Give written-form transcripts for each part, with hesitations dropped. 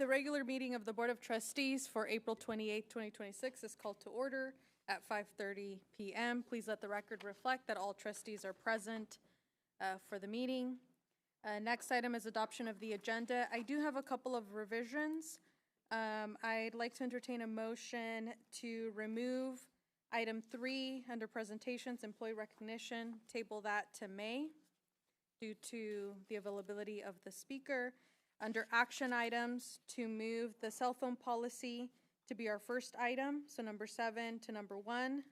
The regular meeting of the Board of Trustees for April 28th, 2026 is called to order at 5:30 p.m. Please let the record reflect that all trustees are present for the meeting. Next item is adoption of the agenda. I do have a couple of revisions. I'd like to entertain a motion to remove item 3 under presentations, employee recognition, table that to May due to the availability of the speaker. Under action items, to move the cell phone policy to be our first item, so number 7 to number 1.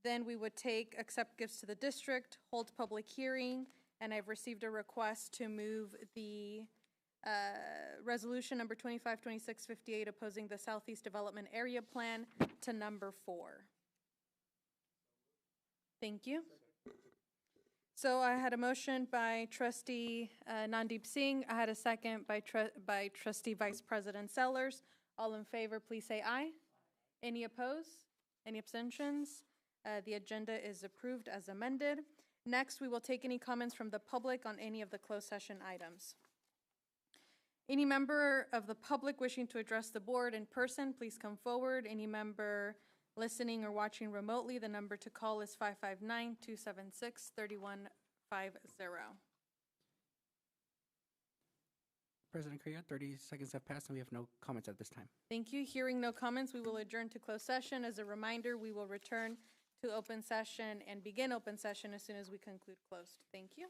Then we would take accept gifts to the district, hold public hearing, and I've received a request to move the resolution number 252658 opposing the Southeast Development Area Plan to number 4. Thank you. So I had a motion by Trustee Nandeep Singh. I had a second by Trustee Vice President Sellers. All in favor, please say aye. Any opposed? Any abstentions? The agenda is approved as amended. Next, we will take any comments from the public on any of the closed session items. Any member of the public wishing to address the board in person, please come forward. Any member listening or watching remotely, the number to call is 559-276-3150. President Correa, 30 seconds have passed and we have no comments at this time. Thank you. Hearing no comments, we will adjourn to closed session. As a reminder, we will return to open session and begin open session as soon as we conclude closed. Thank you.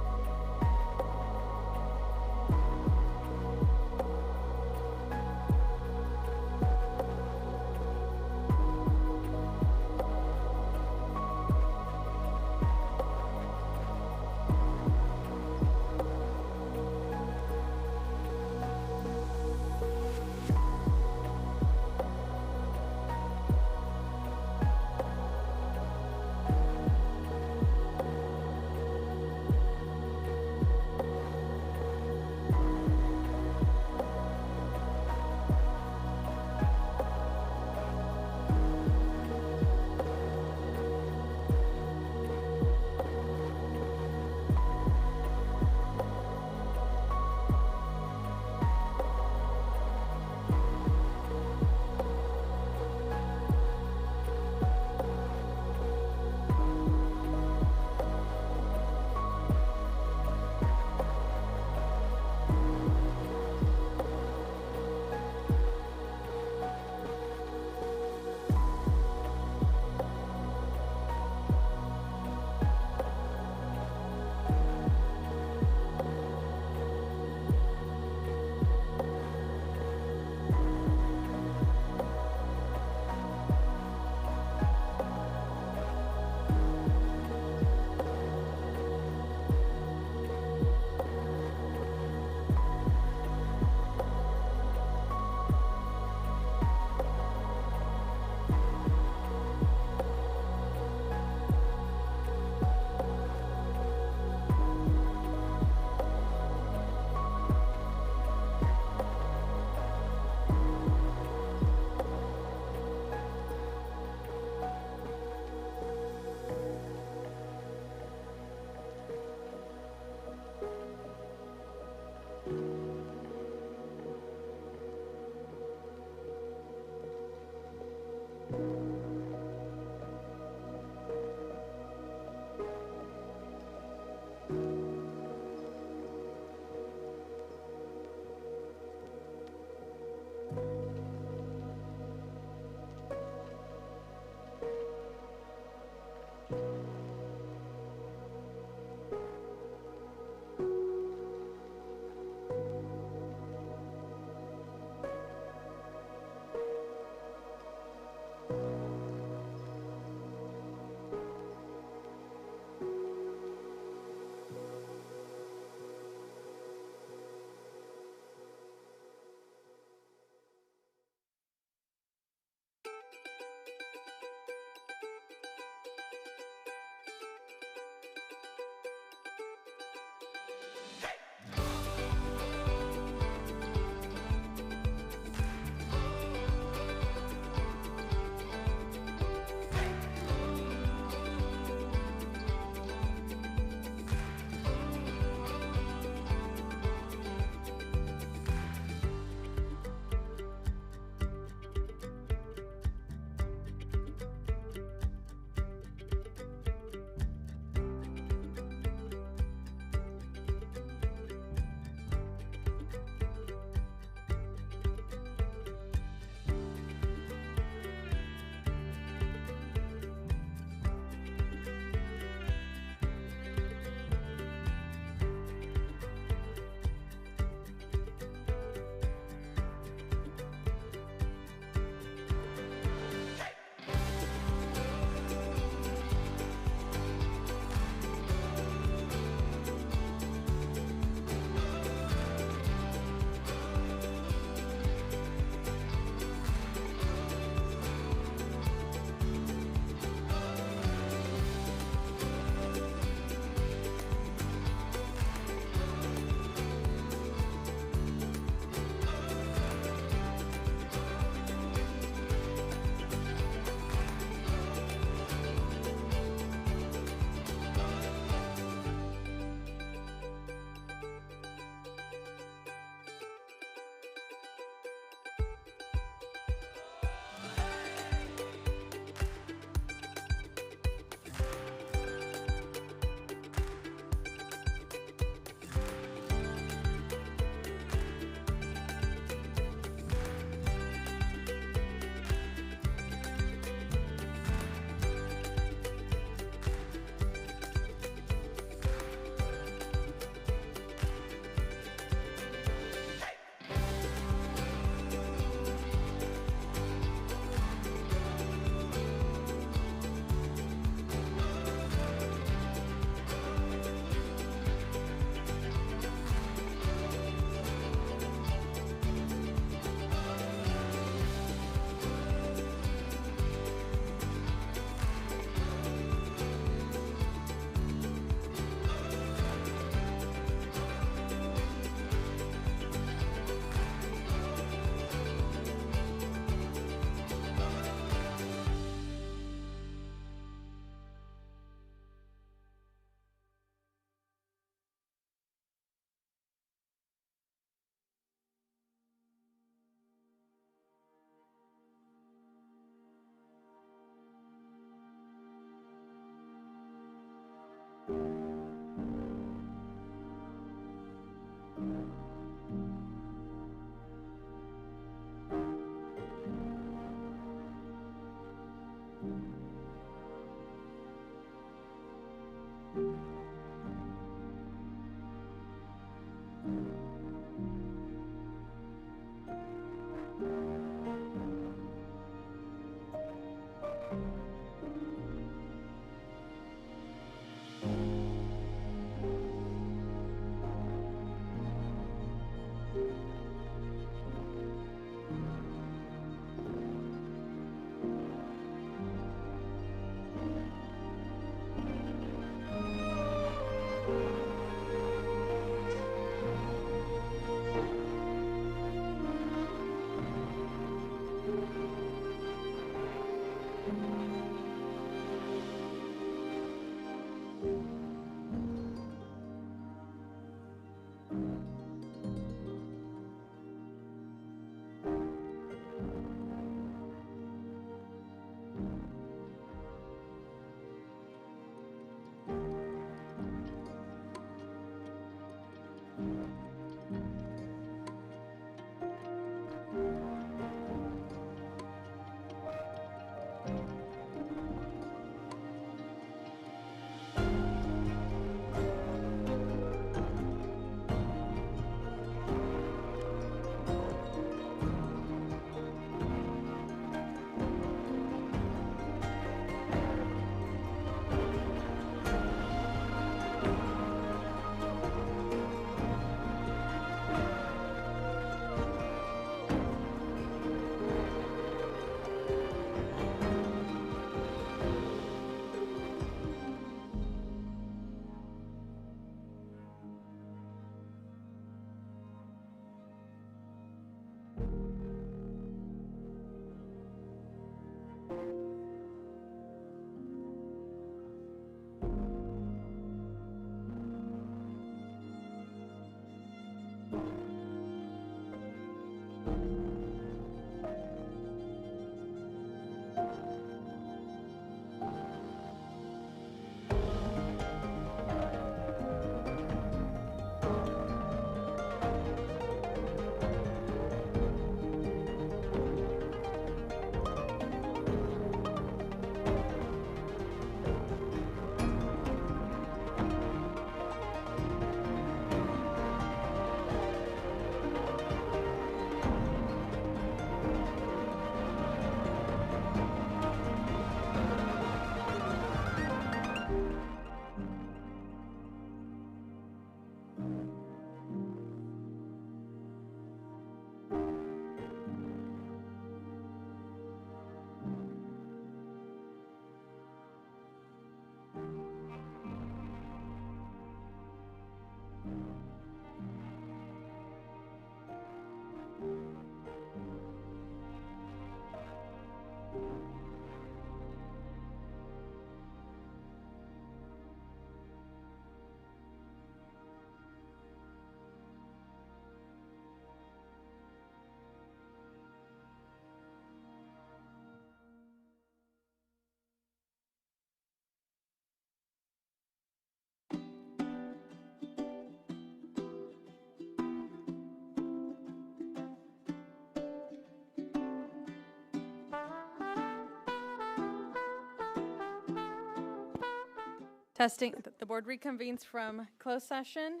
Testing, the board reconvenes from closed session.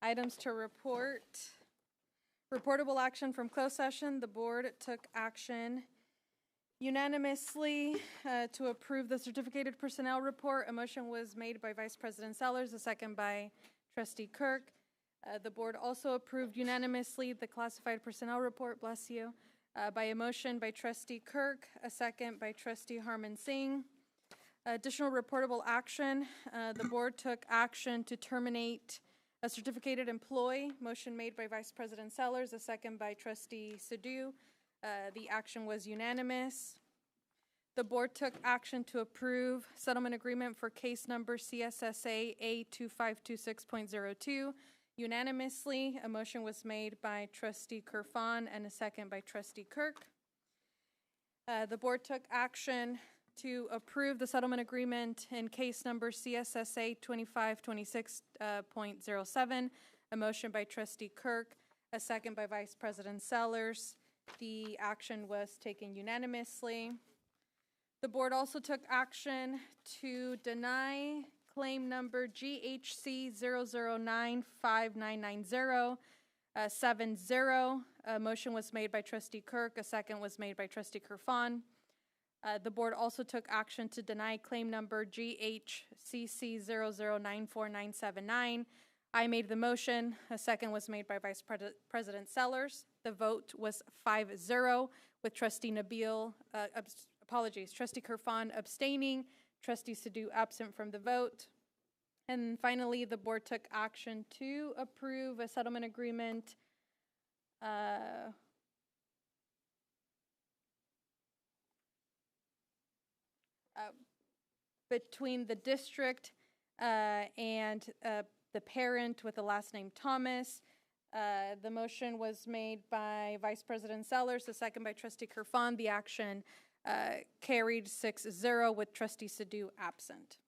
Items to report. Reportable action from closed session. The board took action unanimously to approve the certificated personnel report. A motion was made by Vice President Sellers, a second by Trustee Kirk. The board also approved unanimously the classified personnel report, bless you, by a motion by Trustee Kirk, a second by Trustee Harmon Singh. Additional reportable action, the board took action to terminate a certificated employee. Motion made by Vice President Sellers, a second by Trustee Sadhu. The action was unanimous. The board took action to approve settlement agreement for case number CSSA A2526.02. Unanimously, a motion was made by Trustee Kerfan and a second by Trustee Kirk. The board took action to approve the settlement agreement in case number CSSA 2526.07. A motion by Trustee Kirk, a second by Vice President Sellers. The action was taken unanimously. The board also took action to deny claim number GHC 0095990 A motion was made by Trustee Kirk, a second was made by Trustee Kerfan. The board also took action to deny claim number GHCC 0094979. I made the motion, a second was made by Vice President Sellers. The vote was 5-0 with Trustee Nabil, Trustee Kerfan abstaining, Trustee Sidhu absent from the vote. And finally, the board took action to approve a settlement agreement between the district and the parent with the last name Thomas. The motion was made by Vice President Sellers, the second by Trustee Kerfan. The action carried 6-0 with Trustee Sidhu absent.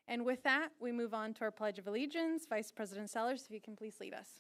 And with that, we move on to our Pledge of Allegiance. Vice President Sellers, if you can please lead us.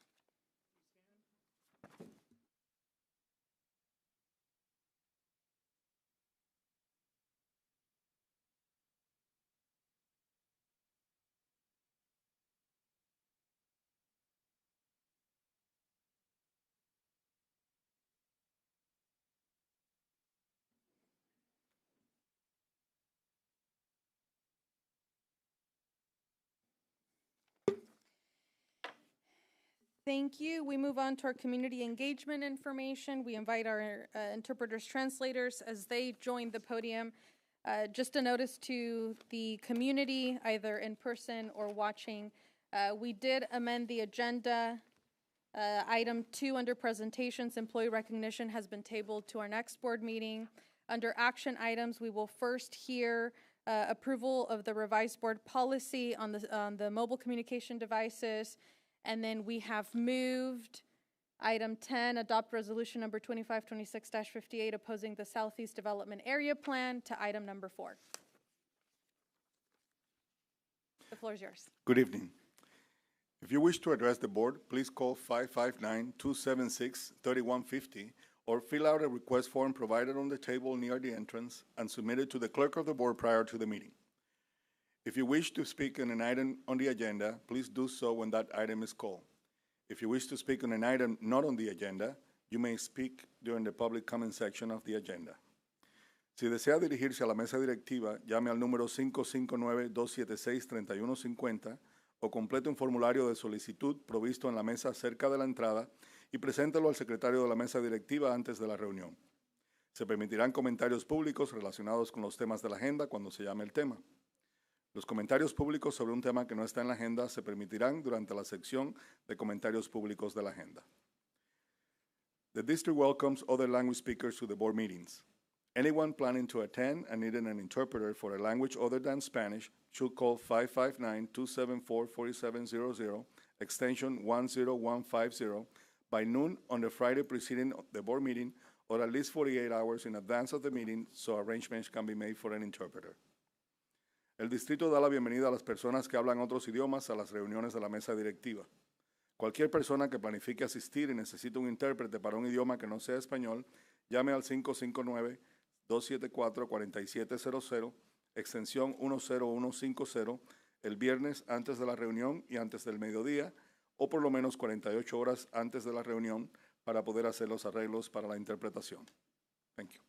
Thank you. We move on to our community engagement information. We invite our interpreters, translators, as they join the podium. Just a notice to the community, either in person or watching. We did amend the agenda. Item 2 under presentations, employee recognition, has been tabled to our next board meeting. Under action items, we will first hear approval of the revised board policy on the mobile communication devices. And then we have moved item 10, adopt resolution number 2526-58, opposing the Southeast Development Area Plan, to item number 4. The floor is yours. Good evening. If you wish to address the board, please call 559-276-3150 or fill out a request form provided on the table near the entrance and submit it to the clerk of the board prior to the meeting. If you wish to speak on an item on the agenda, please do so when that item is called. If you wish to speak on an item not on the agenda, you may speak during the public comment section of the agenda. Si desea dirigirse a la mesa directiva, llame al número 559-276-3150 o complete un formulario de solicitud provisto en la mesa cerca de la entrada y preséntelo al secretario de la mesa directiva antes de la reunión. Se permitirán comentarios públicos relacionados con los temas de la agenda cuando se llame el tema. Los comentarios públicos sobre un tema que no está en la agenda se permitirán durante la sección de comentarios públicos de la agenda. The district welcomes other language speakers to the board meetings. Anyone planning to attend and needing an interpreter for a language other than Spanish should call 559-274-4700, extension 10150, by noon on the Friday preceding the board meeting or at least 48 hours in advance of the meeting so arrangements can be made for an interpreter. El distrito da la bienvenida a las personas que hablan otros idiomas a las reuniones de la mesa directiva. Cualquier persona que planifique asistir y necesite un intérprete para un idioma que no sea español, llame al 559-274-4700, extensión 10150, el viernes antes de la reunión y antes del mediodía, o por lo menos 48 horas antes de la reunión para poder hacer los arreglos para la interpretación. Thank you.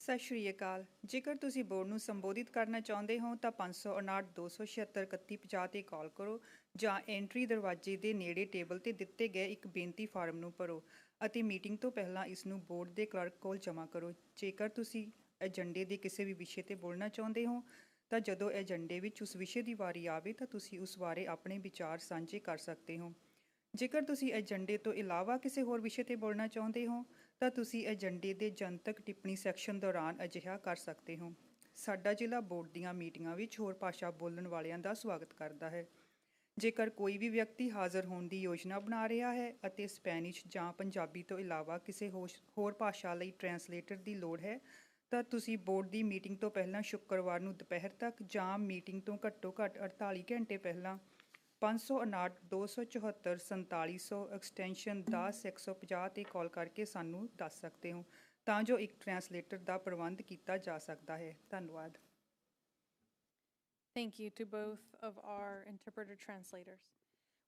ਸਤਿ ਸ਼੍ਰੀ ਅਕਾਲ। ਜੇਕਰ ਤੁਸੀਂ board ਨੂੰ ਸੰਬੋਧਿਤ ਕਰਨਾ ਚਾਹੁੰਦੇ ਹੋ ਤਾਂ 559-276-3150 ਤੇ ਕਾਲ ਕਰੋ ਜਾਂ ਐਂਟਰੀ ਦਰਵਾਜ਼ੇ ਦੇ ਨੇੜੇ ਟੇਬਲ ਤੇ ਦਿੱਤੇ ਗਏ ਇੱਕ ਬੇਨਤੀ ਫਾਰਮ ਨੂੰ ਭਰੋ ਅਤੇ ਮੀਟਿੰਗ ਤੋਂ ਪਹਿਲਾਂ ਇਸ ਨੂੰ ਬੋਰਡ ਦੇ ਕਲਰਕ ਕੋਲ ਜਮ੍ਹਾਂ ਕਰੋ। ਜੇਕਰ ਤੁਸੀਂ ਏਜੰਡੇ ਦੇ ਕਿਸੇ ਵੀ ਵਿਸ਼ੇ ਤੇ ਬੋਲਣਾ ਚਾਹੁੰਦੇ ਹੋ ਤਾਂ ਜਦੋਂ ਏਜੰਡੇ ਵਿੱਚ ਉਸ ਵਿਸ਼ੇ ਦੀ ਵਾਰੀ ਆਵੇ ਤਾਂ ਤੁਸੀਂ ਉਸ ਬਾਰੇ ਆਪਣੇ ਵਿਚਾਰ ਸਾਂਝੇ ਕਰ ਸਕਦੇ ਹੋ। ਜੇਕਰ ਤੁਸੀਂ ਏਜੰਡੇ ਤੋਂ ਇਲਾਵਾ ਕਿਸੇ ਹੋਰ ਵਿਸ਼ੇ ਤੇ ਬੋਲਣਾ ਚਾਹੁੰਦੇ ਹੋ ਤਾਂ ਤੁਸੀਂ ਏਜੰਡੇ ਦੇ ਜਨਤਕ ਟਿੱਪਣੀ ਸੈਕਸ਼ਨ ਦੌਰਾਨ ਅਜਿਹਾ ਕਰ ਸਕਦੇ ਹੋ। ਸਾਡਾ ਜ਼ਿਲ੍ਹਾ ਬੋਰਡ ਦੀਆਂ ਮੀਟਿੰਗਾਂ ਵਿੱਚ ਹੋਰ ਭਾਸ਼ਾ ਬੋਲਣ ਵਾਲਿਆਂ ਦਾ ਸਵਾਗਤ ਕਰਦਾ ਹੈ। ਜੇਕਰ ਕੋਈ ਵੀ ਵਿਅਕਤੀ ਹਾਜ਼ਰ ਹੋਣ ਦੀ ਯੋਜਨਾ ਬਣਾ ਰਿਹਾ ਹੈ ਅਤੇ ਸਪੈਨਿਸ਼ ਜਾਂ ਪੰਜਾਬੀ ਤੋਂ ਇਲਾਵਾ ਕਿਸੇ ਹੋਰ ਭਾਸ਼ਾ ਲਈ ਟਰਾਂਸਲੇਟਰ ਦੀ ਲੋੜ ਹੈ ਤਾਂ ਤੁਸੀਂ ਬੋਰਡ ਦੀ ਮੀਟਿੰਗ ਤੋਂ ਪਹਿਲਾਂ ਸ਼ੁੱਕਰਵਾਰ ਨੂੰ ਦੁਪਹਿਰ ਤੱਕ ਜਾਂ ਮੀਟਿੰਗ ਤੋਂ ਘੱਟੋ ਘੱਟ 48 ਘੰਟੇ ਪਹਿਲਾਂ 559 274 4700 ਐਕਸਟੈਂਸ਼ਨ 10 150 ਤੇ ਕਾਲ ਕਰਕੇ ਸਾਨੂੰ ਦੱਸ ਸਕਦੇ ਹੋ ਤਾਂ ਜੋ ਇੱਕ ਟਰਾਂਸਲੇਟਰ ਦਾ ਪ੍ਰਬੰਧ ਕੀਤਾ ਜਾ ਸਕਦਾ ਹੈ। ਧੰਨਵਾਦ। Thank you to both of our interpreter translators.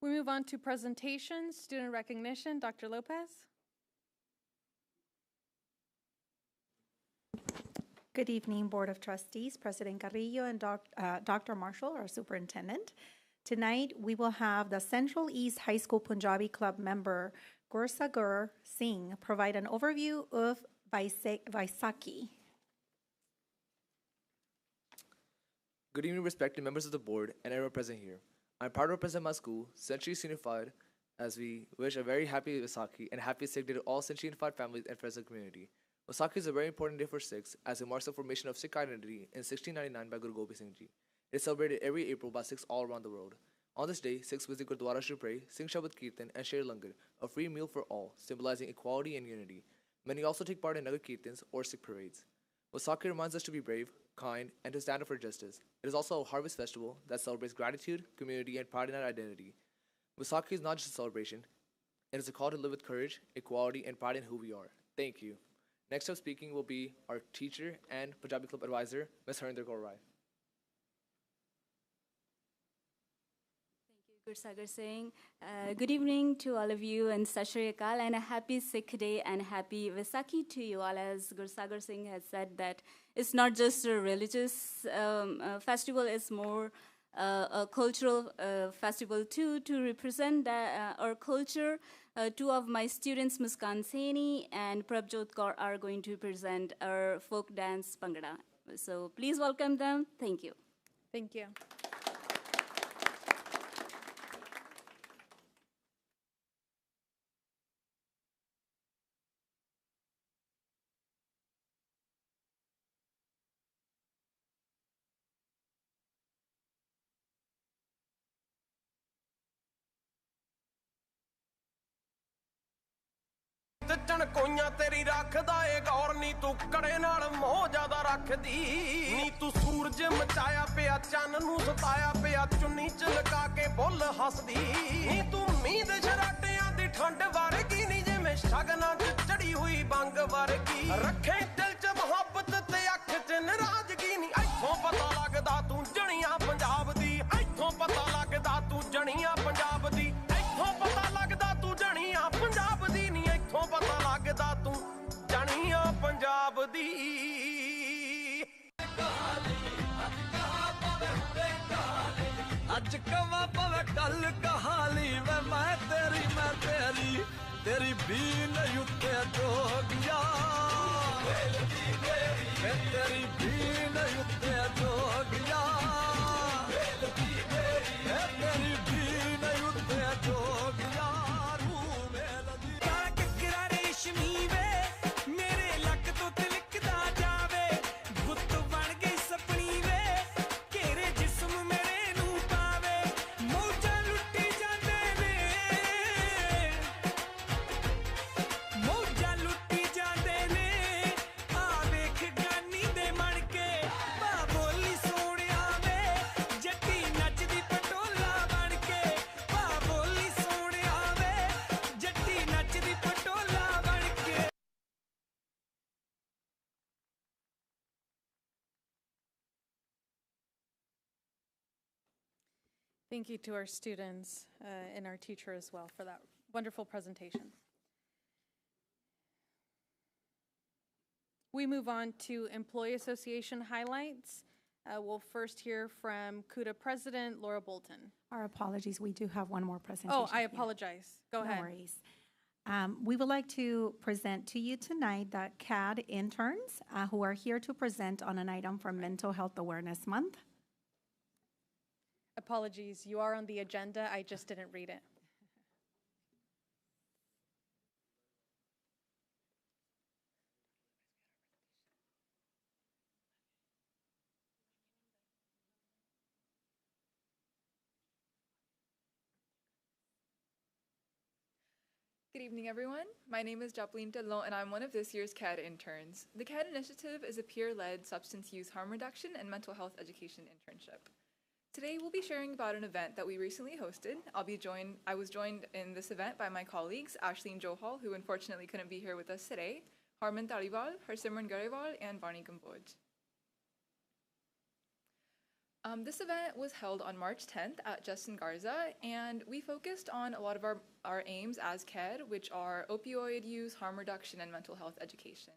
We move on to presentations, student recognition. Dr. Lopez. Good evening, Board of Trustees, President Carrillo, and Dr. Marshall, our superintendent. Tonight, we will have the Central East High School Punjabi Club member Gursagur Singh provide an overview of Vaisakhi. Good evening, respected members of the board and everyone present here. I'm proud to represent my school, Century Unified, as we wish a very happy Vaisakhi and happy Sikh Day to all Century Unified families and friends of the community. Vaisakhi is a very important day for Sikhs as it marks the formation of Sikh identity in 1699 by Guru Gobind Singh Ji. It is celebrated every April by Sikhs all around the world. On this day, Sikhs visit Gurdwara to pray, sing Shabad Kirtan, and share langar, a free meal for all, symbolizing equality and unity. Many also take part in Nagar Kirtans or Sikh parades. Vaisakhi reminds us to be brave, kind, and to stand up for justice. It is also a harvest festival that celebrates gratitude, community, and pride in our identity. Vaisakhi is not just a celebration, it is a call to live with courage, equality, and pride in who we are. Thank you. Next up speaking will be our teacher and Punjabi Club advisor, Ms. Harinder Kaur Rai. Gursagar Singh. Good evening to all of you and Sat Shri Akal and a happy Sikh Day and happy Vaisakhi to you all. As Gursagar Singh has said that it's not just a religious festival, it's more a cultural festival too to represent our culture. Two of my students, Muskan Saini and Prabjot Kaur, are going to present our folk dance Bhangra. So please welcome them. Thank you. Thank you. ਕੋਈਆਂ ਤੇਰੀ ਰੱਖਦਾ ਏ ਗੌਰ ਨੀ ਤੂੰ ਕੜੇ ਨਾਲ ਮੋਹ ਜ਼ਿਆਦਾ ਰੱਖਦੀ ਨੀ ਤੂੰ ਸੂਰਜ ਮਚਾਇਆ ਪਿਆ ਚੰਨ ਨੂੰ ਸਤਾਇਆ ਪਿਆ ਚੁੰਨੀ ਚ ਲਗਾ ਕੇ ਬੁੱਲ ਹੱਸਦੀ ਨੀ ਤੂੰ ਮੀਂਹ ਦੇ ਛਰਾਟਿਆਂ ਦੀ ਠੰਡ ਵਰਗੀ ਨੀ ਜਿਵੇਂ ਸ਼ਗਨਾਂ ਚ ਚੜੀ ਹੋਈ ਬੰਗ ਵਰਗੀ ਰੱਖੇ ਦਿਲ ਚ ਮੁਹੱਬਤ ਤੇ ਅੱਖ ਚ ਨਾਰਾਜ਼ਗੀ ਨੀ ਇੱਥੋਂ ਪਤਾ ਲੱਗਦਾ ਤੂੰ ਜਣੀਆਂ ਪੰਜਾਬ ਦੀ ਇੱਥੋਂ ਪਤਾ ਲੱਗਦਾ ਤੂੰ ਜਣੀਆਂ ਪੰਜਾਬ ਦੀ ਇੱਥੋਂ ਪਤਾ ਲੱਗਦਾ ਤੂੰ ਜਣੀਆਂ ਪੰਜਾਬ ਦੀ ਨੀ ਇੱਥੋਂ ਪਤਾ ਲੱਗਦਾ ਤੂੰ ਜਣੀਆਂ ਪੰਜਾਬ ਦੀ ਅੱਜ ਕਵਾਂ ਪਵੇ ਕੱਲ ਕਹਾਲੀ ਵੇ ਮੈਂ ਤੇਰੀ ਤੇਰੀ ਬੀਨ ਉੱਤੇ ਜੋਗਿਆ ਵੇ ਤੇਰੀ ਬੀਨ ਉੱਤੇ ਜੋਗਿਆ ਵੇ ਤੇਰੀ ਬੀਨ ਉੱਤੇ ਜੋਗਿਆ ਰੂ ਮੇਲਦੀ ਕਿਕਰਾ ਰੇਸ਼ਮੀ ਵੇ ਮੇਰੇ ਲੱਕ ਤੋਂ ਤਿਲਕਦਾ ਜਾਵੇ ਗੁੱਤ ਬਣ ਗਈ ਸਪਣੀ ਵੇ ਘੇਰੇ ਜਿਸਮ ਮੇਰੇ ਨੂੰ ਪਾਵੇ ਮੌਜਾਂ ਲੁੱਟੀ ਜਾਂਦੇ ਨੇ ਮੌਜਾਂ ਲੁੱਟੀ ਜਾਂਦੇ ਨੇ ਆ ਵੇਖ ਗਾਨੀ ਦੇ ਮਣ ਕੇ ਬਾ ਬੋਲੀ ਸੋਹਣਿਆ ਵੇ ਜੱਟੀ ਨੱਚਦੀ ਪਟੋਲਾ ਬਣ ਕੇ ਬਾ ਬੋਲੀ ਸੋਹਣਿਆ ਵੇ ਜੱਟੀ ਨੱਚਦੀ ਪਟੋਲਾ ਬਣ ਕੇ Thank you to our students and our teacher as well for that wonderful presentation. We move on to Employee Association highlights. We'll first hear from CUDA President Laura Bolton. Our apologies, we do have one more presentation. Oh, I here. apologize. Go No ahead. worries. We would like to present to you tonight the CAD interns who are here to present on an item for Mental Health Awareness Month. Apologies, you are on the agenda. I just didn't read it. Good evening, everyone. My name is Jopline Tadlon, and I'm one of this year's CAD interns. The CAD initiative is a peer-led substance use harm reduction and mental health education internship. Today, we'll be sharing about an event that we recently hosted. I was joined in this event by my colleagues, Ashleen Johal, who unfortunately couldn't be here with us today, Harman Taliwal, Harsimran Garewal, and Vani Gamboj. This event was held on March 10th at Justin Garza, and we focused on a lot of our aims as CAD, which are opioid use, harm reduction, and mental health education.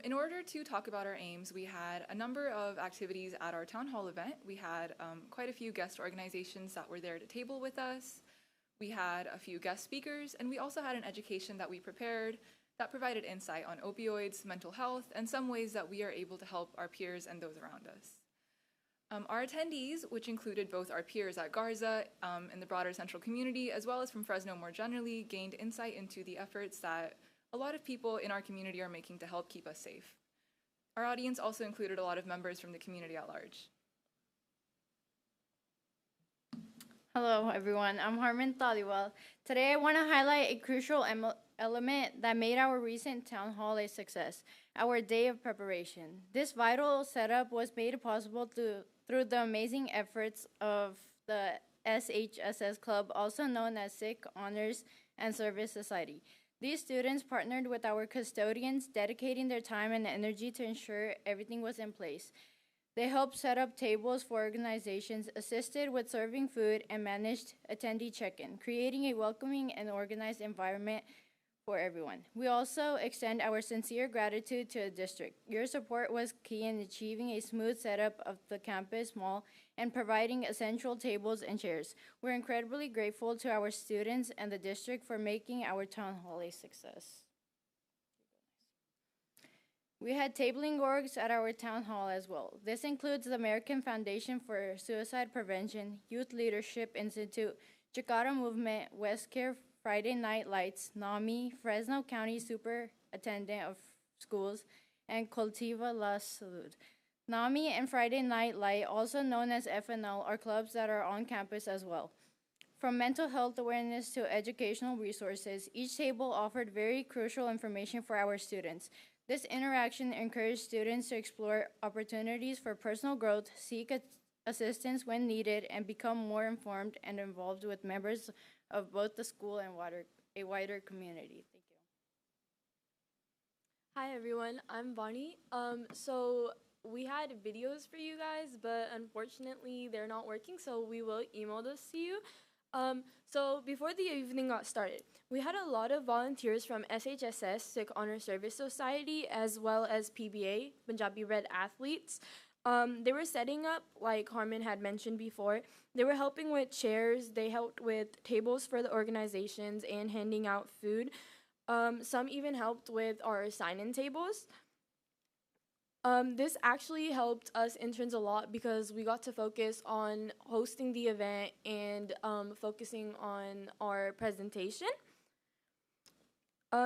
In order to talk about our aims, we had a number of activities at our town hall event. We had quite a few guest organizations that were there to table with us. We had a few guest speakers, and we also had an education that we prepared that provided insight on opioids, mental health, and some ways that we are able to help our peers and those around us. Our attendees, which included both our peers at Garza and the broader central community, as well as from Fresno more generally, gained insight into the efforts that a lot of people in our community are making to help keep us safe. Our audience also included a lot of members from the community at large. Hello, everyone. I'm Harman Taliwal. Today, I want to highlight a crucial element that made our recent town hall a success, our day of preparation. This vital setup was made possible through the amazing efforts of the SHSS Club, also known as Sikh Honors and Service Society. These students partnered with our custodians, dedicating their time and energy to ensure everything was in place. They helped set up tables for organizations, assisted with serving food, and managed attendee check-in, creating a welcoming and organized environment for everyone. We also extend our sincere gratitude to the district. Your support was key in achieving a smooth setup of the campus mall and providing essential tables and chairs. We're incredibly grateful to our students and the district for making our town hall a success. We had tabling orgs at our town hall as well. This includes the American Foundation for Suicide Prevention, Youth Leadership Institute, Jakarta Movement, West Care Friday Night Lights, NAMI, Fresno County Superintendent of Schools, and Cultiva La Salud. NAMI and Friday Night Light, also known as FNL, are clubs that are on campus as well. From mental health awareness to educational resources, each table offered very crucial information for our students. This interaction encouraged students to explore opportunities for personal growth, seek assistance when needed, and become more informed and involved with members of both the school and a wider community. Thank you. Hi everyone, I'm Bonnie. So we had videos for you guys, but unfortunately they're not working, so we will email those to you. So before the evening got started, we had a lot of volunteers from SHSS, Sikh Honor Service Society, as well as PBA, Punjabi Red Athletes. They were setting up, like Harman had mentioned before, they were helping with chairs, they helped with tables for the organizations and handing out food. Some even helped with our sign-in tables. This actually helped us interns a lot because we got to focus on hosting the event and focusing on our presentation.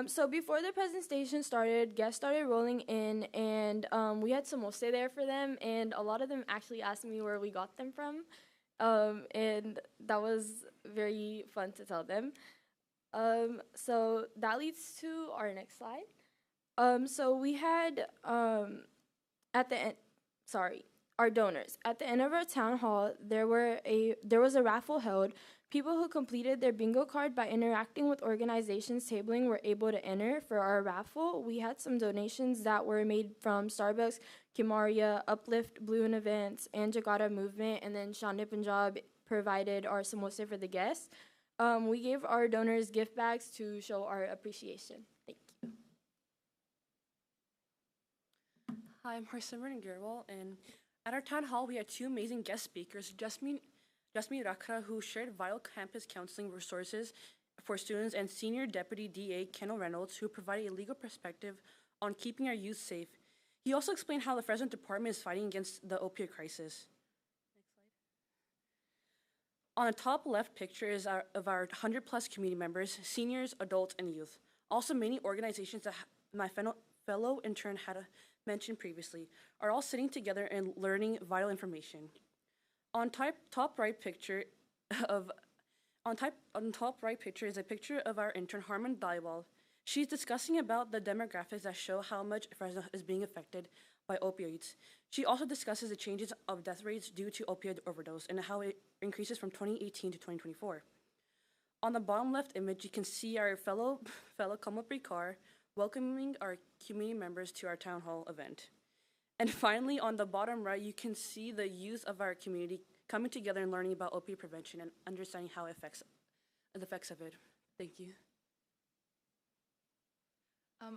So before the presentation started, guests started rolling in, and we had samosa there for them, and a lot of them actually asked me where we got them from, and that was very fun to tell them. So that leads to our next slide. So we had our donors. At the end of our town hall, there was a raffle held. People who completed their bingo card by interacting with organizations tabling were able to enter for our raffle. We had some donations that were made from Starbucks, Kimaria, Uplift, Blue and Events, and Jakarta Movement, and then Shande Punjab provided our samosa for the guests. We gave our donors gift bags to show our appreciation. Thank you. Hi, I'm Harsimran Garewal, and at our town hall, we had two amazing guest speakers, Jasmine Rakhra, who shared vital campus counseling resources for students, and Senior Deputy DA Kendall Reynolds, who provided a legal perspective on keeping our youth safe. He also explained how the Fresno Department is fighting against the opioid crisis. Next slide. On the top left picture is of our 100-plus community members, seniors, adults, and youth. Also, many organizations that my fellow intern had mentioned previously are all sitting together and learning vital information. On top right picture On top right picture is a picture of our intern Harmon Dhaliwal. She's discussing about the demographics that show how much Fresno is being affected by opioids. She also discusses the changes of death rates due to opioid overdose and how it increases from 2018 to 2024. On the bottom left image, you can see our fellow Kamapri car welcoming our community members to our town hall event. And finally, on the bottom right, you can see the youth of our community coming together and learning about opioid prevention and understanding how it affects the effects of it. Thank you.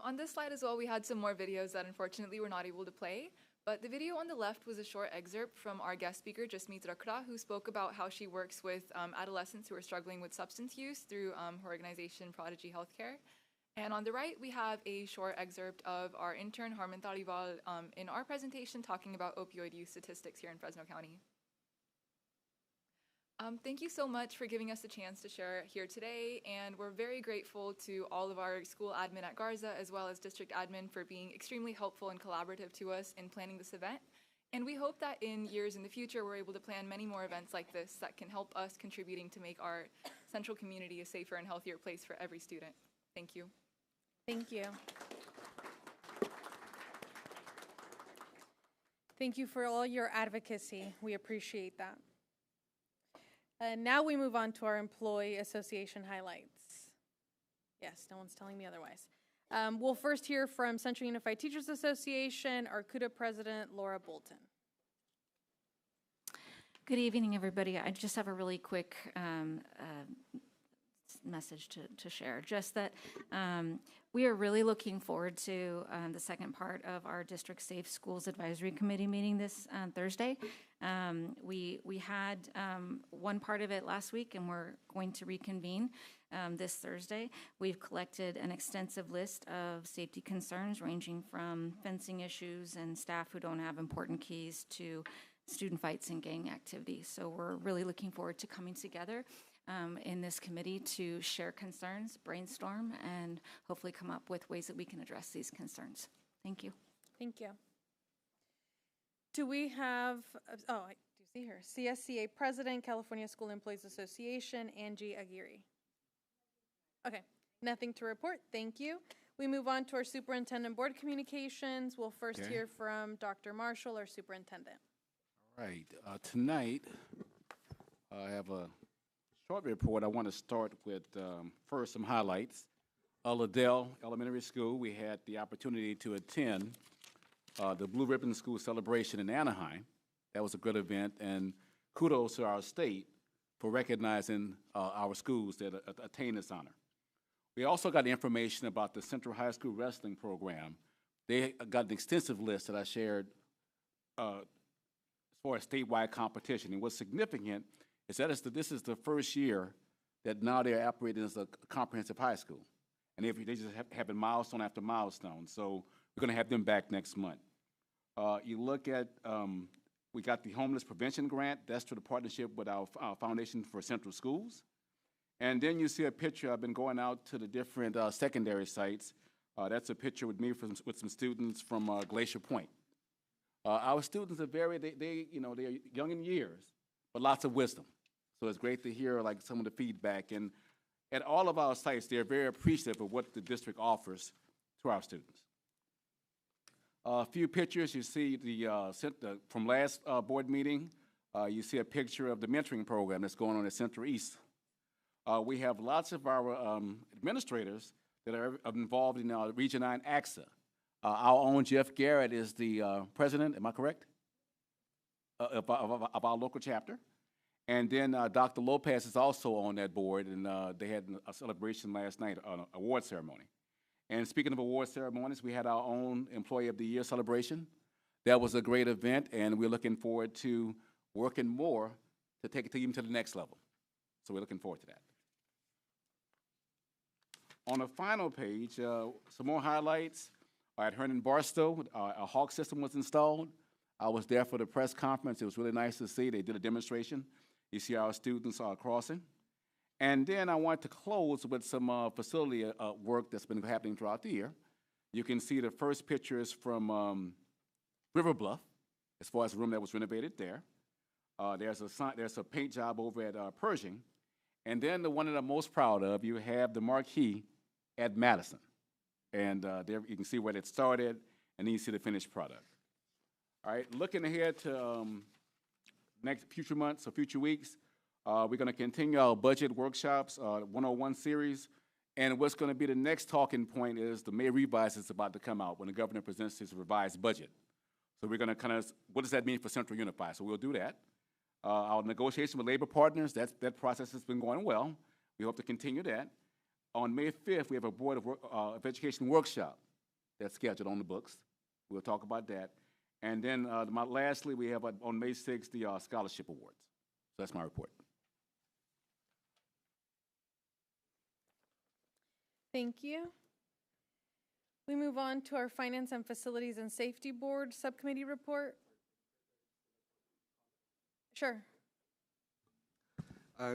On this slide as well, we had some more videos that unfortunately we're not able to play. But the video on the left was a short excerpt from our guest speaker, Jasmeet Rakra, who spoke about how she works with adolescents who are struggling with substance use through her organization, Prodigy Healthcare. And on the right, we have a short excerpt of our intern, Harman Taliwal, in our presentation talking about opioid use statistics here in Fresno County. Thank you so much for giving us a chance to share here today, and we're very grateful to all of our school admin at Garza as well as district admin for being extremely helpful and collaborative to us in planning this event. And we hope that in years in the future, we're able to plan many more events like this that can help us contributing to make our central community a safer and healthier place for every student. Thank you. Thank you. Thank you for all your advocacy. We appreciate that. And now we move on to our employee association highlights. Yes, no one's telling me otherwise. We'll first hear from Central Unified Teachers Association, our CUDA president, Laura Bolton. Good evening, everybody. I just have a really quick message to share. Just that we are really looking forward to the second part of our District Safe Schools Advisory Committee meeting this Thursday. We had one part of it last week, and we're going to reconvene this Thursday. We've collected an extensive list of safety concerns ranging from fencing issues and staff who don't have important keys to student fights and gang activity. So we're really looking forward to coming together in this committee to share concerns, brainstorm, and hopefully come up with ways that we can address these concerns. Thank you. Thank you. Do we have, oh, I do see her, CSCA President, California School Employees Association, Angie Aguirre. Okay, nothing to report. Thank you. We move on to our Superintendent Board Communications. We'll first hear from Dr. Marshall, our Superintendent. All right. Tonight, I have a short report. I want to start with first some highlights. Liddell Elementary School, we had the opportunity to attend the Blue Ribbon School celebration in Anaheim. That was a good event, and kudos to our state for recognizing our schools that attain this honor. We also got information about the Central High School Wrestling Program. They got an extensive list that I shared as far as statewide competition. And what's significant is that this is the first year that now they're operating as a comprehensive high school. And they just having milestone after milestone. So we're going to have them back next month. You look at, we got the Homeless Prevention Grant. That's through the partnership with our Foundation for Central Schools. And then you see a picture. I've been going out to the different secondary sites. That's a picture with me with some students from Glacier Point. Our students are they're young in years, but lots of wisdom. So it's great to hear like some of the feedback. And at all of our sites, they're very appreciative of what the district offers to our students. A few pictures. You see from last board meeting. You see a picture of the mentoring program that's going on at Central East. We have lots of our administrators that are involved in Region 9 AXA. Our own Jeff Garrett is the president, am I correct, of our local chapter. And then Dr. Lopez is also on that board, and they had a celebration last night, an award ceremony. And speaking of award ceremonies, we had our own Employee of the Year celebration. That was a great event, and we're looking forward to working more to take it even to the next level. So we're looking forward to that. On the final page, some more highlights. At Hernan Barstow, a Hawk system was installed. I was there for the press conference. It was really nice to see. They did a demonstration. You see our students crossing. And then I want to close with some facility work that's been happening throughout the year. You can see the first pictures from River Bluff, as far as the room that was renovated there. There's a paint job over at Pershing. And then the one that I'm most proud of, you have the marquee at Madison. And there you can see where it started, and then you see the finished product. All right, looking ahead to next future months or future weeks, we're going to continue our budget workshops, 101 series. And what's going to be the next talking point is the May revise is about to come out when the governor presents his revised budget. So we're going to kind of, what does that mean for Central Unified? So we'll do that. Our negotiation with labor partners, that process has been going well. We hope to continue that. On May 5th, we have a Board of Education workshop that's scheduled on the books. We'll talk about that. And then lastly, we have on May 6th, the scholarship awards. So that's my report. Thank you. We move on to our Finance and Facilities and Safety Board Subcommittee report. Sure.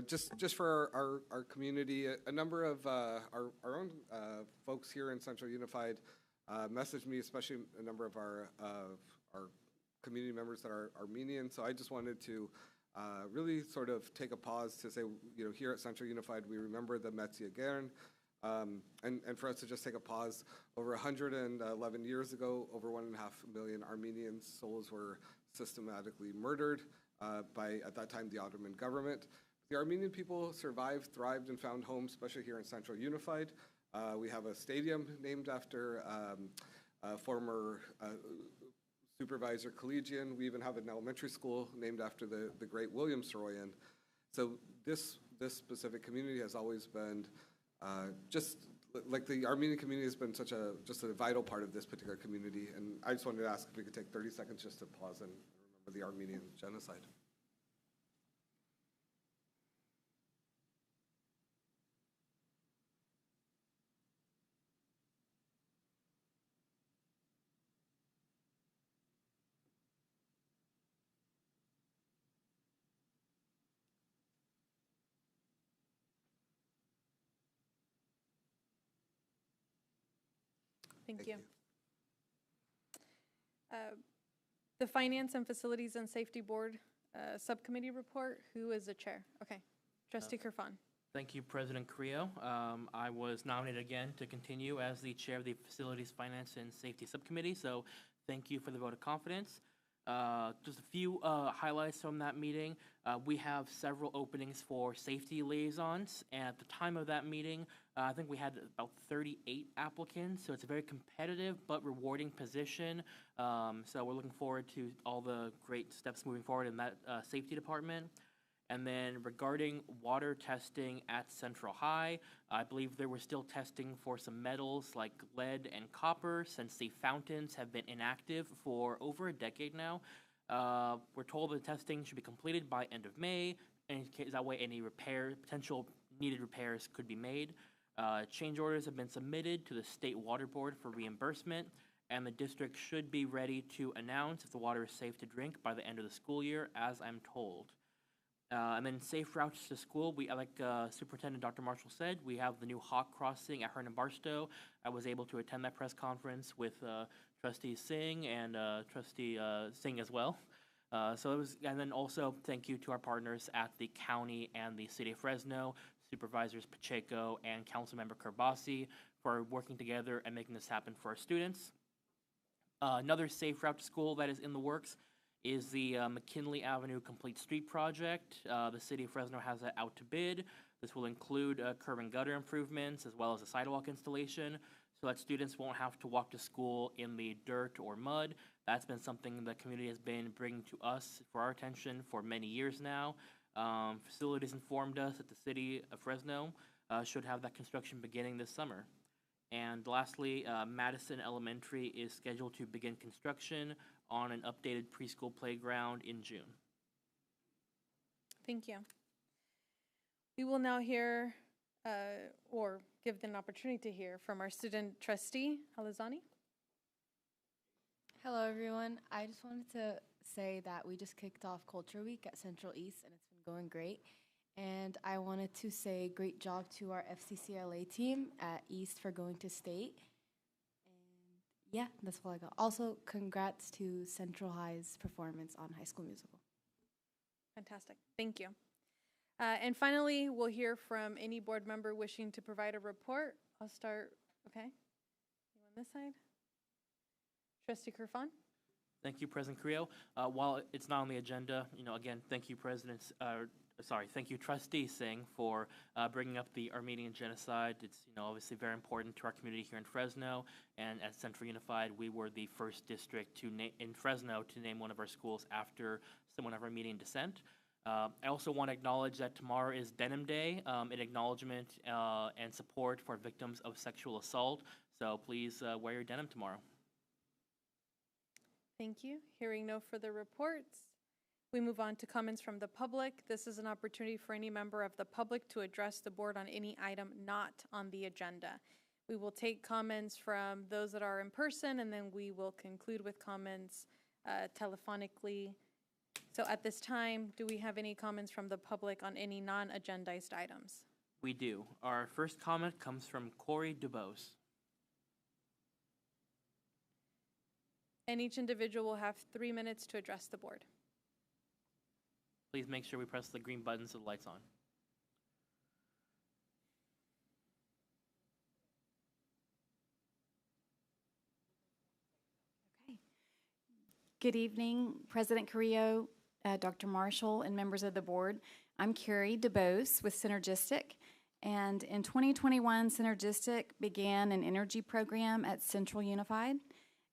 Just for our community, a number of our own folks here in Central Unified messaged me, especially a number of our community members that are Armenian. So I just wanted to really sort of take a pause to say, here at Central Unified, we remember the Metzi Agern, and for us to just take a pause. Over 111 years ago, over 1.5 million Armenian souls were systematically murdered by, at that time, the Ottoman government. The Armenian people survived, thrived, and found homes, especially here in Central Unified. We have a stadium named after former supervisor Collegian. We even have an elementary school named after the great William Saroyan. So this specific community has always been just like the Armenian community has been just a vital part of this particular community. And I just wanted to ask if we could take 30 seconds just to pause and remember the Armenian genocide. Thank you. The Finance and Facilities and Safety Board Subcommittee report. Who is the chair? Okay. Trustee Kirfan. Thank you, President Carrillo. I was nominated again to continue as the chair of the Facilities, Finance, and Safety Subcommittee, so thank you for the vote of confidence. Just a few highlights from that meeting. We have several openings for safety liaisons, and at the time of that meeting, I think we had about 38 applicants, so it's a very competitive but rewarding position. So we're looking forward to all the great steps moving forward in that safety department. And then regarding water testing at Central High, I believe they were still testing for some metals like lead and copper since the fountains have been inactive for over a decade now. We're told the testing should be completed by end of May, and in case that way any potential needed repairs could be made. Change orders have been submitted to the State Water Board for reimbursement, and the district should be ready to announce if the water is safe to drink by the end of the school year, as I'm told. And then safe routes to school, like Superintendent Dr. Marshall said, we have the new Hawk Crossing at Hernan Barstow. I was able to attend that press conference with Trustee Singh and Trustee Singh as well. So it was, and then also thank you to our partners at the county and the city of Fresno, Supervisors Pacheco and Councilmember Kerbasi, for working together and making this happen for our students. Another safe route to school that is in the works is the McKinley Avenue Complete Street Project. The city of Fresno has that out to bid. This will include curb and gutter improvements as well as a sidewalk installation so that students won't have to walk to school in the dirt or mud. That's been something the community has been bringing to us for our attention for many years now. Facilities informed us that the city of Fresno should have that construction beginning this summer. And lastly, Madison Elementary is scheduled to begin construction on an updated preschool playground in June. Thank you. We will now hear or give an opportunity to hear from our student trustee, Alizani. Hello, everyone. I just wanted to say that we just kicked off Culture Week at Central East, and it's been going great. And I wanted to say great job to our FCCLA team at East for going to state. Yeah, that's all I got. Also, congrats to Central High's performance on High School Musical. Fantastic. Thank you. And finally, we'll hear from any board member wishing to provide a report. I'll start, okay? You on this side? Trustee Kerfan? Thank you, President Carrillo. While it's not on the agenda, again, thank you, thank you, Trustee Singh, for bringing up the Armenian genocide. It's, obviously very important to our community here in Fresno. And at Central Unified, we were the first district in Fresno to name one of our schools after someone of Armenian descent. I also want to acknowledge that tomorrow is Denim Day, in acknowledgement and support for victims of sexual assault. So please wear your denim tomorrow. Thank you. Hearing no further reports, we move on to comments from the public. This is an opportunity for any member of the public to address the board on any item not on the agenda. We will take comments from those that are in person, and then we will conclude with comments telephonically. So at this time, do we have any comments from the public on any non-agendized items? We do. Our first comment comes from Corey DuBose. And each individual will have 3 minutes to address the board. Please make sure we press the green buttons so the light's on. Good evening, President Carrillo, Dr. Marshall, and members of the board. I'm Carrie DeBose with Synergistic, and in 2021, Synergistic began an energy program at Central Unified,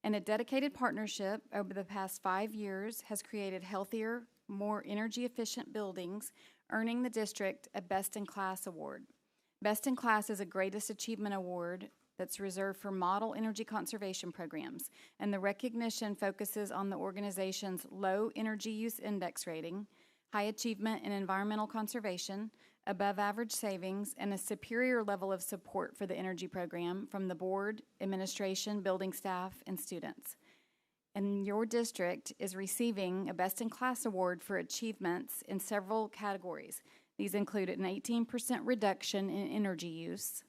and a dedicated partnership over the past 5 years has created healthier, more energy-efficient buildings, earning the district a Best in Class award. Best in Class is a Greatest Achievement Award that's reserved for model energy conservation programs, and the recognition focuses on the organization's low energy use index rating, high achievement in environmental conservation, above average savings, and a superior level of support for the energy program from the board, administration, building staff, and students. And your district is receiving a Best in Class award for achievements in several categories. These include an 18% reduction in energy use,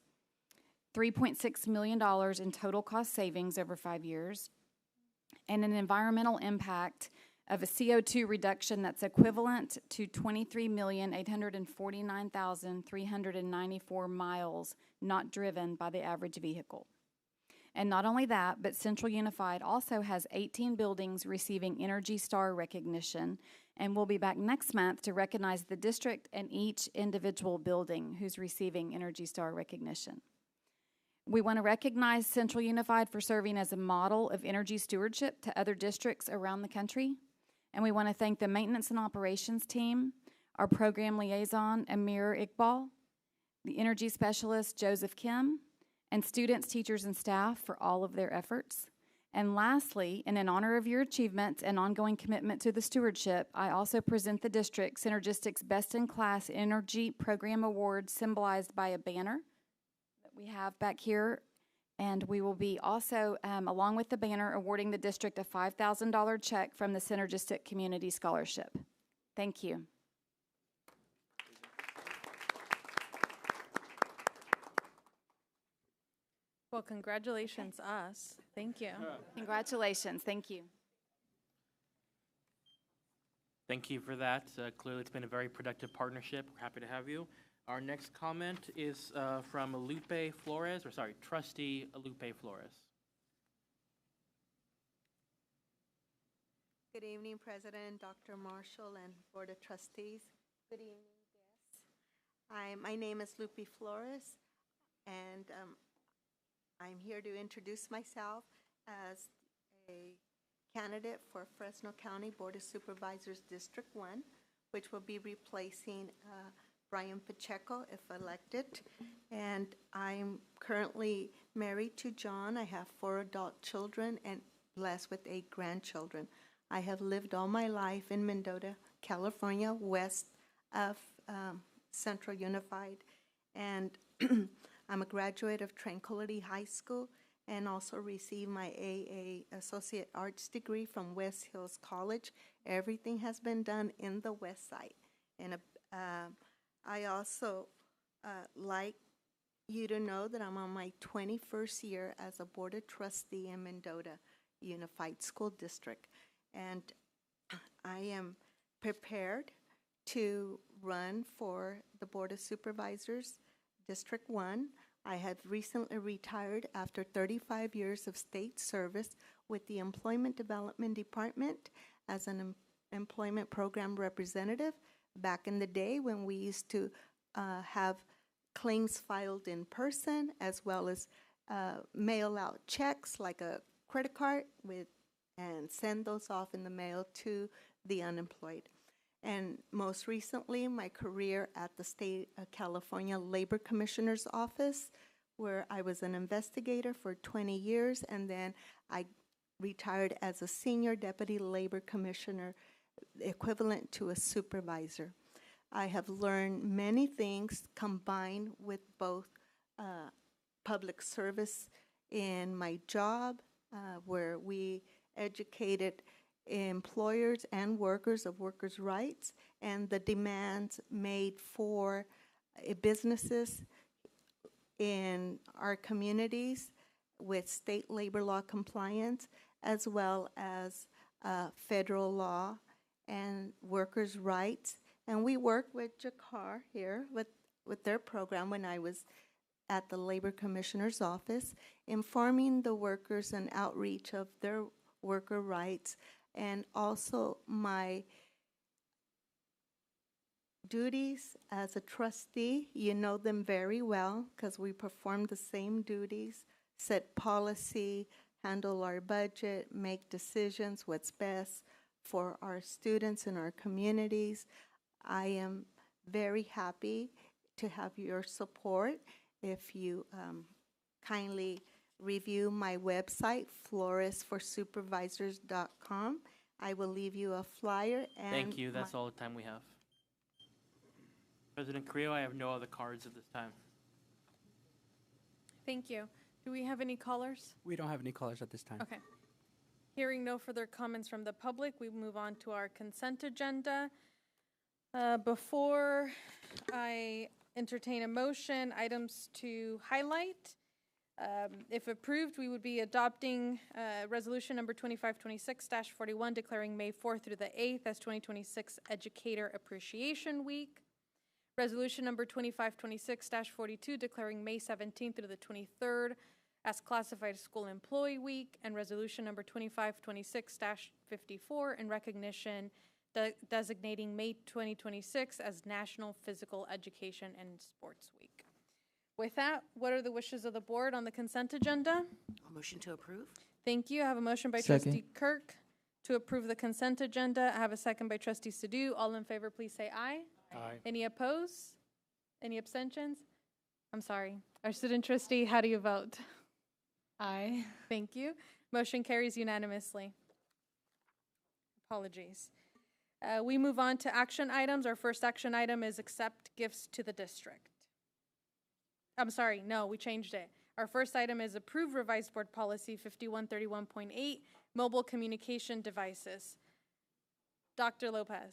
$3.6 million in total cost savings over 5 years, and an environmental impact of a CO2 reduction that's equivalent to 23,849,394 miles not driven by the average vehicle. And not only that, but Central Unified also has 18 buildings receiving Energy Star recognition, and we'll be back next month to recognize the district and each individual building who's receiving Energy Star recognition. We want to recognize Central Unified for serving as a model of energy stewardship to other districts around the country. And we want to thank the maintenance and operations team, our program liaison, Amir Iqbal, the energy specialist, Joseph Kim, and students, teachers, and staff for all of their efforts. And lastly, in honor of your achievements and ongoing commitment to the stewardship, I also present the district Synergistic's Best in Class Energy Program Award, symbolized by a banner that we have back here. And we will be also, along with the banner, awarding the district a $5,000 check from the Synergistic Community Scholarship. Thank you. Well, congratulations, us. Thank you. Congratulations. Thank you. Thank you for that. Clearly, it's been a very productive partnership. We're happy to have you. Our next comment is from Trustee Lupe Flores. Good evening, President, Dr. Marshall, and Board of Trustees. Good evening, guests. My name is Lupe Flores, and I'm here to introduce myself as a candidate for Fresno County Board of Supervisors District 1, which will be replacing Brian Pacheco if elected. And I'm currently married to John. I have 4 adult children and blessed with 8 grandchildren. I have lived all my life in Mendota, California, west of Central Unified. And I'm a graduate of Tranquility High School and also received my AA Associate Arts degree from West Hills College. Everything has been done in the West Side. And I also like you to know that I'm on my 21st year as a Board of Trustee in Mendota Unified School District. And I am prepared to run for the Board of Supervisors, District 1. I have recently retired after 35 years of state service with the Employment Development Department as an employment program representative back in the day when we used to have claims filed in person as well as mail out checks like a credit card and send those off in the mail to the unemployed. And most recently, my career at the State of California Labor Commissioner's Office, where I was an investigator for 20 years, and then I retired as a Senior Deputy Labor Commissioner, equivalent to a supervisor. I have learned many things combined with both public service in my job, where we educated employers and workers of workers' rights and the demands made for businesses in our communities with state labor law compliance, as well as federal law and workers' rights. And we worked with JACAR here with their program when I was at the Labor Commissioner's Office, informing the workers and outreach of their worker rights, and also my duties as a trustee. You know them very well because we perform the same duties, set policy, handle our budget, make decisions, what's best for our students and our communities. I am very happy to have your support. If you kindly review my website, floresforsupervisors.com. I will leave you a flyer. And Thank you. That's all the time we have. President Carrillo, I have no other cards at this time. Thank you. Do we have any callers? We don't have any callers at this time. Okay. Hearing no further comments from the public, we move on to our consent agenda. Before I entertain a motion, items to highlight. If approved, we would be adopting resolution number 2526-41, declaring May 4th through the 8th as 2026 Educator Appreciation Week. Resolution number 2526-42, declaring May 17th through the 23rd as Classified School Employee Week. And resolution number 2526-54 in recognition designating May 2026 as National Physical Education and Sports Week. With that, what are the wishes of the board on the consent agenda? A motion to approve? Thank you. I have a motion by Second. Trustee Kirk to approve the consent agenda. I have a second by Trustee Sadoo. All in favor, please say aye. Aye. Any opposed? Any abstentions? I'm sorry. Our student trustee, how do you vote? Aye. Thank you. Motion carries unanimously. Apologies. We move on to action items. Our first action item is accept gifts to the district. I'm sorry, no, we changed it. Our first item is approve revised board policy 5131.8, mobile communication devices. Dr. Lopez.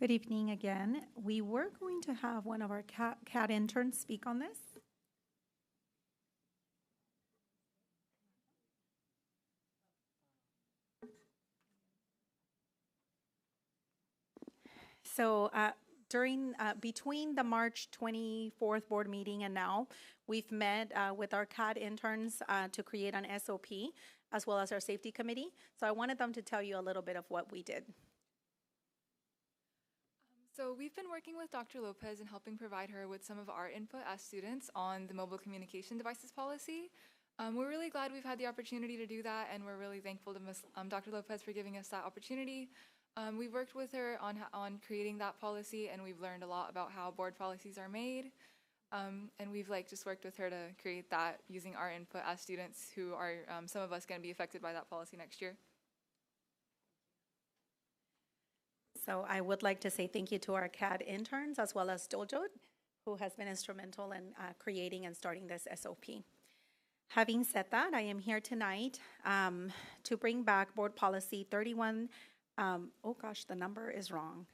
Good evening again. We were going to have one of our CAD interns speak on this. So between the March 24th board meeting and now, we've met with our CAD interns to create an SOP, as well as our safety committee. So I wanted them to tell you a little bit of what we did. So we've been working with Dr. Lopez and helping provide her with some of our input as students on the mobile communication devices policy. We're really glad we've had the opportunity to do that, and we're really thankful to Dr. Lopez for giving us that opportunity. We've worked with her on creating that policy, and we've learned a lot about how board policies are made. And we've just worked with her to create that using our input as students who are, some of us, going to be affected by that policy next year. So I would like to say thank you to our CAD interns, as well as Dojo, who has been instrumental in creating and starting this SOP. Having said that, I am here tonight to bring back board policy 31. Oh gosh, the number is wrong.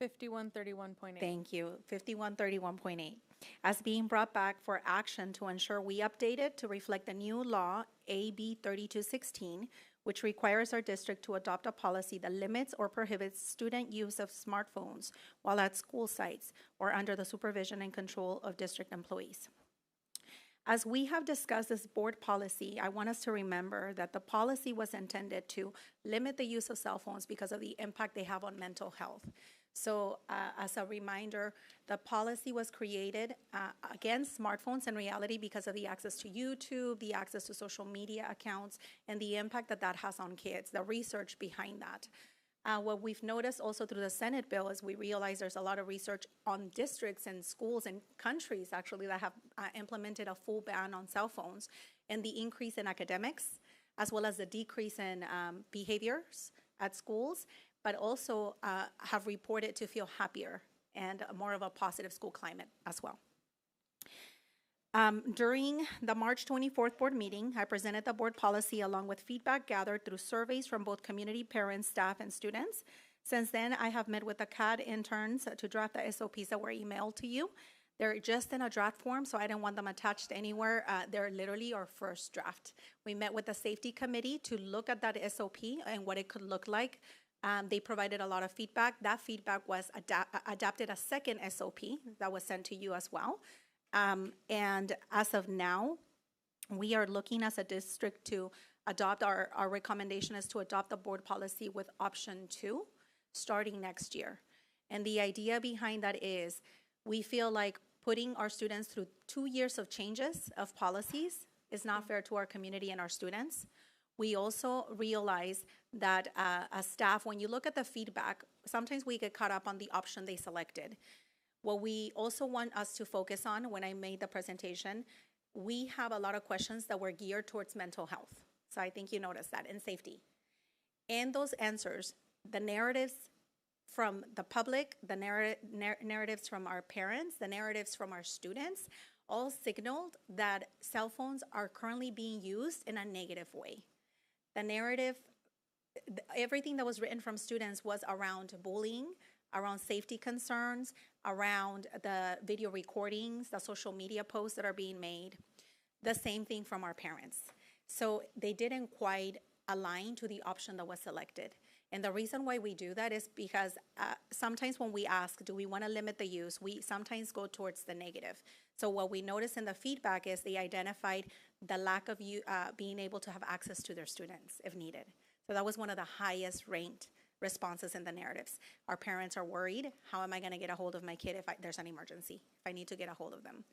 5131.8. Thank you, 5131.8. As being brought back for action to ensure we update it to reflect the new law, AB 3216, which requires our district to adopt a policy that limits or prohibits student use of smartphones while at school sites or under the supervision and control of district employees. As we have discussed this board policy, I want us to remember that the policy was intended to limit the use of cell phones because of the impact they have on mental health. So as a reminder, the policy was created against smartphones in reality because of the access to YouTube, the access to social media accounts, and the impact that that has on kids, the research behind that. What we've noticed also through the Senate bill is we realize there's a lot of research on districts and schools and countries actually that have implemented a full ban on cell phones, and the increase in academics as well as the decrease in behaviors at schools, but also have reported to feel happier and more of a positive school climate as well. During the March 24th board meeting, I presented the board policy along with feedback gathered through surveys from both community, parents, staff, and students. Since then, I have met with the CAD interns to draft the SOPs that were emailed to you. They're just in a draft form, so I didn't want them attached anywhere. They're literally our first draft. We met with the safety committee to look at that SOP and what it could look like. They provided a lot of feedback. That feedback was adapted a second SOP that was sent to you as well. And as of now, we are looking as a district to adopt, our recommendation is to adopt the board policy with option 2 starting next year. And the idea behind that is we feel like putting our students through 2 years of changes of policies is not fair to our community and our students. We also realize that as staff, when you look at the feedback, sometimes we get caught up on the option they selected. What we also want us to focus on when I made the presentation, we have a lot of questions that were geared towards mental health. So I think you noticed that, and safety. And those answers, the narratives from the public, the narratives from our parents, the narratives from our students, all signaled that cell phones are currently being used in a negative way. The narrative, everything that was written from students was around bullying, around safety concerns, around the video recordings, the social media posts that are being made. The same thing from our parents. So they didn't quite align to the option that was selected. And the reason why we do that is because sometimes when we ask, do we want to limit the use, we sometimes go towards the negative. So what we noticed in the feedback is they identified the lack of being able to have access to their students if needed. So that was one of the highest ranked responses in the narratives. Our parents are worried, how am I going to get a hold of my kid if there's an emergency, if I need to get a hold of them?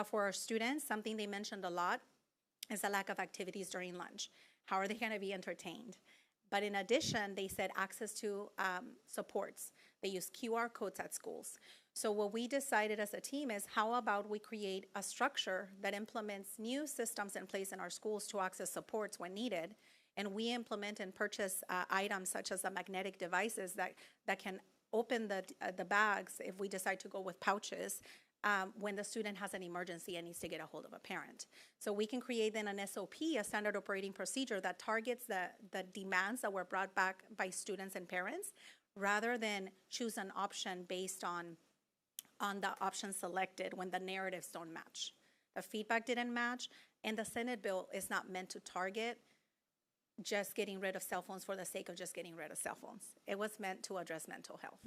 For our students, something they mentioned a lot is the lack of activities during lunch. How are they going to be entertained? But in addition, they said access to supports. They use QR codes at schools. So what we decided as a team is how about we create a structure that implements new systems in place in our schools to access supports when needed, and we implement and purchase items such as the magnetic devices that can open the bags if we decide to go with pouches when the student has an emergency and needs to get a hold of a parent. So we can create then an SOP, a standard operating procedure that targets the demands that were brought back by students and parents, rather than choose an option based on the option selected when the narratives don't match. The feedback didn't match, and the Senate bill is not meant to target just getting rid of cell phones for the sake of just getting rid of cell phones. It was meant to address mental health.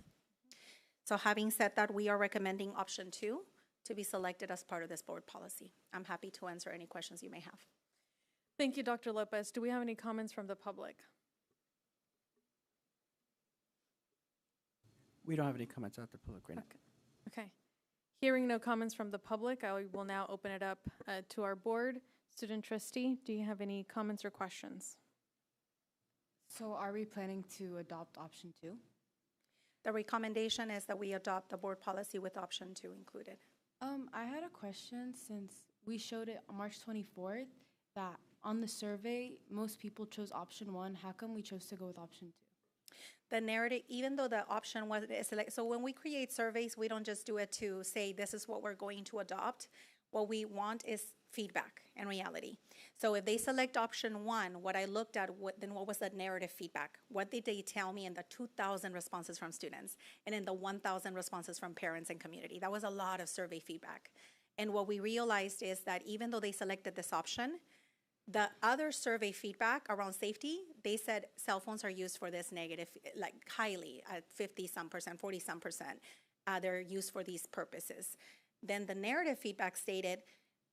So having said that, we are recommending option 2 to be selected as part of this board policy. I'm happy to answer any questions you may have. Thank you, Dr. Lopez. Do we have any comments from the public? We don't have any comments out the public right now. Okay. Hearing no comments from the public, I will now open it up to our board. Student trustee, do you have any comments or questions? So are we planning to adopt option 2? The recommendation is that we adopt the board policy with option 2 included. I had a question since we showed it on March 24th that on the survey, most people chose option 1. How come we chose to go with option 2? The narrative, even though the option was selected, so when we create surveys, we don't just do it to say this is what we're going to adopt. What we want is feedback and reality. So if they select option 1, what I looked at, what was the narrative feedback? What did they tell me in the 2,000 responses from students and in the 1,000 responses from parents and community? That was a lot of survey feedback. And what we realized is that even though they selected this option, The other survey feedback around safety, they said cell phones are used for this negative, like highly at 50-some%, 40-some%. They're used for these purposes. Then the narrative feedback stated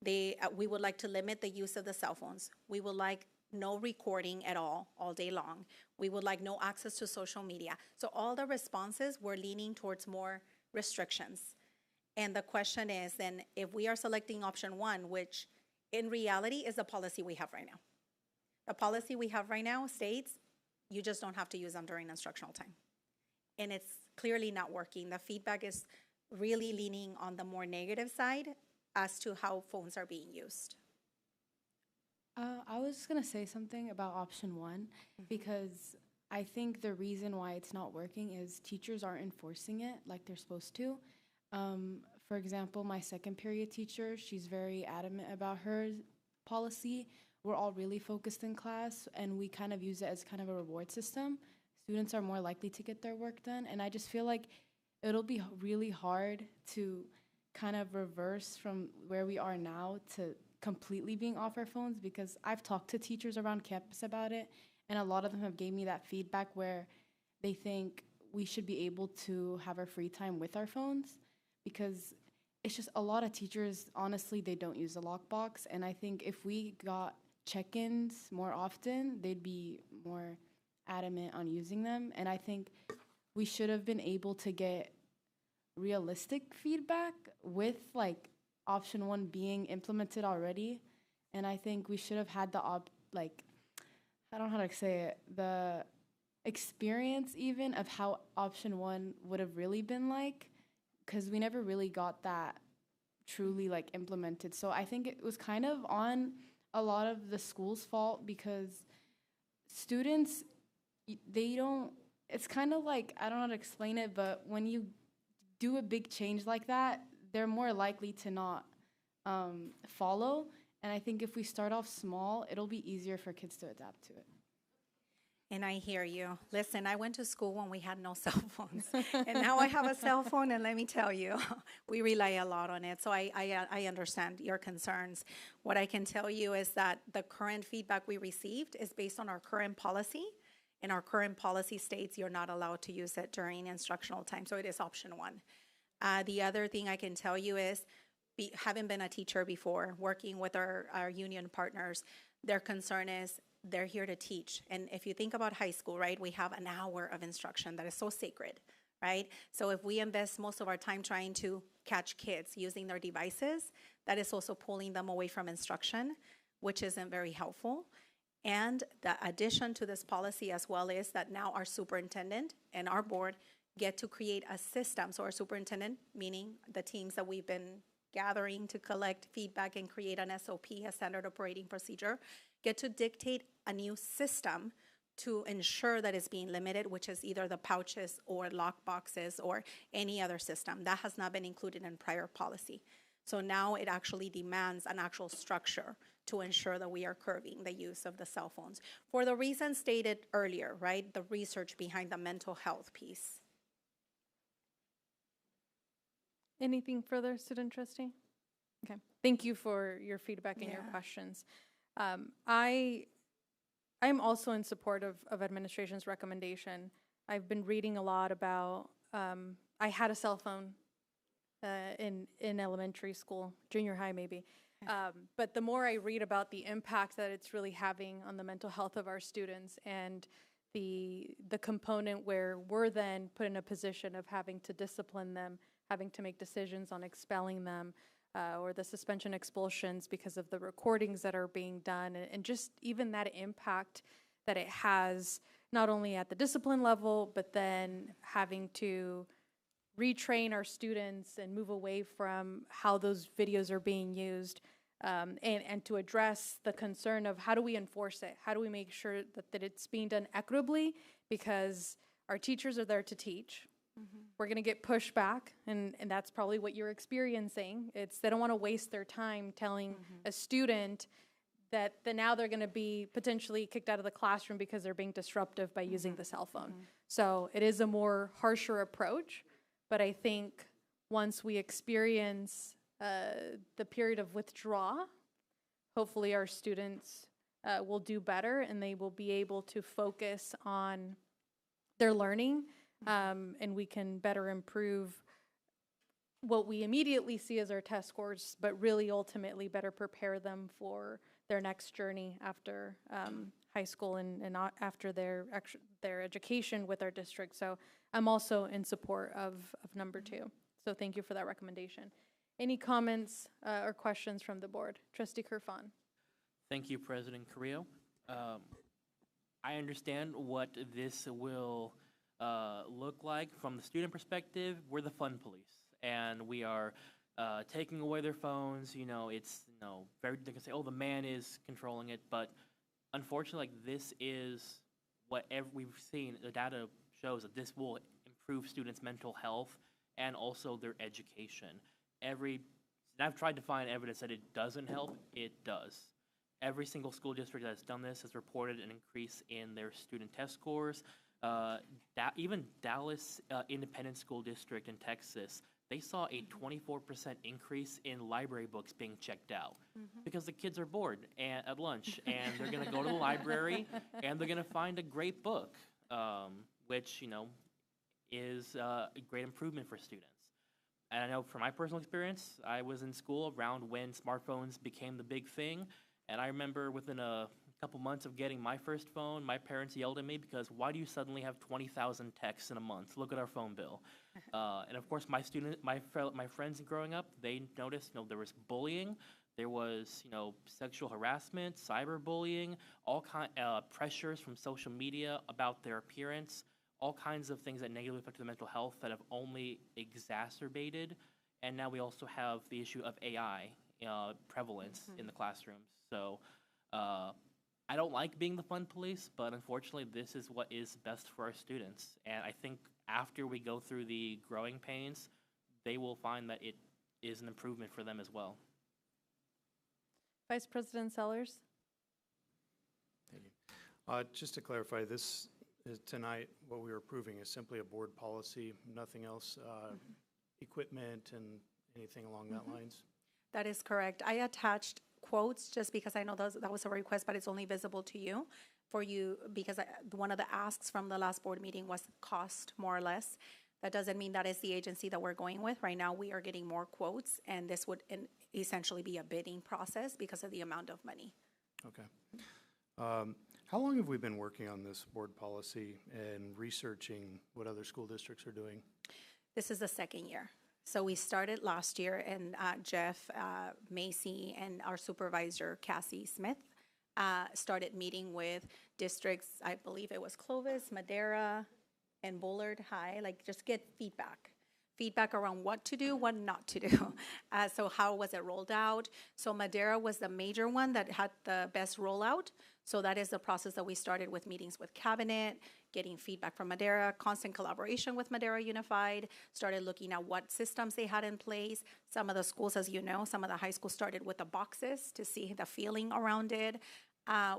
we would like to limit the use of the cell phones. We would like no recording at all day long. We would like no access to social media. So all the responses were leaning towards more restrictions. And the question is then, if we are selecting option one, which in reality is the policy we have right now. The policy we have right now states you just don't have to use them during instructional time. And it's clearly not working. The feedback is really leaning on the more negative side as to how phones are being used. I was just going to say something about option one, because I think the reason why it's not working is teachers aren't enforcing it like they're supposed to. For example, my second period teacher, she's very adamant about her policy. We're all really focused in class, and we kind of use it as kind of a reward system. Students are more likely to get their work done, and I just feel like it'll be really hard to kind of reverse from where we are now to completely being off our phones, because I've talked to teachers around campus about it, and a lot of them have gave me that feedback where they think we should be able to have our free time with our phones, because it's just a lot of teachers, honestly, they don't use the lockbox, and I think if we got check-ins more often, they'd be more adamant on using them, and I think we should have been able to get realistic feedback with like option one being implemented already, and I think we should have had the I don't know how to say it, the experience even of how option one would have really been like, because we never really got that truly like implemented. So I think it was kind of on a lot of the school's fault, because students, they don't, it's kind of like, I don't know how to explain it, but when you do a big change like that, they're more likely to not follow. And I think if we start off small, it'll be easier for kids to adapt to it. And I hear you. Listen, I went to school when we had no cell phones. And now I have a cell phone, and let me tell you, we rely a lot on it. So I understand your concerns. What I can tell you is that the current feedback we received is based on our current policy. And our current policy states you're not allowed to use it during instructional time. So it is option one. The other thing I can tell you is, having been a teacher before, working with our union partners, their concern is they're here to teach. And if you think about high school, right, we have an hour of instruction that is so sacred, right? So if we invest most of our time trying to catch kids using their devices, that is also pulling them away from instruction, which isn't very helpful. And the addition to this policy as well is that now our superintendent and our board get to create a system. So our superintendent, meaning the teams that we've been gathering to collect feedback and create an SOP, a standard operating procedure, get to dictate a new system to ensure that it's being limited, which is either the pouches or lock boxes or any other system. That has not been included in prior policy. So now it actually demands an actual structure to ensure that we are curbing the use of the cell phones. For the reasons stated earlier, right, the research behind the mental health piece. Anything further, student trustee? Okay, thank you for your feedback and your questions. I'm also in support of administration's recommendation. I've been reading a lot about, I had a cell phone in elementary school, junior high maybe. But the more I read about the impact that it's really having on the mental health of our students, and the component where we're then put in a position of having to discipline them, having to make decisions on expelling them, or the suspension expulsions because of the recordings that are being done, and just even that impact that it has not only at the discipline level, but then having to retrain our students and move away from how those videos are being used, and to address the concern of how do we enforce it? How do we make sure that it's being done equitably? Because our teachers are there to teach. We're going to get pushback, and that's probably what you're experiencing. It's they don't want to waste their time telling a student that now they're going to be potentially kicked out of the classroom because they're being disruptive by using the cell phone. So it is a more harsher approach, but I think once we experience the period of withdrawal, hopefully our students will do better and they will be able to focus on their learning, and we can better improve what we immediately see as our test scores, but really ultimately better prepare them for their next journey after high school and after their education with our district. So I'm also in support of number 2. So thank you for that recommendation. Any comments or questions from the board? Trustee Kerfan. Thank you, President Carrillo. I understand what this will look like from the student perspective. We're the fun police, and we are taking away their phones. It's very. They can say, "Oh, the man is controlling it," but unfortunately, this is what we've seen. The data shows that this will improve students' mental health and also their education. I've tried to find evidence that it doesn't help. It does. Every single school district that's done this has reported an increase in their student test scores. Even Dallas Independent School District in Texas, they saw a 24% increase in library books being checked out because the kids are bored at lunch, and they're going to go to the library and they're going to find a great book, which is a great improvement for students. And I know from my personal experience, I was in school around when smartphones became the big thing, and I remember within a couple months of getting my first phone, my parents yelled at me because why do you suddenly have 20,000 texts in a month? Look at our phone bill. And of course, my friends growing up, they noticed there was bullying, there was sexual harassment, cyberbullying, all pressures from social media about their appearance, all kinds of things that negatively affect their mental health that have only exacerbated. And now we also have the issue of AI prevalence in the classrooms. So I don't like being the fun police, but unfortunately this is what is best for our students. And I think after we go through the growing pains, they will find that it is an improvement for them as well. Vice President Sellers. Thank you. Just to clarify, this is tonight, what we are approving is simply a board policy, nothing else, equipment and anything along that lines? That is correct. I attached quotes just because I know that was a request, but it's only visible to you, because one of the asks from the last board meeting was cost, more or less. That doesn't mean that is the agency that we're going with. Right now, we are getting more quotes, and this would essentially be a bidding process because of the amount of money. Okay. How long have we been working on this board policy and researching what other school districts are doing? This is the second year. So we started last year, and Jeff Macy and our supervisor, Cassie Smith, started meeting with districts, I believe it was Clovis, Madera, and Bullard High, just get feedback around what to do, what not to do. So how was it rolled out? So Madera was the major one that had the best rollout. So that is the process that we started with meetings with cabinet, getting feedback from Madera, constant collaboration with Madera Unified, started looking at what systems they had in place. Some of the schools, as you know, some of the high schools started with the boxes to see the feeling around it.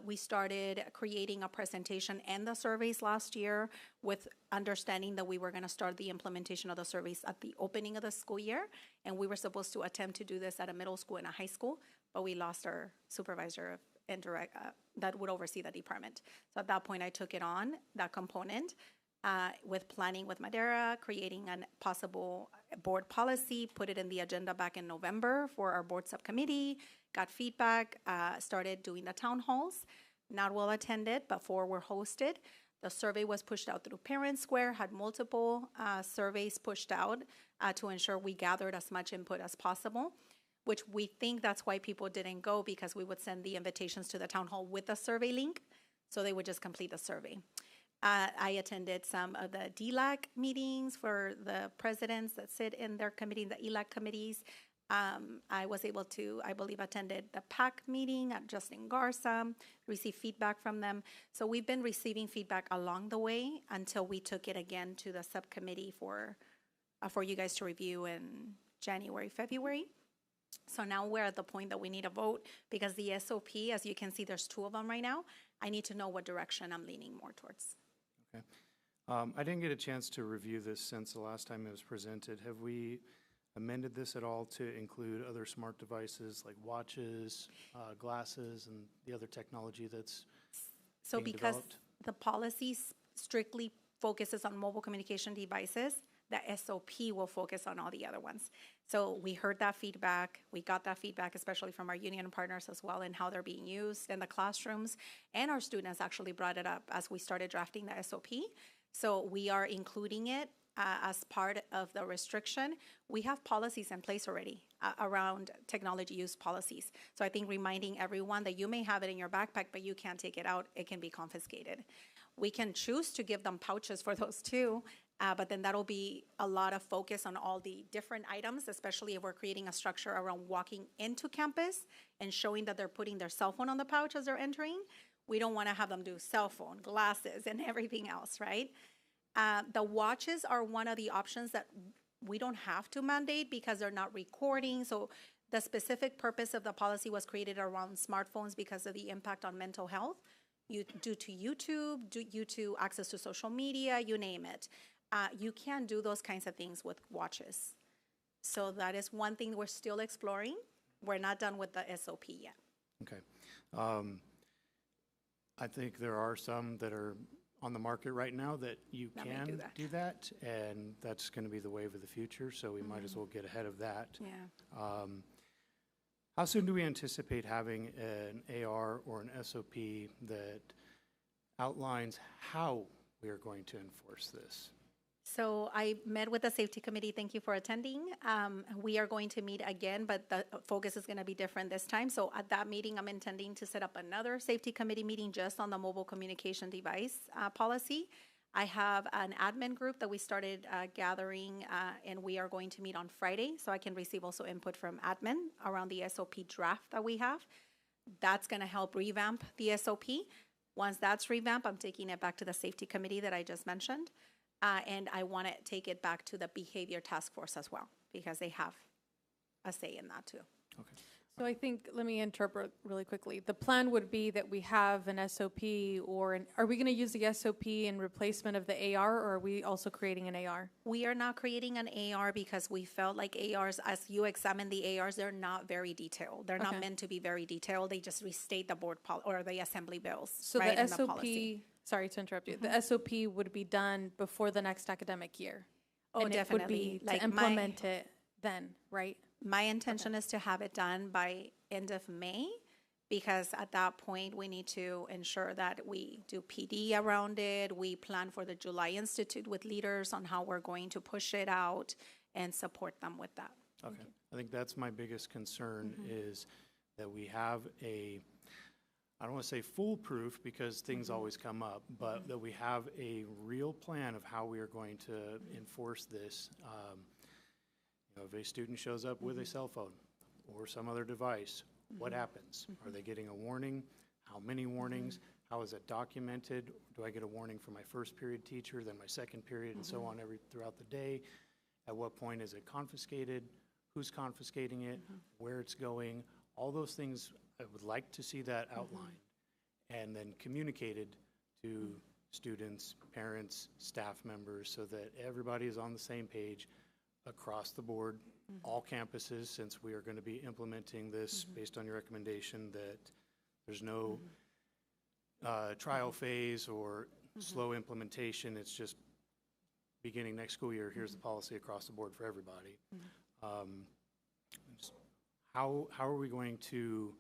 We started creating a presentation and the surveys last year with understanding that we were going to start the implementation of the surveys at the opening of the school year. And we were supposed to attempt to do this at a middle school and a high school, but we lost our supervisor and that would oversee the department. So at that point, I took it on, that component, with planning with Madera, creating a possible board policy, put it in the agenda back in November for our board subcommittee, got feedback, started doing the town halls, not well attended, but 4 were hosted. The survey was pushed out through Parent Square, had multiple surveys pushed out to ensure we gathered as much input as possible, which we think that's why people didn't go, because we would send the invitations to the town hall with the survey link, so they would just complete the survey. I attended some of the DLAC meetings for the presidents that sit in their committee, the ELAC committees. I was able to, I believe, attended the PAC meeting at Justin Garza, received feedback from them. So we've been receiving feedback along the way until we took it again to the subcommittee for you guys to review in January, February. So now we're at the point that we need a vote, because the SOP, as you can see, there's 2 of them right now. I need to know what direction I'm leaning more towards. Okay. I didn't get a chance to review this since the last time it was presented. Have amended this at all to include other smart devices like watches, glasses, and the other technology that's So being because developed? the policy strictly focuses on mobile communication devices, the SOP will focus on all the other ones. So we heard that feedback. We got that feedback, especially from our union partners as well, and how they're being used in the classrooms. And our students actually brought it up as we started drafting the SOP. So we are including it as part of the restriction. We have policies in place already around technology use policies. So I think reminding everyone that you may have it in your backpack, but you can't take it out, it can be confiscated. We can choose to give them pouches for those too, but then that'll be a lot of focus on all the different items, especially if we're creating a structure around walking into campus and showing that they're putting their cell phone on the pouch as they're entering. We don't want to have them do cell phone, glasses, and everything else, right? The watches are one of the options that we don't have to mandate because they're not recording. So the specific purpose of the policy was created around smartphones because of the impact on mental health, due to YouTube, due to access to social media, you name it. You can't do those kinds of things with watches. So that is one thing we're still exploring. We're not done with the SOP yet. Okay. I think there are some that are on the market right now that you That may can do that. and that's going to be the wave of the future, so we might as well get ahead of that. Yeah. How soon do we anticipate having an AR or an SOP that outlines how we are going to enforce this? So I met with the safety committee. Thank you for attending. We are going to meet again, but the focus is going to be different this time. So at that meeting, I'm intending to set up another safety committee meeting just on the mobile communication device policy. I have an admin group that we started gathering, and we are going to meet on Friday, so I can receive also input from admin around the SOP draft that we have. That's going to help revamp the SOP. Once that's revamped, I'm taking it back to the safety committee that I just mentioned. And I want to take it back to the behavior task force as well, because they have a say in that too. Okay. So I think, let me interpret really quickly. The plan would be that we have an SOP are we going to use the SOP in replacement of the AR, or are we also creating an AR? We are not creating an AR because we felt like ARs, as you examine the ARs, they're not very detailed. They're not meant to be very detailed. They just restate the board or the assembly bills. So right, the in SOP, policy. sorry to interrupt you, the SOP would be done before the next academic year. Oh, and definitely. It would be to implement it then, right? My intention is to have it done by end of May, because at that point, we need to ensure that we do PD around it. We plan for the July Institute with leaders on how we're going to push it out and support them with that. Okay. I think that's my biggest concern is that we have I don't want to say foolproof because things always come up, but that we have a real plan of how we are going to enforce this. If a student shows up with a cell phone or some other device, what happens? Are they getting a warning? How many warnings? How is it documented? Do I get a warning from my first period teacher, then my second period, and so on throughout the day? At what point is it confiscated? Who's confiscating it? Where it's going? All those things, I would like to see that outlined and then communicated to students, parents, staff members, so that everybody is on the same page across the board, all campuses, since we are going to be implementing this based on your recommendation, that there's no trial phase or slow implementation. It's just beginning next school year, here's the policy across the board for everybody. How are we going to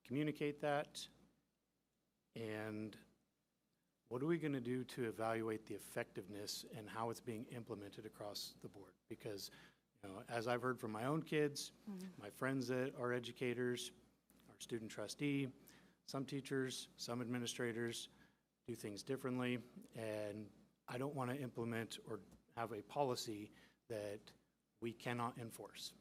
communicate that? And what are we going to do to evaluate the effectiveness and how it's being implemented across the board? Because, as I've heard from my own kids, my friends that are educators, our student trustee, some teachers, some administrators do things differently, and I don't want to implement or have a policy that we cannot enforce.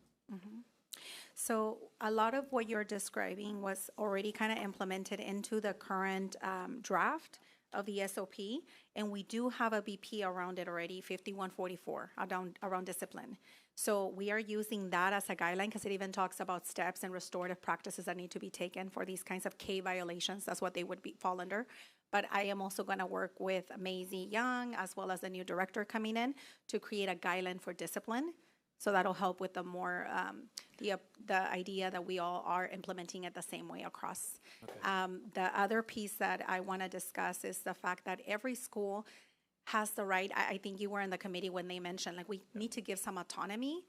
So a lot of what you're describing was already kind of implemented into the current draft of the SOP, and we do have a BP around it already, 5144, around discipline. So we are using that as a guideline because it even talks about steps and restorative practices that need to be taken for these kinds of K violations. That's what they would fall under. But I am also going to work with Maisie Young as well as the new director coming in to create a guideline for discipline. So that'll help with the more, the idea that we all are implementing it the same way across. The other piece that I want to discuss is the fact that every school has the right, I think you were in the committee when they mentioned, like, we need to give some autonomy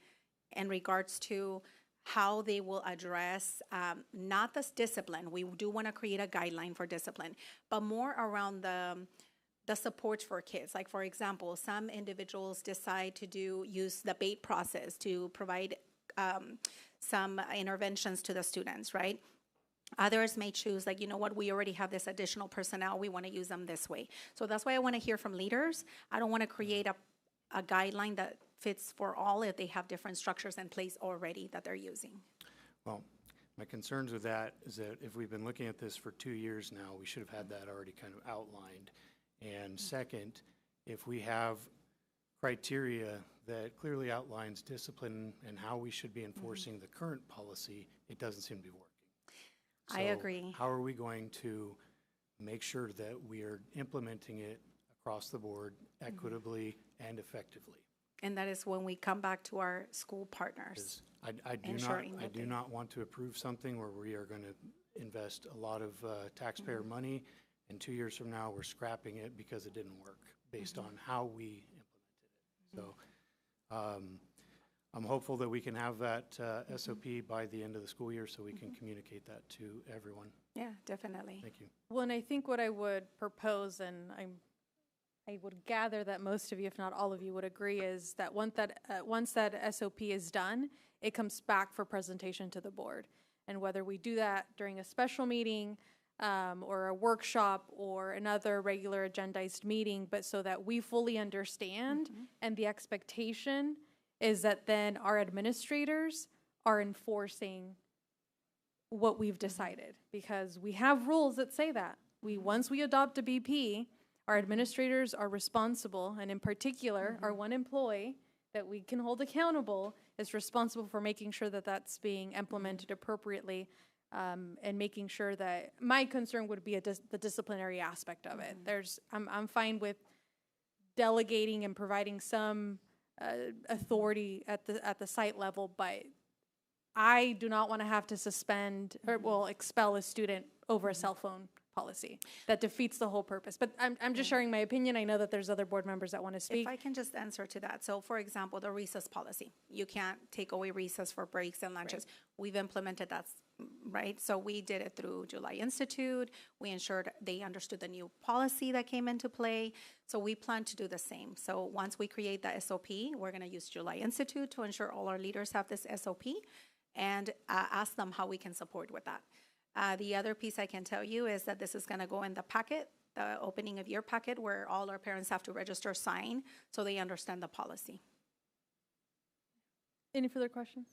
in regards to how they will address, not this discipline. We do want to create a guideline for discipline, but more around the supports for kids. Like, for example, some individuals decide to use the BAIT process to provide some interventions to the students, right? Others may choose, like, you know what, we already have this additional personnel, we want to use them this way. So that's why I want to hear from leaders. I don't want to create a guideline that fits for all if they have different structures in place already that they're using. Well, my concerns with that is that if we've been looking at this for 2 years now, we should have had that already kind of outlined. And second, if we have criteria that clearly outlines discipline and how we should be enforcing the current policy, it doesn't seem to be working. I So agree. how are we going to make sure that we are implementing it across the board equitably and effectively? And that is when we come back to our school partners. I do not want to approve something where we are going to invest a lot of taxpayer money, and 2 years from now, we're scrapping it because it didn't work based on how we implemented it. So I'm hopeful that we can have that SOP by the end of the school year so we can communicate that to everyone. Yeah, definitely. Thank you. Well, and I think what I would propose, and I would gather that most of you, if not all of you, would agree, is that once that SOP is done, it comes back for presentation to the board. And whether we do that during a special meeting or a workshop or another regular agendized meeting, but so that we fully understand, and the expectation is that then our administrators are enforcing what we've decided, because we have rules that say that. Once we adopt a BP, our administrators are responsible, and in particular, our one employee that we can hold accountable is responsible for making sure that that's being implemented appropriately, and making sure that, my concern would be the disciplinary aspect of it. I'm fine with delegating and providing some authority at the site level, but I do not want to have to suspend or expel a student over a cell phone policy. That defeats the whole purpose. But I'm just sharing my opinion. I know that there's other board members that want to speak. If I can just answer to that. So, for example, the recess policy. You can't take away recess for breaks and lunches. We've implemented that, right? So we did it through July Institute. We ensured they understood the new policy that came into play. So we plan to do the same. So once we create the SOP, we're going to use July Institute to ensure all our leaders have this SOP and ask them how we can support with that. The other piece I can tell you is that this is going to go in the packet, the opening of year packet, where all our parents have to register, sign, so they understand the policy. Any further questions?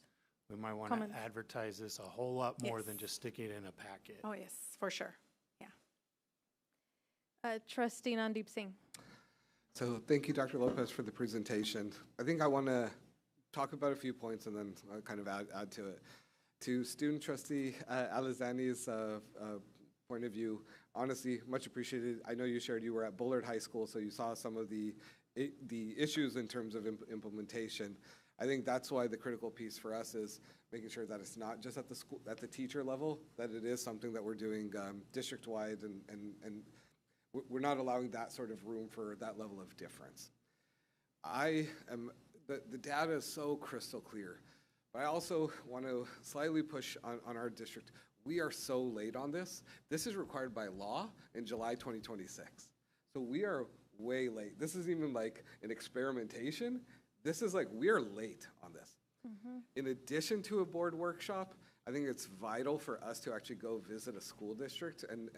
We might want to advertise this a whole lot more than just sticking it in a packet. Oh, yes, for sure. Yeah. Trustee Nandeep Singh. So thank you, Dr. Lopez, for the presentation. I think I want to talk about a few points and then kind of add to it. To student trustee Alizani's point of view, honestly, much appreciated. I know you were at Bullard High School, so you saw some of the issues in terms of implementation. I think that's why the critical piece for us is making sure that it's not just at the school, at the teacher level, that it is something that we're doing district-wide, and we're not allowing that sort of room for that level of difference. The data is so crystal clear. But I also want to slightly push on our district. We are so late on this. This is required by law in July 2026. So we are way late. This is even like an experimentation. This is like, we are late on this. In addition to a board workshop, I think it's vital for us to actually go visit a school district, and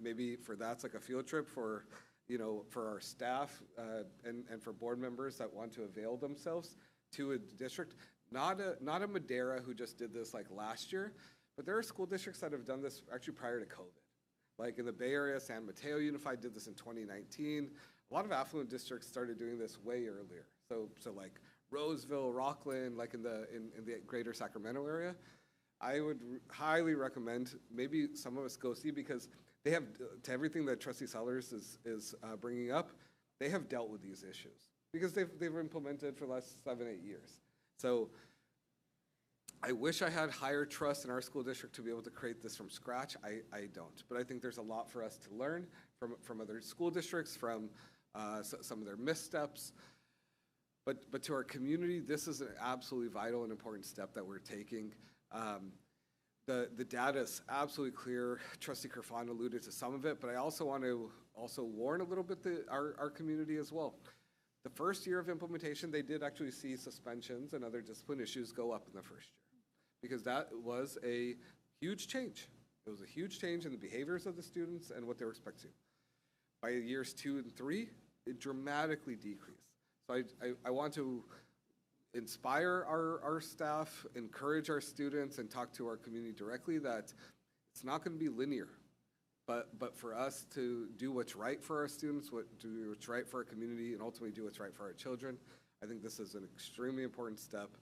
maybe for that's like a field trip for, for our staff and for board members that want to avail themselves to a district. Not a Madera who just did this like last year, but there are school districts that have done this actually prior to COVID. Like in the Bay Area, San Mateo Unified did this in 2019. A lot of affluent districts started doing this way earlier. So like Roseville, Rockland, like in the greater Sacramento area, I would highly recommend maybe some of us go see, because they have, to everything that Trustee Sellers is bringing up, they have dealt with these issues because they've implemented for the last 7-8 years. So I wish I had higher trust in our school district to be able to create this from scratch. I don't. But I think there's a lot for us to learn from other school districts, from some of their missteps. But to our community, this is an absolutely vital and important step that we're taking. The data is absolutely clear. Trustee Kerfan alluded to some of it, but I also want to warn a little bit our community as well. The first year of implementation, they did actually see suspensions and other discipline issues go up in the first year, because that was a huge change. It was a huge change in the behaviors of the students and what they were expecting. By years 2 and 3, it dramatically decreased. So I want to inspire our staff, encourage our students, and talk to our community directly that it's not going to be linear. But for us to do what's right for our students, do what's right for our community, and ultimately do what's right for our children, I think this is an extremely important step.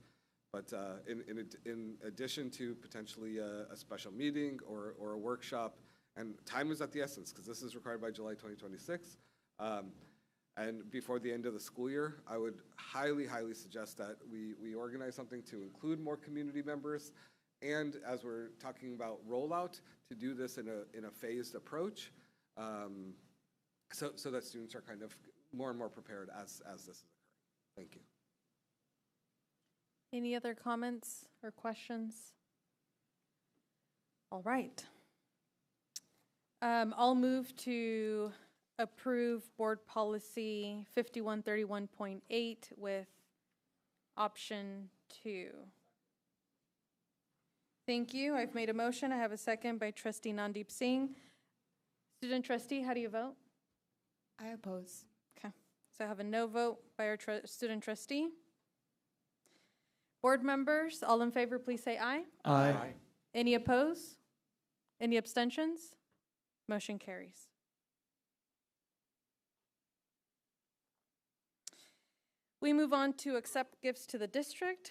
But in addition to potentially a special meeting or a workshop, and time is at the essence, because this is required by July 2026, and before the end of the school year, I would highly, highly suggest that we organize something to include more community members, and as we're talking about rollout, to do this in a phased approach, so that students are kind of more and more prepared as this is occurring. Thank you. Any other comments or questions? All right. I'll move to approve board policy 5131.8 with option 2. Thank you. I've made a motion. I have a second by trustee Nandeep Singh. Student trustee, how do you vote? I oppose. Okay. So I have a no vote by our student trustee. Board members, all in favor, please say aye. Aye. Any opposed? Any abstentions? Motion carries. We move on to accept gifts to the district.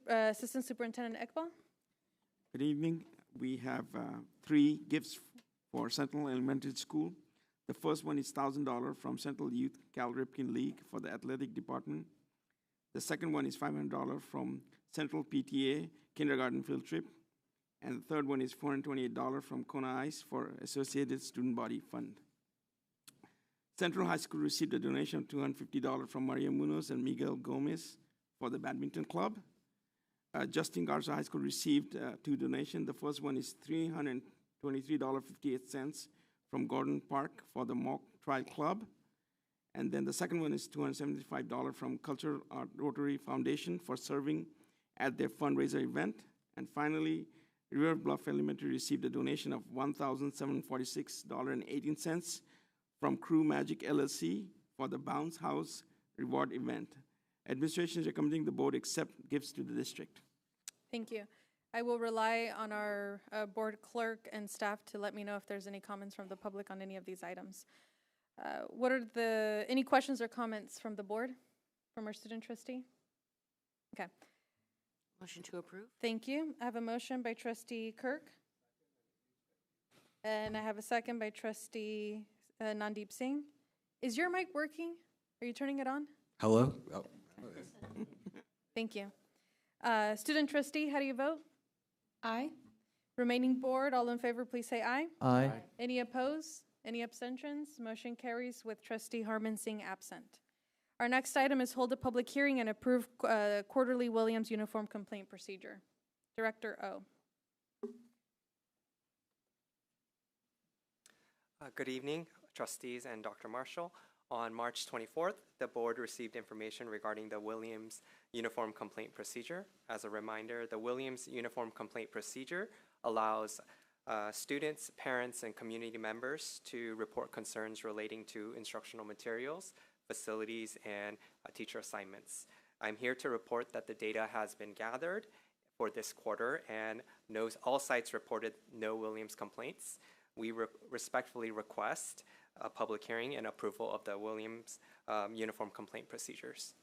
Assistant Superintendent Ekbal. Good evening. We have 3 gifts for Central Elementary School. The first one is $1,000 from Central Youth Cal Ripken League for the athletic department. The second one is $500 from Central PTA Kindergarten Field Trip. And the third one is $428 from Kona Ice for Associated Student Body Fund. Central High School received a donation of $250 from Maria Munoz and Miguel Gomez for the badminton club. Justin Garza High School received 2 donations. The first one is $323.58 from Gordon Park for the Mock Trial Club. And then the second one is $275 from Cultural Art Rotary Foundation for serving at their fundraiser event. And finally, River Bluff Elementary received a donation of $1,746.18 from Crew Magic LLC for the Bounce House Reward event. Administration is recommending the board accept gifts to the district. Thank you. I will rely on our board clerk and staff to let me know if there's any comments from the public on any of these items. What are any questions or comments from the board, from our student trustee? Okay. Motion to approve. Thank you. I have a motion by trustee Kirk. And I have a second by trustee Nandeep Singh. Is your mic working? Are you turning it on? Hello? Oh. Thank you. Student trustee, how do you vote? Aye. Remaining board, all in favor, please say aye. Aye. Any opposed? Any abstentions? Motion carries with trustee Harman Singh absent. Our next item is hold a public hearing and approve quarterly Williams Uniform Complaint Procedure. Director O. Good evening, trustees and Dr. Marshall. On March 24th, the board received information regarding the Williams Uniform Complaint Procedure. As a reminder, the Williams Uniform Complaint Procedure allows students, parents, and community members to report concerns relating to instructional materials, facilities, and teacher assignments. I'm here to report that the data has been gathered for this quarter and all sites reported no Williams complaints. We respectfully request a public hearing and approval of the Williams Uniform Complaint Procedures.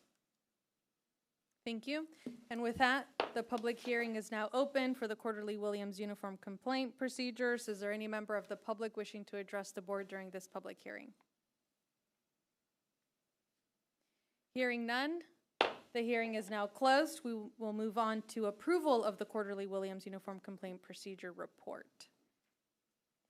Thank you. And with that, the public hearing is now open for the quarterly Williams Uniform Complaint Procedures. Is there any member of the public wishing to address the board during this public hearing? Hearing none, The hearing is now closed. We will move on to approval of the quarterly Williams Uniform Complaint Procedure Report.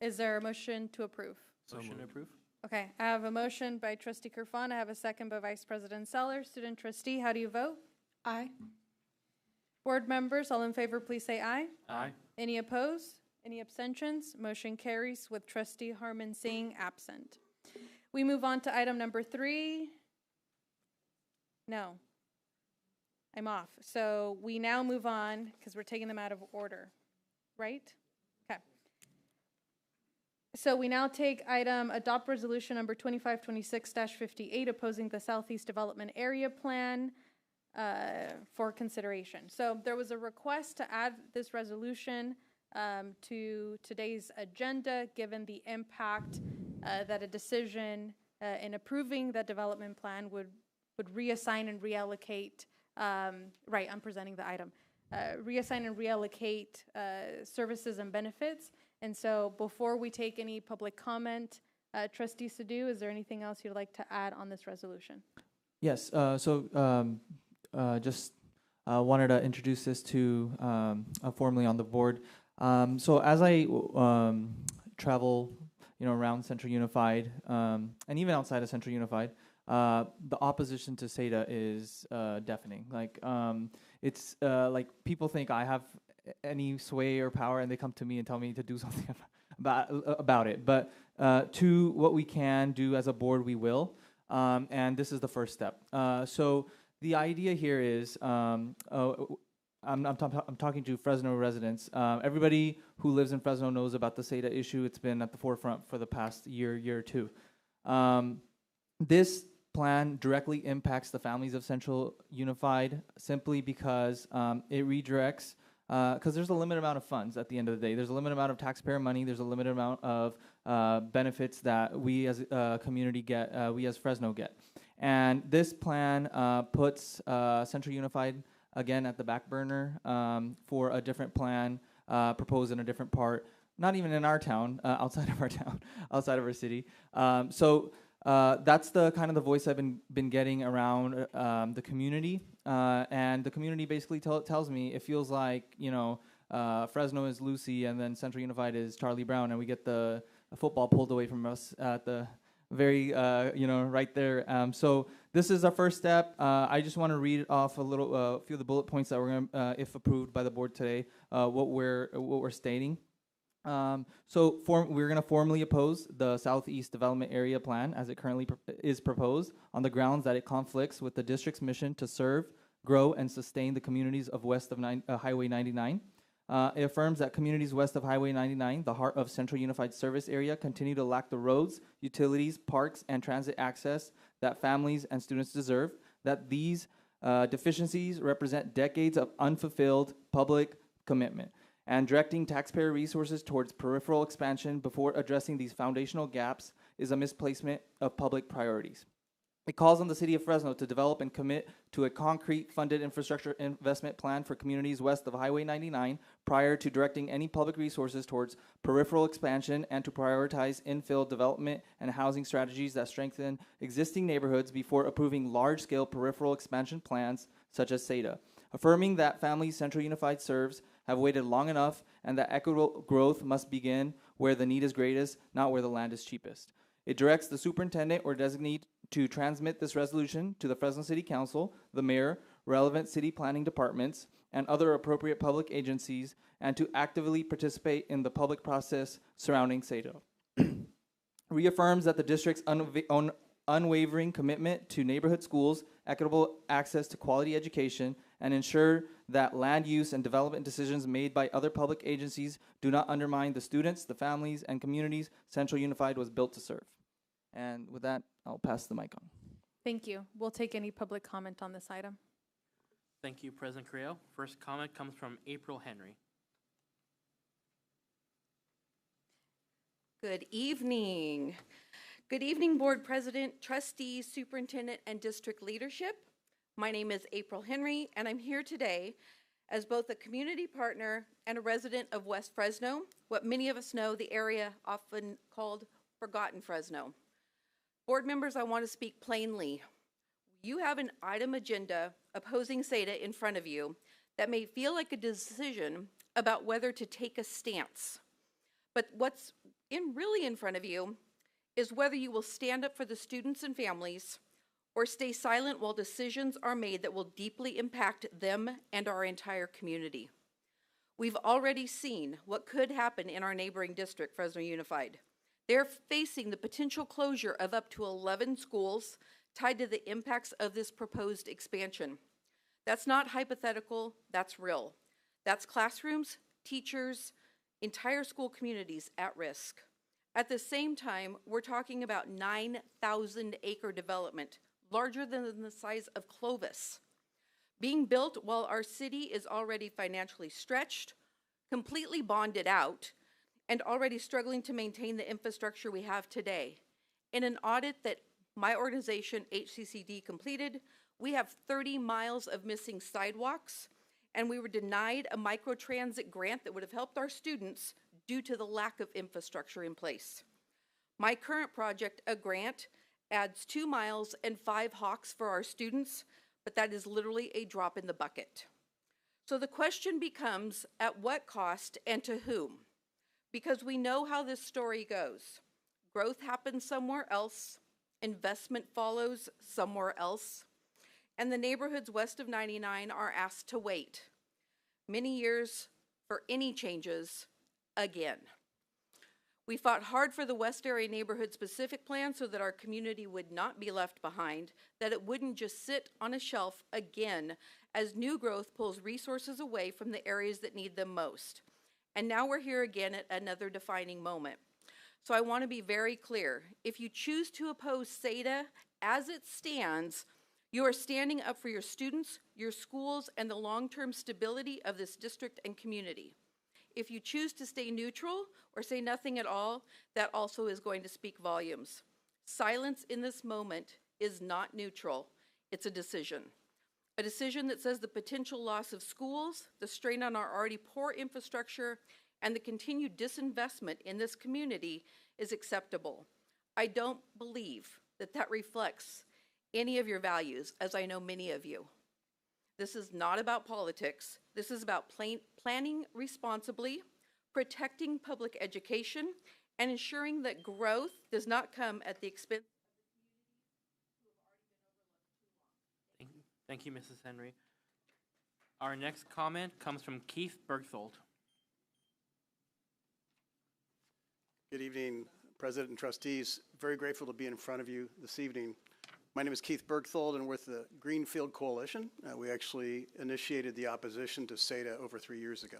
Is there a motion to approve? Motion to approve? Okay, I have a motion by trustee Kerfan. I have a second by Vice President Seller. Student trustee, how do you vote? Aye. Board members, all in favor, please say aye. Aye. Any opposed? Any abstentions? Motion carries with trustee Harmon Singh absent. We move on to item number 3. No. I'm off. So we now move on, because we're taking them out of order, right? Okay. So we now take item, adopt resolution number 2526-58, opposing the Southeast Development Area Plan for consideration. So there was a request to add this resolution to today's agenda, given the impact that a decision in approving that development plan would reassign and reallocate, right, I'm presenting the item, reassign and reallocate services and benefits. And so before we take any public comment, Trustee Sadhu, is there anything else you'd like to add on this resolution? Yes, just wanted to introduce this to formally on the board. So as I travel, around Central Unified, and even outside of Central Unified, the opposition to SEDA is deafening. Like, it's like people think I have any sway or power, and they come to me and tell me to do something about it. But to what we can do as a board, we will. And this is the first step. So the idea here is, I'm talking to Fresno residents. Everybody who lives in Fresno knows about the SEDA issue. It's been at the forefront for the past year or two. This plan directly impacts the families of Central Unified simply because it redirects, because there's a limited amount of funds at the end of the day. There's a limited amount of taxpayer money. There's a limited amount of benefits that we as a community get, we as Fresno get. And this plan puts Central Unified again at the back burner for a different plan proposed in a different part, not even in our town, outside of our town, outside of our city. So that's the kind of the voice I've been getting around the community, and the community basically tells me it feels like Fresno is Lucy and then Central Unified is Charlie Brown, and we get the football pulled away from us at the very right there. So this is our first step. I just want to read off a few of the bullet points that we're going to, if approved by the board today, what we're stating. So we're going to formally oppose the Southeast Development Area Plan as it currently is proposed on the grounds that it conflicts with the district's mission to serve, grow, and sustain the communities of west of Highway 99. It affirms that communities west of Highway 99, the heart of Central Unified Service Area, continue to lack the roads, utilities, parks, and transit access that families and students deserve, that these deficiencies represent decades of unfulfilled public commitment, and directing taxpayer resources towards peripheral expansion before addressing these foundational gaps is a misplacement of public priorities. It calls on the city of Fresno to develop and commit to a concrete funded infrastructure investment plan for communities west of Highway 99 prior to directing any public resources towards peripheral expansion, and to prioritize infill development and housing strategies that strengthen existing neighborhoods before approving large-scale peripheral expansion plans such as SEDA. Affirming that families Central Unified serves have waited long enough, and that equitable growth must begin where the need is greatest, not where the land is cheapest. It directs the superintendent or designee to transmit this resolution to the Fresno City Council, the mayor, relevant city planning departments, and other appropriate public agencies, and to actively participate in the public process surrounding SEDA. Reaffirms that the district's unwavering commitment to neighborhood schools, equitable access to quality education, and ensure that land use and development decisions made by other public agencies do not undermine the students, the families, and communities Central Unified was built to serve. And with that, I'll pass the mic on. Thank you. We'll take any public comment on this item. Thank you, President Carrillo. First comment comes from April Henry. Good evening. Good evening, Board President, Trustees, Superintendent, and District Leadership. My name is April Henry, and I'm here today as both a community partner and a resident of West Fresno, what many of us know the area often called Forgotten Fresno. Board members, I want to speak plainly. You have an item agenda opposing SADA in front of you that may feel like a decision about whether to take a stance. But what's really in front of you is whether you will stand up for the students and families or stay silent while decisions are made that will deeply impact them and our entire community. We've already seen what could happen in our neighboring district, Fresno Unified. They're facing the potential closure of up to 11 schools tied to the impacts of this proposed expansion. That's not hypothetical, that's real. That's classrooms, teachers, entire school communities at risk. At the same time, we're talking about 9,000-acre development, larger than the size of Clovis, being built while our city is already financially stretched, completely bonded out, and already struggling to maintain the infrastructure we have today. In an audit that my organization, HCCD, completed, we have 30 miles of missing sidewalks, and we were denied a microtransit grant that would have helped our students due to the lack of infrastructure in place. My current project, a grant, adds 2 miles and 5 hawks for our students, but that is literally a drop in the bucket. So the question becomes, at what cost and to whom? Because we know how this story goes. Growth happens somewhere else, investment follows somewhere else, and the neighborhoods west of 99 are asked to wait many years for any changes again. We fought hard for the West Area Neighborhood Specific Plan so that our community would not be left behind, that it wouldn't just sit on a shelf again as new growth pulls resources away from the areas that need them most. And now we're here again at another defining moment. So I want to be very clear. If you choose to oppose SADA as it stands, you are standing up for your students, your schools, and the long-term stability of this district and community. If you choose to stay neutral or say nothing at all, that also is going to speak volumes. Silence in this moment is not neutral. It's a decision. A decision that says the potential loss of schools, the strain on our already poor infrastructure, and the continued disinvestment in this community is acceptable. I don't believe that that reflects any of your values, as I know many of you. This is not about politics. This is about planning responsibly, protecting public education, and ensuring that growth does not come at the expense of the communities who have already been overlooked too long. Thank you, Mrs. Henry. Our next comment comes from Keith Bergthold. Good evening, President and Trustees. Very grateful to be in front of you this evening. My name is Keith Bergthold, and with the Greenfield Coalition, we actually initiated the opposition to SADA over 3 years ago.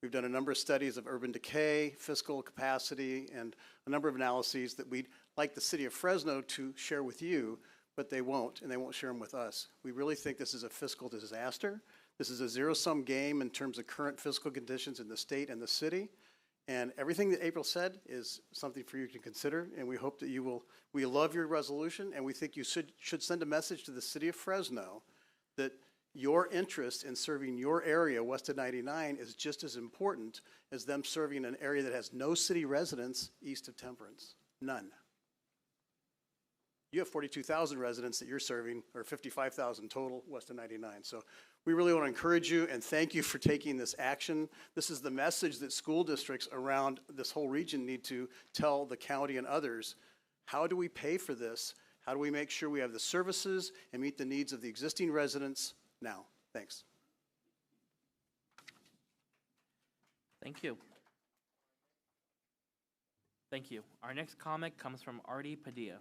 We've done a number of studies of urban decay, fiscal capacity, and a number of analyses that we'd like the city of Fresno to share with you, but they won't, and they won't share them with us. We really think this is a fiscal disaster. This is a zero-sum game in terms of current fiscal conditions in the state and the city. And everything that April said is something for you to consider, and we hope that you will. We love your resolution, and we think you should send a message to the city of Fresno that your interest in serving your area west of 99 is just as important as them serving an area that has no city residents east of Temperance. None. You have 42,000 residents that you're serving, or 55,000 total west of 99. So we really want to encourage you and thank you for taking this action. This is the message that school districts around this whole region need to tell the county and others. How do we pay for this? How do we make sure we have the services and meet the needs of the existing residents now? Thanks. Thank you. Thank you. Our next comment comes from Artie Padilla.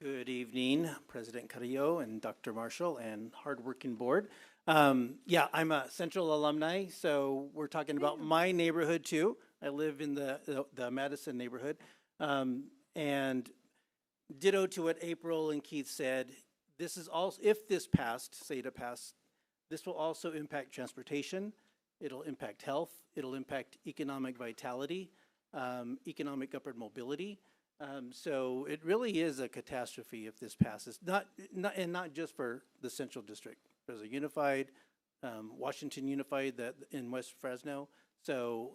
Good evening, President Carrillo and Dr. Marshall and hardworking board. Yeah, I'm a Central alumni, so we're talking about my neighborhood too. I live in the Madison neighborhood. And ditto to what April and Keith said, this is also, if this passed, SADA passed, this will also impact transportation, it'll impact health, it'll impact economic vitality, economic upward mobility. So it really is a catastrophe if this passes, not just for the Central District. There's a unified, Washington Unified that in West Fresno. So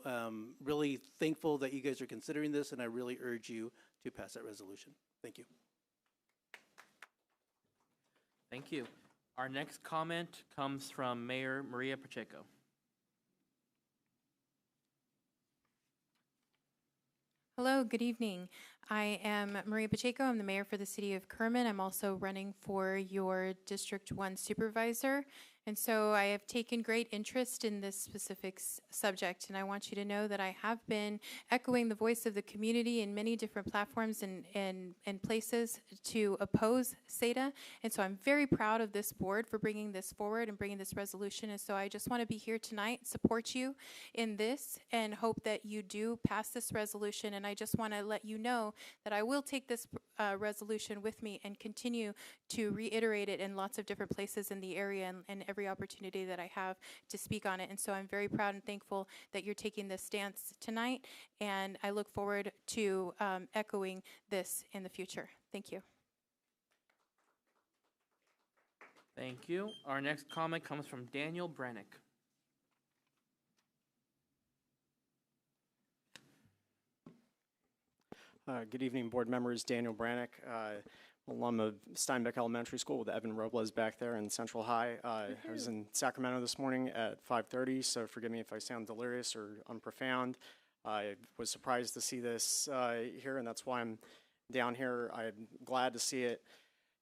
really thankful that you guys are considering this, and I really urge you to pass that resolution. Thank you. Thank you. Our next comment comes from Mayor Maria Pacheco. Hello, good evening. I am Maria Pacheco. I'm the mayor for the city of Kerman. I'm also running for your District 1 supervisor. And so I have taken great interest in this specific subject, and I want you to know that I have been echoing the voice of the community in many different platforms and places to oppose SETA. And so I'm very proud of this board for bringing this forward and bringing this resolution. And so I just want to be here tonight, support you in this, and hope that you do pass this resolution. And I just want to let you know that I will take this resolution with me and continue to reiterate it in lots of different places in the area and every opportunity that I have to speak on it. And so I'm very proud and thankful that you're taking this stance tonight, and I look forward to echoing this in the future. Thank you. Thank you. Our next comment comes from Daniel Brannick. Good evening, board members. Daniel Brannick, alum of Steinbeck Elementary School with Evan Robles back there in Central High. I was in Sacramento this morning at 5:30, so forgive me if I sound delirious or unprofound. I was surprised to see this here, and that's why I'm down here. I'm glad to see it.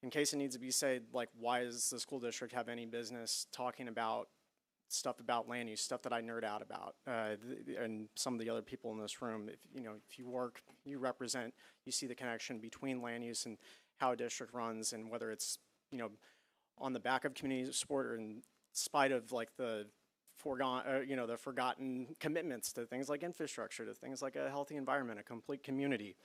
In case it needs to be said, like, why does the school district have any business talking about stuff about land use, stuff that I nerd out about, and some of the other people in this room? If you work, you represent, you see the connection between land use and how a district runs, and whether it's, on the back of community support or in spite of like the forgotten commitments to things like infrastructure, to things like a healthy environment, a complete community.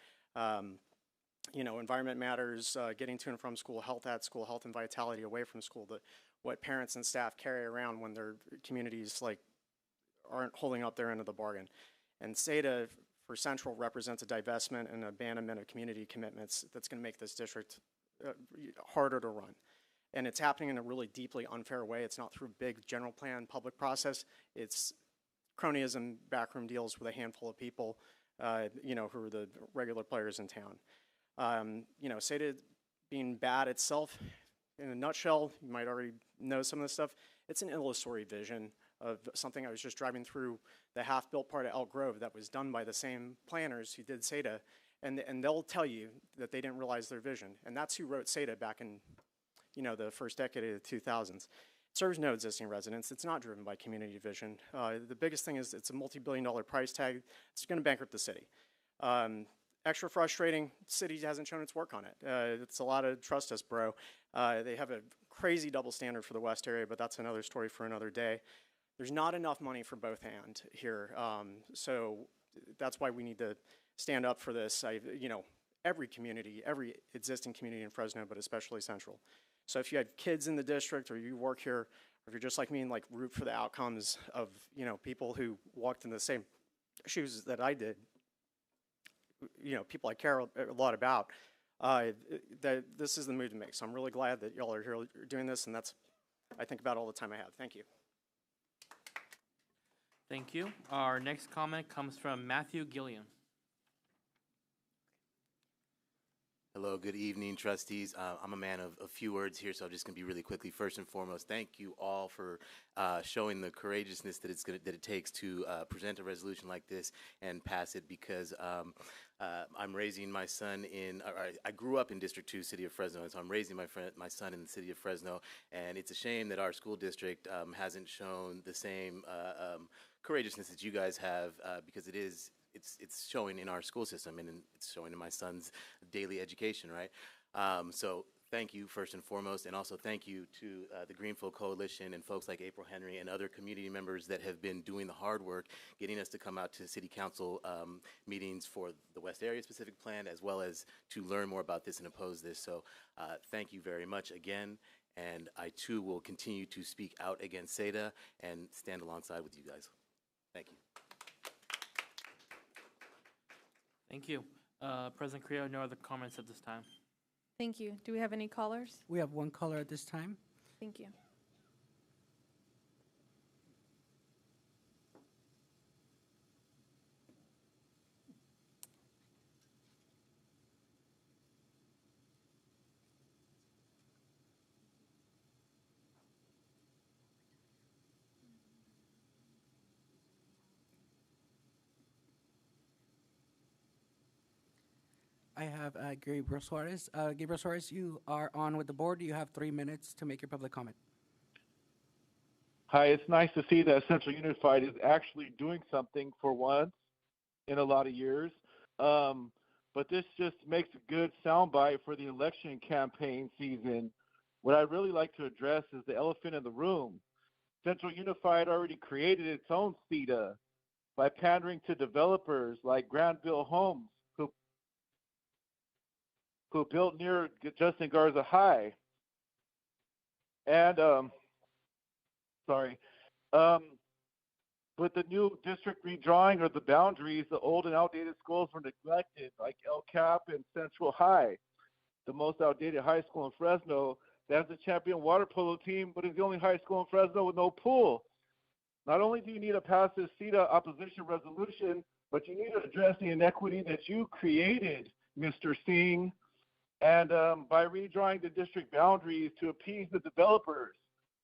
Environment matters, getting to and from school, health at school, health and vitality away from school, what parents and staff carry around when their communities aren't holding up their end of the bargain. And SETA for Central represents a divestment and abandonment of community commitments that's going to make this district harder to run. And it's happening in a really deeply unfair way. It's not through big general plan public process. It's cronyism, backroom deals with a handful of people, who are the regular players in town. SETA being bad itself, in a nutshell, you might already know some of this stuff. It's an illusory vision of something. I was just driving through the half-built part of Elk Grove that was done by the same planners who did SETA, and they'll tell you that they didn't realize their vision. And that's who wrote SETA back in, the first decade of the 2000s. It serves no existing residents. It's not driven by community vision. The biggest thing is it's a multi-billion-dollar price tag. It's going to bankrupt the city. Extra frustrating, city hasn't shown its work on it. It's a lot of trust us, bro. They have a crazy double standard for the West area, but that's another story for another day. There's not enough money for both hand here. So that's why we need to stand up for this. Every community, every existing community in Fresno, but especially Central. So if you have kids in the district, or you work here, or if you're just like me and root for the outcomes of, people who walked in the same shoes that I did, people I care a lot about, that this is the move to make. So I'm really glad that y'all are here doing this, and that's, I think about all the time I have. Thank you. Thank you. Our next comment comes from Matthew Gilliam. Hello, good evening, trustees. I'm a man of a few words here, so I'm just going to be really quickly. First and foremost, thank you all for showing the courageousness that it takes to present a resolution like this and pass it, because I'm raising my son I grew up in District 2, City of Fresno, and so I'm raising my son in the City of Fresno, and it's a shame that our school district hasn't shown the same courageousness that you guys have, because it's showing in our school system, and it's showing in my son's daily education, right? So thank you first and foremost, and also thank you to the Greenfield Coalition and folks like April Henry and other community members that have been doing the hard work, getting us to come out to City Council meetings for the West Area Specific Plan, as well as to learn more about this and oppose this. So thank you very much again, and I too will continue to speak out against SETA and stand alongside with you guys. Thank you. Thank you. President Carrillo, no other comments at this time. Thank you. Do we have any callers? We have one caller at this time. Thank you. I have Gabriel Suarez. Gabriel Suarez, you are on with the board. You have 3 minutes to make your public comment. Hi, it's nice to see that Central Unified is actually doing something for once in a lot of years. But this just makes a good soundbite for the election campaign season. What I'd really like to address is the elephant in the room. Central Unified already created its own CETA by pandering to developers like Granville Homes, who built near Justin Garza High. And, with the new district redrawing of the boundaries, the old and outdated schools were neglected, like El Cap and Central High, the most outdated high school in Fresno that has a champion water polo team, but is the only high school in Fresno with no pool. Not only do you need to pass this CETA opposition resolution, but you need to address the inequity that you created, Mr. Singh, and by redrawing the district boundaries to appease the developers.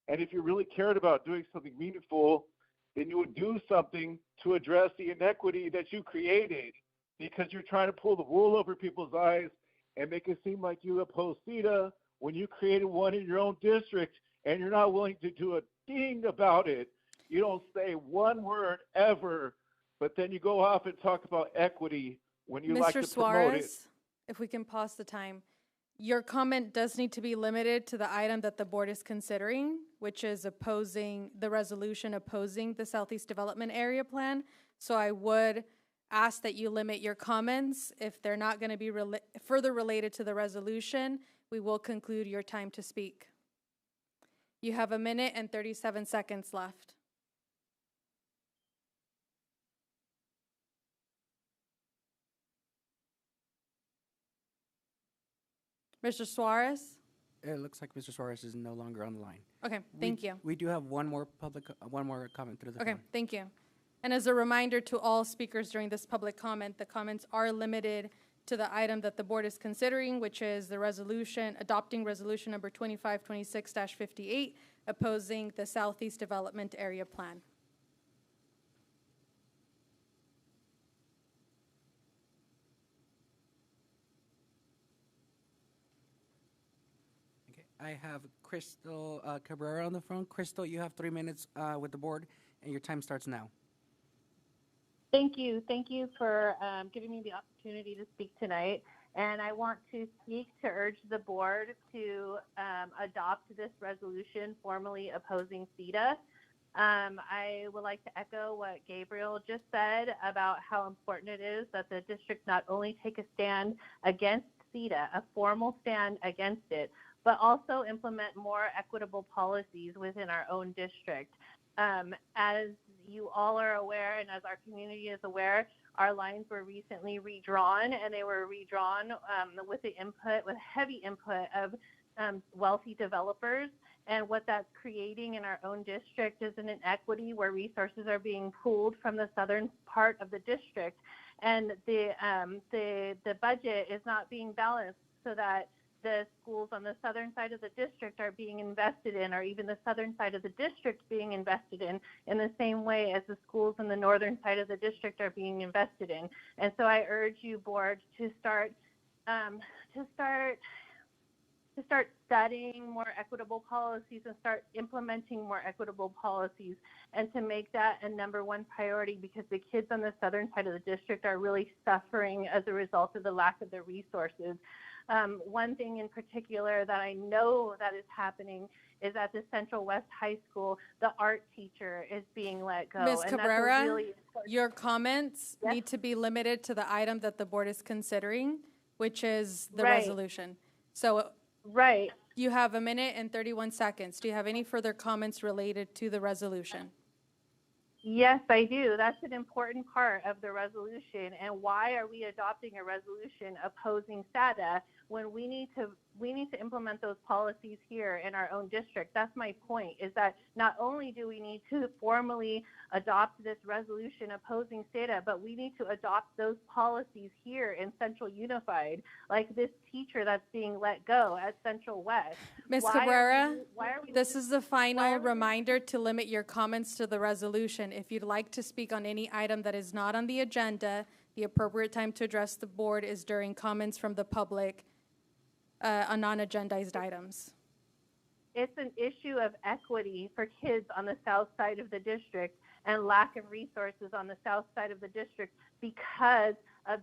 And if you really cared about doing something meaningful, then you would do something to address the inequity that you created, because you're trying to pull the wool over people's eyes and make it seem like you oppose CETA when you created one in your own district and you're not willing to do a thing about it. You don't say one word ever, but then you go off and talk about equity when you like to Mr. promote it. Suarez, if we can pause the time. Your comment does need to be limited to the item that the board is considering, which is opposing the resolution opposing the Southeast Development Area Plan. So I would ask that you limit your comments. If they're not going to be further related to the resolution, we will conclude your time to speak. You have 1 minute and 37 seconds left. Mr. Suarez? It looks like Mr. Suarez is no longer on the line. Okay, thank you. We do have one more comment through the Okay, phone. thank you. And as a reminder to all speakers during this public comment, the comments are limited to the item that the board is considering, which is the resolution, adopting resolution number 2526-58, opposing the Southeast Development Area Plan. Okay, I have Crystal Cabrera on the phone. Crystal, you have 3 minutes with the board, and your time starts now. Thank you. Thank you for giving me the opportunity to speak tonight. And I want to speak to urge the board to adopt this resolution formally opposing CETA. I would like to echo what Gabriel just said about how important it is that the district not only take a stand against CETA, a formal stand against it, but also implement more equitable policies within our own district. As you all are aware, and as our community is aware, our lines were recently redrawn, and they were redrawn with heavy input of wealthy developers. And what that's creating in our own district is an inequity where resources are being pooled from the southern part of the district, and the budget is not being balanced so that the schools on the southern side of the district are being invested in, or even the southern side of the district being invested in the same way as the schools on the northern side of the district are being invested in. And so I urge you, board, to start studying more equitable policies and start implementing more equitable policies, and to make that a #1 priority, because the kids on the southern side of the district are really suffering as a result of the lack of the resources. One thing in particular that I know that is happening is at the Central West High School, the art teacher is being let go. Ms. And Cabrera, that's a really your comments Yes? need to be limited to the item that the board is considering, which is the Right. resolution. So right. You have 1 minute and 31 seconds. Do you have any further comments related to the resolution? Yes, I do. That's an important part of the resolution. And why are we adopting a resolution opposing SATA when we need to implement those policies here in our own district? That's my point, is that not only do we need to formally adopt this resolution opposing SATA, but we need to adopt those policies here in Central Unified, like this teacher that's being let go at Central West. Ms. Cabrera, this is the final reminder to limit your comments to the resolution. If you'd like to speak on any item that is not on the agenda, The appropriate time to address the board is during comments from the public on non-agendized items. It's an issue of equity for kids on the south side of the district and lack of resources on the south side of the district because of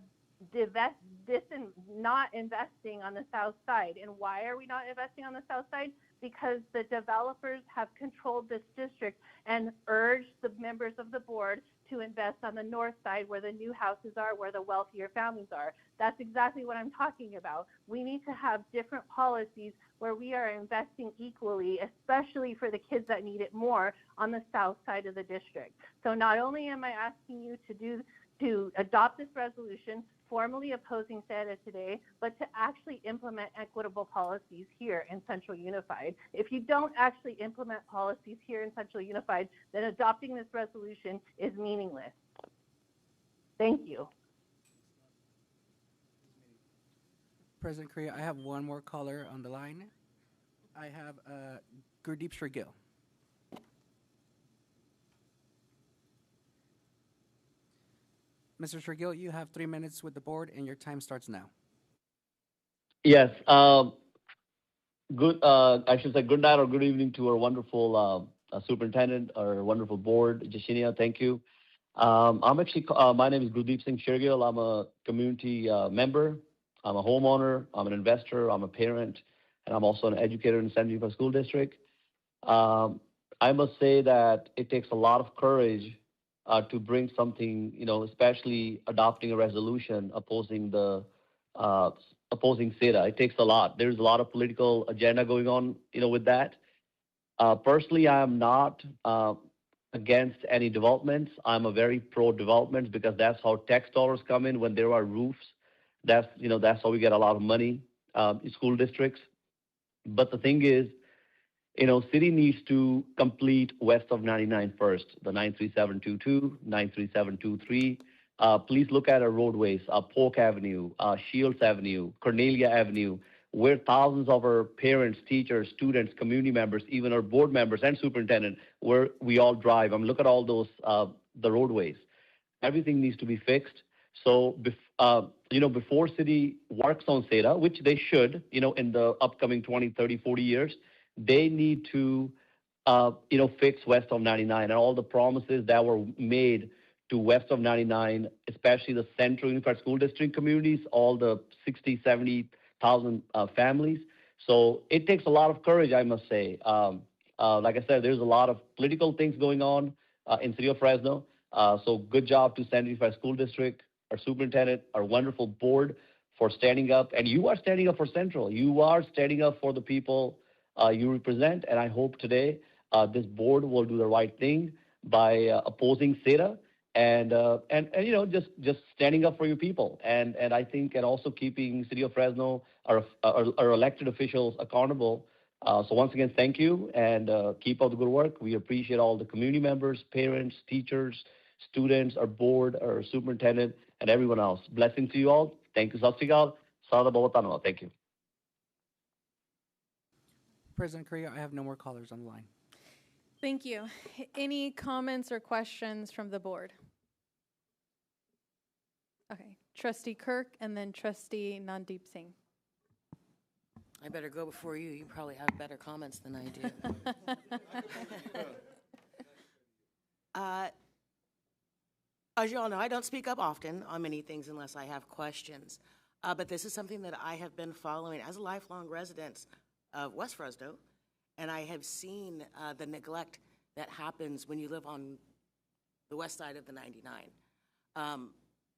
not investing on the south side. And why are we not investing on the south side? Because the developers have controlled this district and urged the members of the board to invest on the north side where the new houses are, where the wealthier families are. That's exactly what I'm talking about. We need to have different policies where we are investing equally, especially for the kids that need it more on the south side of the district. So not only am I asking you to adopt this resolution, formally opposing SEDA today, but to actually implement equitable policies here in Central Unified. If you don't actually implement policies here in Central Unified, then adopting this resolution is meaningless. Thank you. President Korea, I have one more caller on the line. I have Gurdeep Shrigil. Mr. Shrigil, you have 3 minutes with the board, and your time starts now. Yes. I should say good night or good evening to our wonderful superintendent, our wonderful board. Jashinia, thank you. My name is Gurdeep Singh Shergill. I'm a community member. I'm a homeowner. I'm an investor. I'm a parent. And I'm also an educator in San Diego School District. I must say that it takes a lot of courage to bring something, especially adopting a resolution opposing SEDA. It takes a lot. There's a lot of political agenda going on, with that. Personally, I am not against any developments. I'm a very pro developments because that's how tax dollars come in when there are roofs. That's how we get a lot of money in school districts. But the thing is, city needs to complete west of 99 first, the 93722, 93723. Please look at our roadways, Polk Avenue, Shields Avenue, Cornelia Avenue, where thousands of our parents, teachers, students, community members, even our board members and superintendent, where we all drive. Look at all those, the roadways. Everything needs to be fixed. So, before city works on SEDA, which they should, in the upcoming 20, 30, 40 years, they need to, fix west of 99 and all the promises that were made to west of 99, especially the Central Unified School District communities, all the 60, 70,000 families. So it takes a lot of courage, I must say. Like I said, there's a lot of political things going on in City of Fresno. So good job to San Unified School District, our superintendent, our wonderful board for standing up. And you are standing up for Central. You are standing up for the people you represent. And I hope today this board will do the right thing by opposing SEDA and just standing up for your people. And I think, and also keeping City of Fresno, our elected officials accountable. So once again, thank you, and keep up the good work. We appreciate all the community members, parents, teachers, students, our board, our superintendent, and everyone else. Blessings to you all. Thank you. Sat Sri Akal. Sada bahut dhanyawad. Thank you. President Korea, I have no more callers on the line. Thank you. Any comments or questions from the board? Okay, Trustee Kirk and then Trustee Nandeep Singh. I better go before you. You probably have better comments than I do. As you all know, I don't speak up often on many things unless I have questions. But this is something that I have been following as a lifelong resident of West Fresno, and I have seen the neglect that happens when you live on the west side of the 99.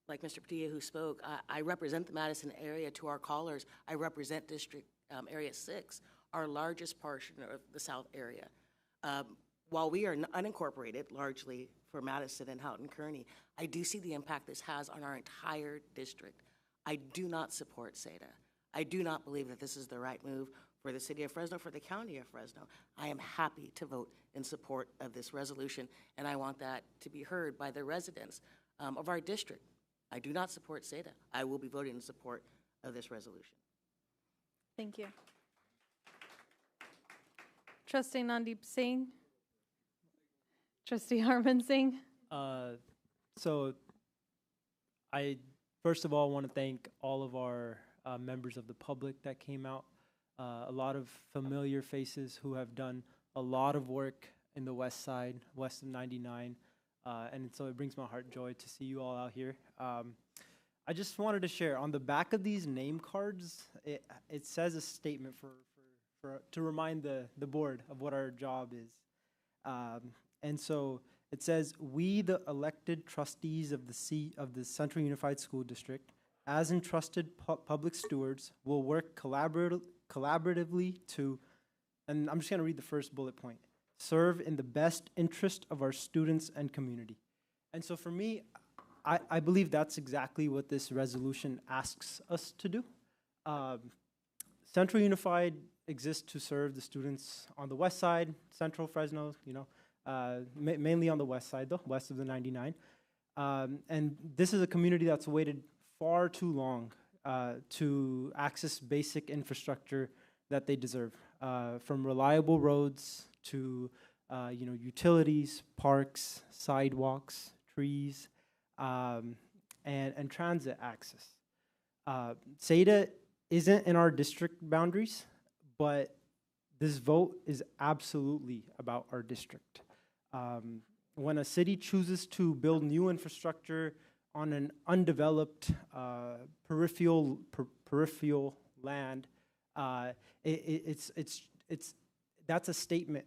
Like Mr. Padilla, who spoke, I represent the Madison area. To our callers, I represent District Area 6, our largest portion of the south area. While we are unincorporated, largely for Madison and Houghton Kearney, I do see the impact this has on our entire district. I do not support SEDA. I do not believe that this is the right move for the city of Fresno, for the county of Fresno. I am happy to vote in support of this resolution, and I want that to be heard by the residents of our district. I do not support SEDA. I will be voting in support of this resolution. Thank you. Trustee Nandeep Singh. Trustee Harman Singh. So I first of all want to thank all of our members of the public that came out. A lot of familiar faces who have done a lot of work in the west side, west of 99. And so it brings my heart joy to see you all out here. I just wanted to share, on the back of these name cards, it says a statement to remind the board of what our job is. And so it says, "We, the elected trustees of the Central Unified School District, as entrusted public stewards, will work collaboratively to," and I'm just going to read the first bullet point, "serve in the best interest of our students and community." And so for me, I believe that's exactly what this resolution asks us to do. Central Unified exists to serve the students on the west side, Central Fresno, mainly on the west side though, west of the 99. And this is a community that's waited far too long to access basic infrastructure that they deserve, from reliable roads to utilities, parks, sidewalks, trees, and transit access. SEDA isn't in our district boundaries, but this vote is absolutely about our district. When a city chooses to build new infrastructure on an undeveloped peripheral land, that's a statement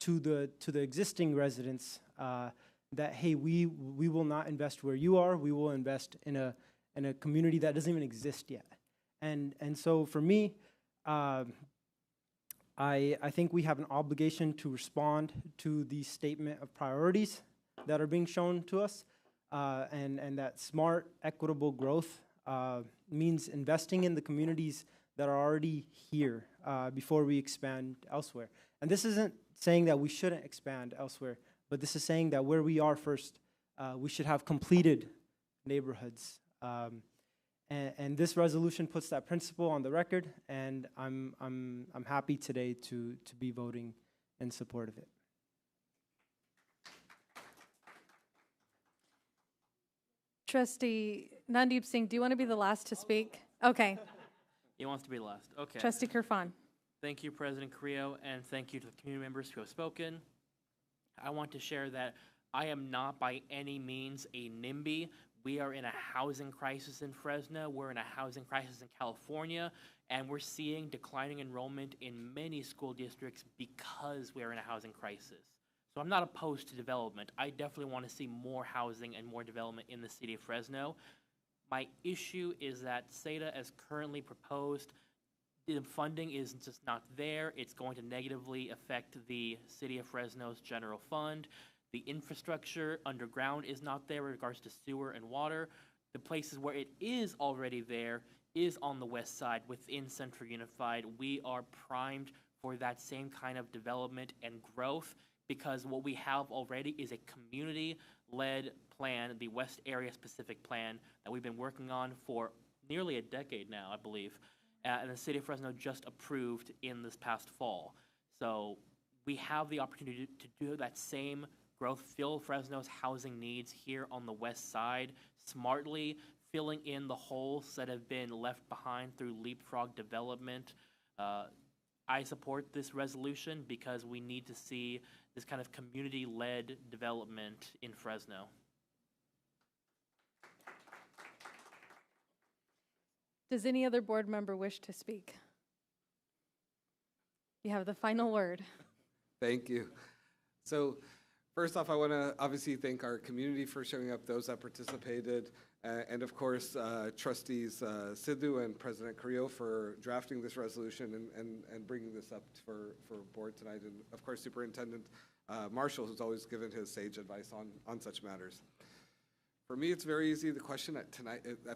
to the existing residents that, hey, we will not invest where you are. We will invest in a community that doesn't even exist yet. And so for me, I think we have an obligation to respond to the statement of priorities that are being shown to us, and that smart, equitable growth means investing in the communities that are already here before we expand elsewhere. And this isn't saying that we shouldn't expand elsewhere, but this is saying that where we are first, we should have completed neighborhoods. And this resolution puts that principle on the record, and I'm happy today to be voting in support of it. Trustee Nandeep Singh, do you want to be the last to speak? Okay. He wants to be last. Okay. Trustee Kirfan. Thank you, President Carrillo, and thank you to the community members who have spoken. I want to share that I am not by any means a NIMBY. We are in a housing crisis in Fresno. We're in a housing crisis in California, and we're seeing declining enrollment in many school districts because we're in a housing crisis. So I'm not opposed to development. I definitely want to see more housing and more development in the city of Fresno. My issue is that SEDA, as currently proposed, the funding is just not there. It's going to negatively affect the city of Fresno's general fund. The infrastructure underground is not there in regards to sewer and water. The places where it is already there is on the west side within Central Unified. We are primed for that same kind of development and growth because what we have already is a community-led plan, the West Area Specific Plan, that we've been working on for nearly a decade now, I believe. And the city of Fresno just approved in this past fall. So we have the opportunity to do that same growth, fill Fresno's housing needs here on the west side smartly, filling in the holes that have been left behind through leapfrog development. I support this resolution because we need to see this kind of community-led development in Fresno. Does any other board member wish to speak? You have the final word. Thank you. So first off, I want to obviously thank our community for showing up, those that participated, and of course, Trustees Sidhu and President Carrillo for drafting this resolution and bringing this up for board tonight, and of course, Superintendent Marshall, who's always given his sage advice on such matters. For me, it's very easy. The question at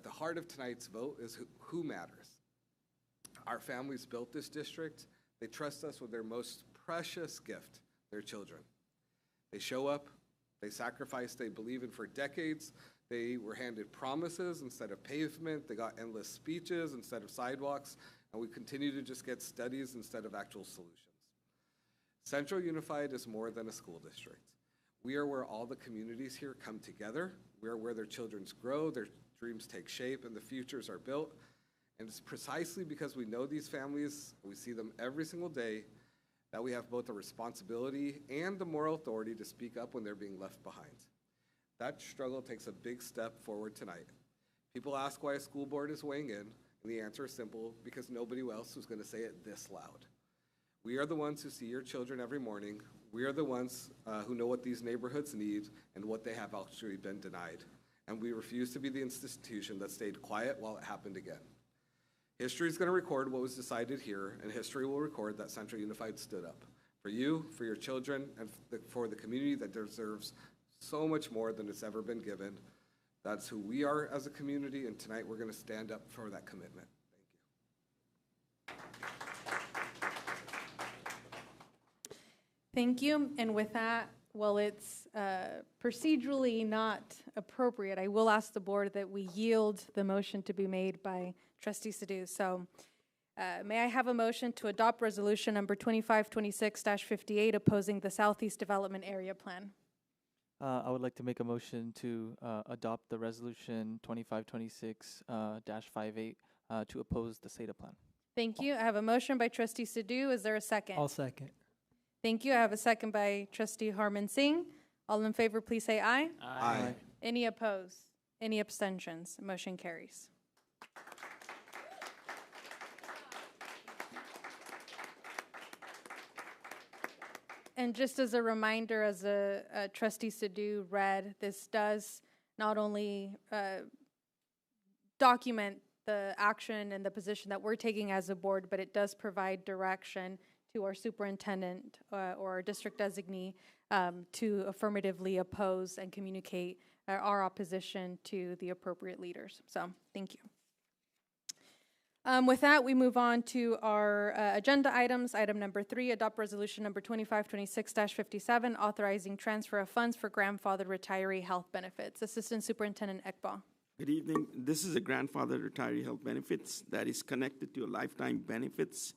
the heart of tonight's vote is who matters. Our families built this district. They trust us with their most precious gift, their children. They show up, they sacrifice, they believe in for decades. They were handed promises instead of pavement. They got endless speeches instead of sidewalks. And we continue to just get studies instead of actual solutions. Central Unified is more than a school district. We are where all the communities here come together. We are where their children grow, their dreams take shape and the futures are built. And it's precisely because we know these families, we see them every single day, that we have both the responsibility and the moral authority to speak up when they're being left behind. That struggle takes a big step forward tonight. People ask why a school board is weighing in, and the answer is simple, because nobody else was going to say it this loud. We are the ones who see your children every morning. We are the ones who know what these neighborhoods need and what they have actually been denied. And we refuse to be the institution that stayed quiet while it happened again. History is going to record what was decided here, and history will record that Central Unified stood up for you, for your children, and for the community that deserves so much more than it's ever been given. That's who we are as a community, and tonight we're going to stand up for that commitment. Thank you. And with that, while it's procedurally not appropriate, I will ask the board that we yield the motion to be made by Trustee Sadoo. So may I have a motion to adopt resolution number 2526-58 opposing the Southeast Development Area Plan? I would like to make a motion to adopt the resolution 2526-58 to oppose the SADA plan. Thank you. I have a motion by Trustee Sadoo. Is there a second? I'll second. Thank you. I have a second by Trustee Harman Singh. All in favor, please say aye. Aye. Any opposed? Any abstentions? Motion carries. And just as a reminder, as Trustee Sadoo read, this does not only document the action and the position that we're taking as a board, but it does provide direction to our superintendent or our district designee to affirmatively oppose and communicate our opposition to the appropriate leaders. So, thank you. With that, we move on to our agenda items. Item number 3, adopt resolution number 2526-57, authorizing transfer of funds for grandfathered retiree health benefits. Assistant Superintendent Ekbal. Good evening. This is a grandfather retiree health benefits that is connected to a lifetime benefits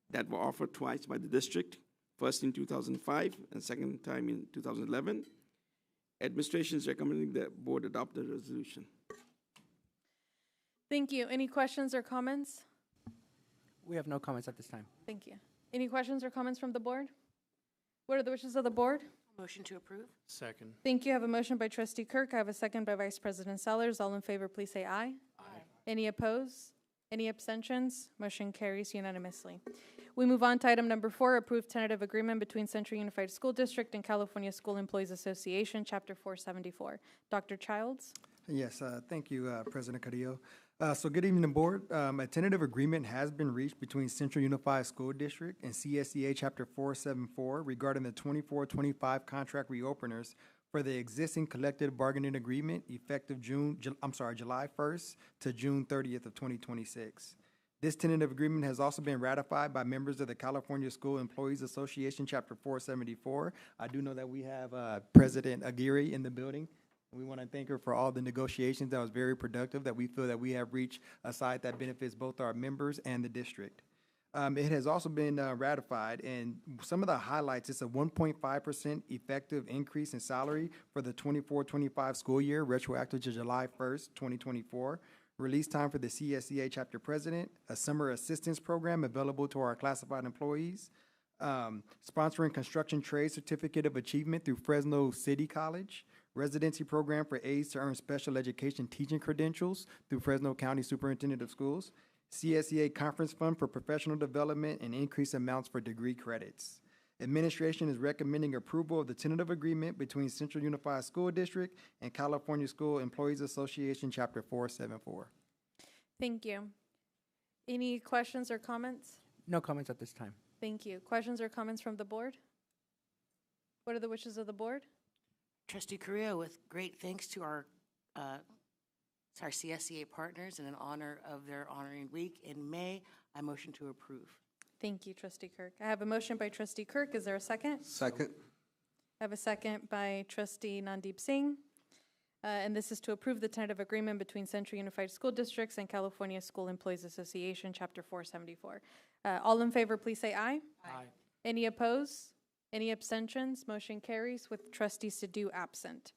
that were offered twice by the district, first in 2005 and second time in 2011. Administration is recommending the board adopt the resolution. Thank you. Any questions or comments? We have no comments at this time. Thank you. Any questions or comments from the board? What are the wishes of the board? Motion to approve? Second. Thank you. I have a motion by Trustee Kirk. I have a second by Vice President Sellers. All in favor, please say aye. Aye. Any opposed? Any abstentions? Motion carries unanimously. We move on to item number 4, approved tentative agreement between Central Unified School District and California School Employees Association, Chapter 474. Dr. Childs? Yes, thank you, President Carrillo. So good evening, board. A tentative agreement has been reached between Central Unified School District and CSEA Chapter 474 regarding the 24-25 contract reopeners for the existing collective bargaining agreement effective July 1st to June 30th of 2026. This tentative agreement has also been ratified by members of the California School Employees Association, Chapter 474. I do know that we have President Aguirre in the building. We want to thank her for all the negotiations. That was very productive, that we feel that we have reached a side that benefits both our members and the district. It has also been ratified, and some of the highlights, it's a 1.5% effective increase in salary for the 24-25 school year, retroactive to July 1st, 2024. Release time for the CSEA chapter president, a summer assistance program available to our classified employees, sponsoring construction trade certificate of achievement through Fresno City College, residency program for aides to earn special education teaching credentials through Fresno County Superintendent of Schools, CSEA Conference Fund for professional development, and increased amounts for degree credits. Administration is recommending approval of the tentative agreement between Central Unified School District and California School Employees Association, Chapter 474. Thank you. Any questions or comments? No comments at this time. Thank you. Questions or comments from the board? What are the wishes of the board? Trustee Carrillo, with great thanks to our CSEA partners and in honor of their honoring week in May, I motion to approve. Thank you, Trustee Kirk. I have a motion by Trustee Kirk. Is there a second? Second. I have a second by Trustee Nandeep Singh. And this is to approve the tentative agreement between Central Unified School Districts and California School Employees Association, Chapter 474. All in favor, please say aye. Aye. Any opposed? Any abstentions? Motion carries with Trustee Sadoo absent.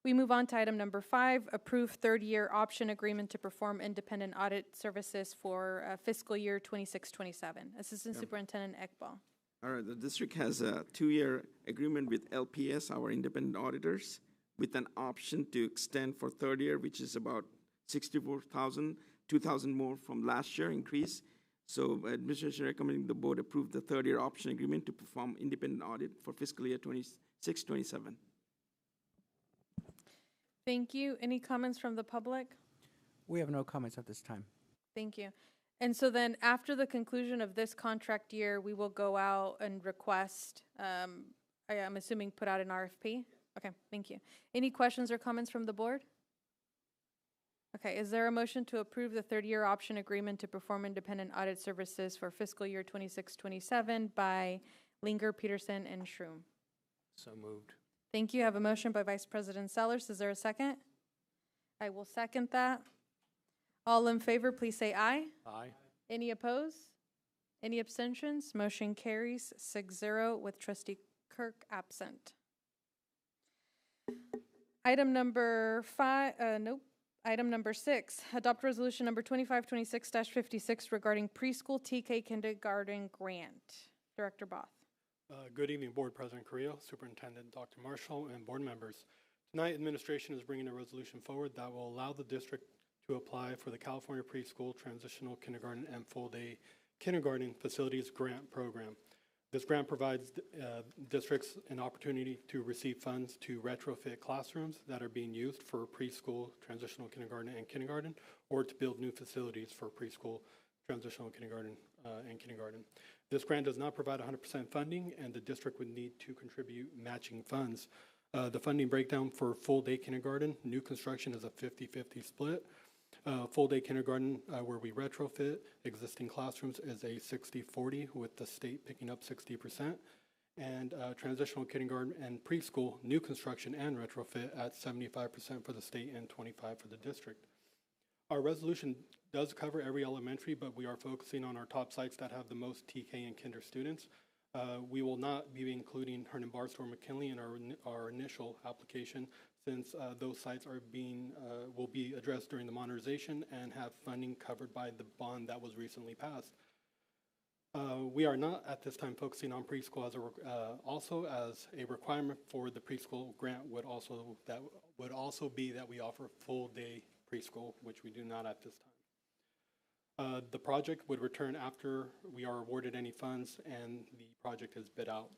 We move on to item number 5, approve third-year option agreement to perform independent audit services for fiscal year 26-27. Assistant Superintendent Ekbal. All right, the district has a 2-year agreement with LPS, our independent auditors, with an option to extend for third year, which is about 64,000, 2,000 more from last year increase. So administration recommending the board approve the third-year option agreement to perform independent audit for fiscal year 26-27. Thank you. Any comments from the public? We have no comments at this time. Thank you. And so then after the conclusion of this contract year, we will go out and request, I'm assuming put out an RFP? Okay, thank you. Any questions or comments from the board? Okay, is there a motion to approve the third-year option agreement to perform independent audit services for fiscal year 26-27 by Linger, Peterson, and Shroom? So moved. Thank you. I have a motion by Vice President Sellers. Is there a second? I will second that. All in favor, please say aye. Aye. Any opposed? Any abstentions? Motion carries 6-0 with Trustee Kirk absent. Item number 6, adopt resolution number 2526-56 regarding preschool TK kindergarten grant. Director Both. Good evening, Board President Carrillo, Superintendent Dr. Marshall, and board members. Tonight, administration is bringing a resolution forward that will allow the district to apply for the California Preschool Transitional Kindergarten and Full-Day Kindergarten Facilities Grant Program. This grant provides districts an opportunity to receive funds to retrofit classrooms that are being used for preschool, transitional kindergarten, and kindergarten, or to build new facilities for preschool, transitional kindergarten, and kindergarten. This grant does not provide 100% funding, and the district would need to contribute matching funds. The funding breakdown for full-day kindergarten, new construction is a 50-50 split. Full-day kindergarten, where we retrofit existing classrooms, is a 60-40, with the state picking up 60%. And transitional kindergarten and preschool, new construction and retrofit at 75% for the state and 25% for the district. Our resolution does cover every elementary, but we are focusing on our top sites that have the most TK and kinder students. We will not be including Hernan Barstow or McKinley in our initial application, since those sites are will be addressed during the modernization and have funding covered by the bond that was recently passed. We are not at this time focusing on preschool as a requirement for the preschool grant would also be that we offer full day preschool, which we do not at this time. The project would return after we are awarded any funds and the project is bid out.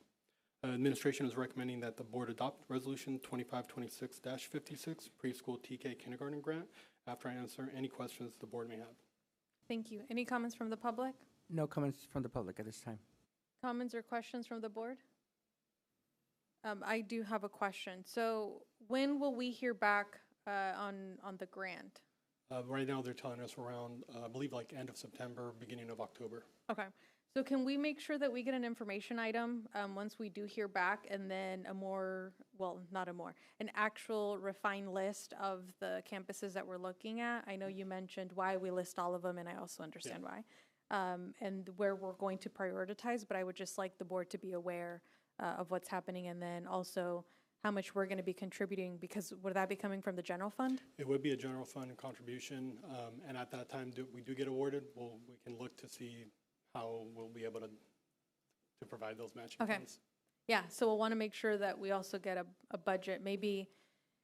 Administration is recommending that the board adopt resolution 2526-56 preschool TK kindergarten grant after I answer any questions the board may have. Thank you. Any comments from the public? No comments from the public at this time. Comments or questions from the board? I do have a question. So when will we hear back on the grant? Right now they're telling us around, I believe like end of September, beginning of October. Okay. So can we make sure that we get an information item once we do hear back, and then an actual refined list of the campuses that we're looking at? I know you mentioned why we list all of them, and I also understand why, and where we're going to prioritize, but I would just like the board to be aware of what's happening, and then also how much we're going to be contributing, because would that be coming from the general fund? It would be a general fund contribution, and at that time we do get awarded, we can look to see how we'll be able to provide those matching funds. Yeah, so we'll want to make sure that we also get a budget, maybe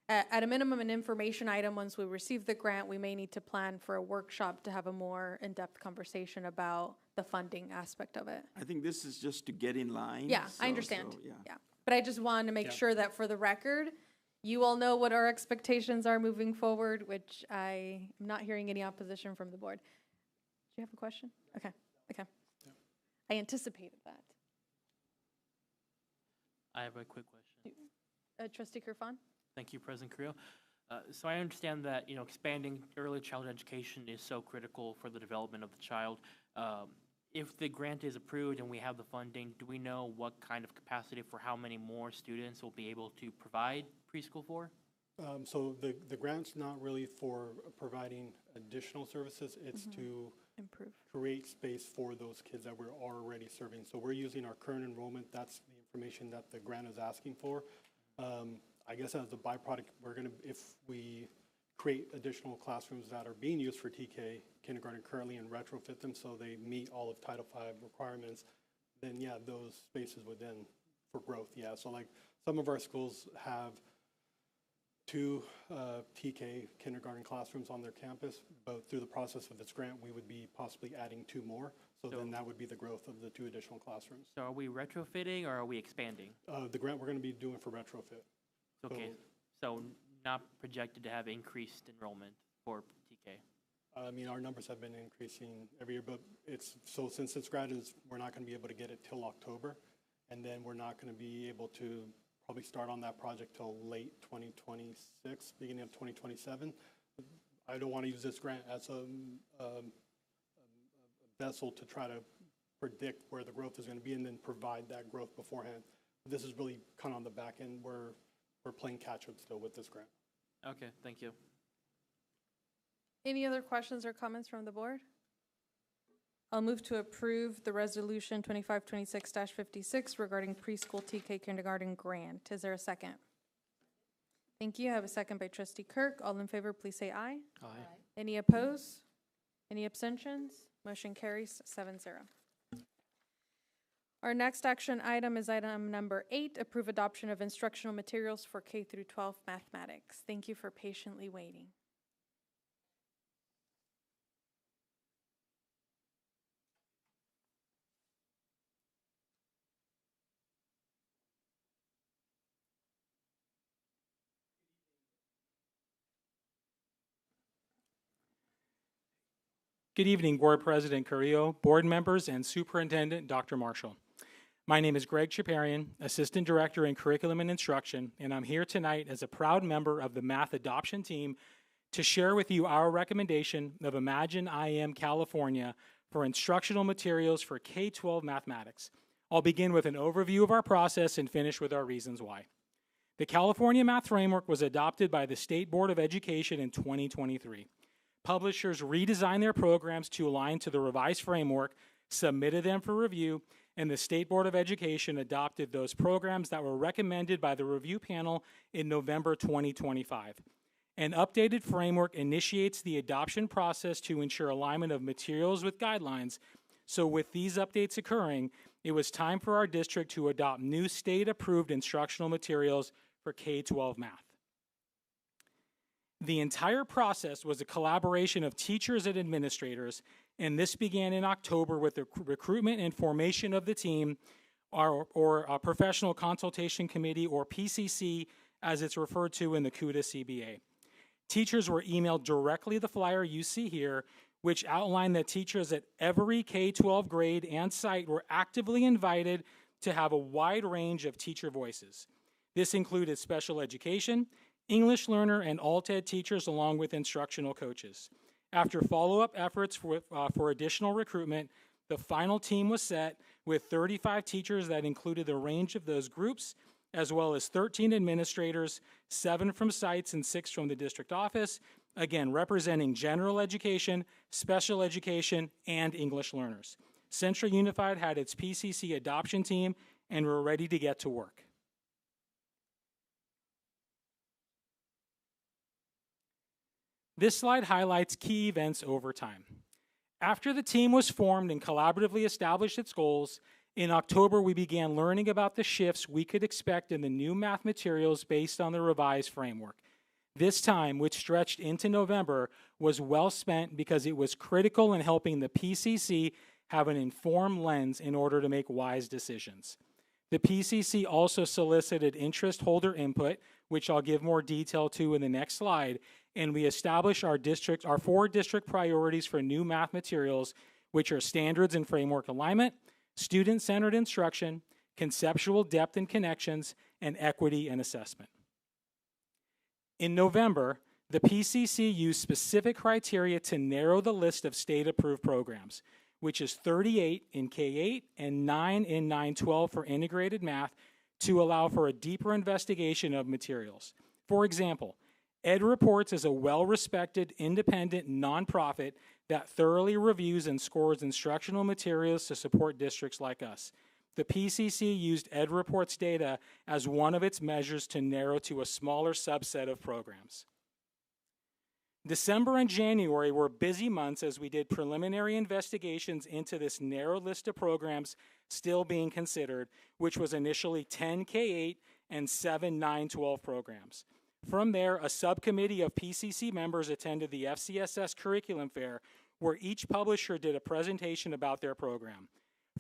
at a minimum an information item. Once we receive the grant, we may need to plan for a workshop to have a more in-depth conversation about the funding aspect of it. I think this is just to get in line. Yeah, I understand. Yeah. But I just want to make sure that for the record, you all know what our expectations are moving forward, which I am not hearing any opposition from the board. Do you have a question? Okay. I anticipated that. I have a quick question. Trustee Kirfan? Thank you, President Carrillo. So I understand that, expanding early childhood education is so critical for the development of the child. If the grant is approved and we have the funding, do we know what kind of capacity for how many more students we'll be able to provide preschool for? So the grant's not really for providing additional services, it's to create space for those kids that we're already serving. So we're using our current enrollment, that's the information that the grant is asking for. I guess as a byproduct, if we create additional classrooms that are being used for TK kindergarten currently and retrofit them so they meet all of Title V requirements, then yeah, those spaces would then, for growth, yeah. So like some of our schools have 2 TK kindergarten classrooms on their campus, but through the process of this grant, we would be possibly adding 2 more. So then that would be the growth of the 2 additional classrooms. So are we retrofitting or are we expanding? The grant we're going to be doing for retrofit. Okay, so not projected to have increased enrollment for TK. I mean, our numbers have been increasing every year, but since this grant we're not going to be able to get it till October, and then we're not going to be able to probably start on that project till late 2026, beginning of 2027. I don't want to use this grant as a vessel to try to predict where the growth is going to be and then provide that growth beforehand. This is really kind of on the back end where we're playing catch up still with this grant. Okay, thank you. Any other questions or comments from the board? I'll move to approve the resolution 2526-56 regarding preschool TK kindergarten grant. Is there a second? Thank you. I have a second by Trustee Kirk. All in favor, please say aye. Aye. Any opposed? Any abstentions? Motion carries 7-0. Our next action item is item number 8, approve adoption of instructional materials for K through 12 mathematics. Thank you for patiently waiting. Good evening, Board President Carrillo, board members, and Superintendent Dr. Marshall. My name is Greg Chaparian, Assistant Director in Curriculum and Instruction, and I'm here tonight as a proud member of the Math Adoption Team to share with you our recommendation of Imagine IM California for instructional materials for K-12 mathematics. I'll begin with an overview of our process and finish with our reasons why. The California Math Framework was adopted by the State Board of Education in 2023. Publishers redesigned their programs to align to the revised framework, submitted them for review, and the State Board of Education adopted those programs that were recommended by the review panel in November 2025. An updated framework initiates the adoption process to ensure alignment of materials with guidelines. So with these updates occurring, it was time for our district to adopt new state-approved instructional materials for K-12 math. The entire process was a collaboration of teachers and administrators, and this began in October with the recruitment and formation of the team, or a Professional Consultation Committee, or PCC, as it's referred to in the CUDA CBA. Teachers were emailed directly the flyer you see here, which outlined that teachers at every K-12 grade and site were actively invited to have a wide range of teacher voices. This included special education, English learner, and alt-ed teachers, along with instructional coaches. After follow-up efforts for additional recruitment, the final team was set with 35 teachers that included the range of those groups, as well as 13 administrators, 7 from sites and 6 from the district office, again, representing general education, special education, and English learners. Central Unified had its PCC adoption team, and we're ready to get to work. This slide highlights key events over time. After the team was formed and collaboratively established its goals, in October we began learning about the shifts we could expect in the new math materials based on the revised framework. This time, which stretched into November, was well spent because it was critical in helping the PCC have an informed lens in order to make wise decisions. The PCC also solicited interest holder input, which I'll give more detail to in the next slide, and we established our 4 district priorities for new math materials, which are standards and framework alignment, student-centered instruction, conceptual depth and connections, and equity and assessment. In November, the PCC used specific criteria to narrow the list of state-approved programs, which is 38 in K-8 and 9 in 9-12 for integrated math, to allow for a deeper investigation of materials. For example, Ed Reports is a well-respected, independent nonprofit that thoroughly reviews and scores instructional materials to support districts like us. The PCC used EdReport's data as one of its measures to narrow to a smaller subset of programs. December and January were busy months as we did preliminary investigations into this narrow list of programs still being considered, which was initially 10 K-8 and 7 9-12 programs. From there, a subcommittee of PCC members attended the FCSS Curriculum Fair, where each publisher did a presentation about their program.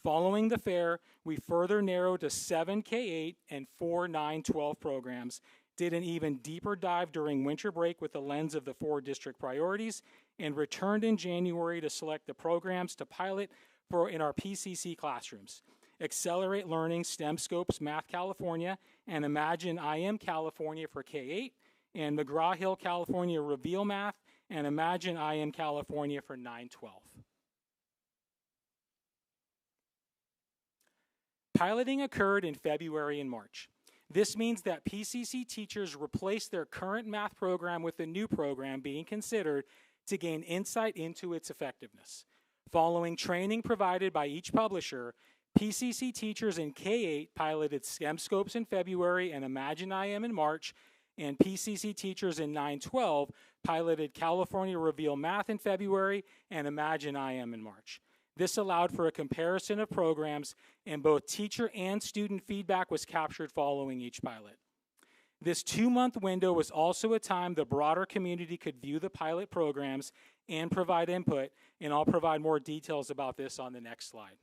Following the fair, we further narrowed to 7 K-8 and 4 9-12 programs, did an even deeper dive during winter break with the lens of the 4 district priorities, and returned in January to select the programs to pilot for in our PCC classrooms. Accelerate Learning STEM Scopes Math California and Imagine IM California for K-8, and McGraw-Hill California Reveal Math and Imagine IM California for 9-12. Piloting occurred in February and March. This means that PCC teachers replaced their current math program with a new program being considered to gain insight into its effectiveness. Following training provided by each publisher, PCC teachers in K-8 piloted STEM Scopes in February and Imagine IM in March, and PCC teachers in 9-12 piloted California Reveal Math in February and Imagine IM in March. This allowed for a comparison of programs, and both teacher and student feedback was captured following each pilot. This 2-month window was also a time the broader community could view the pilot programs and provide input, and I'll provide more details about this on the next slide.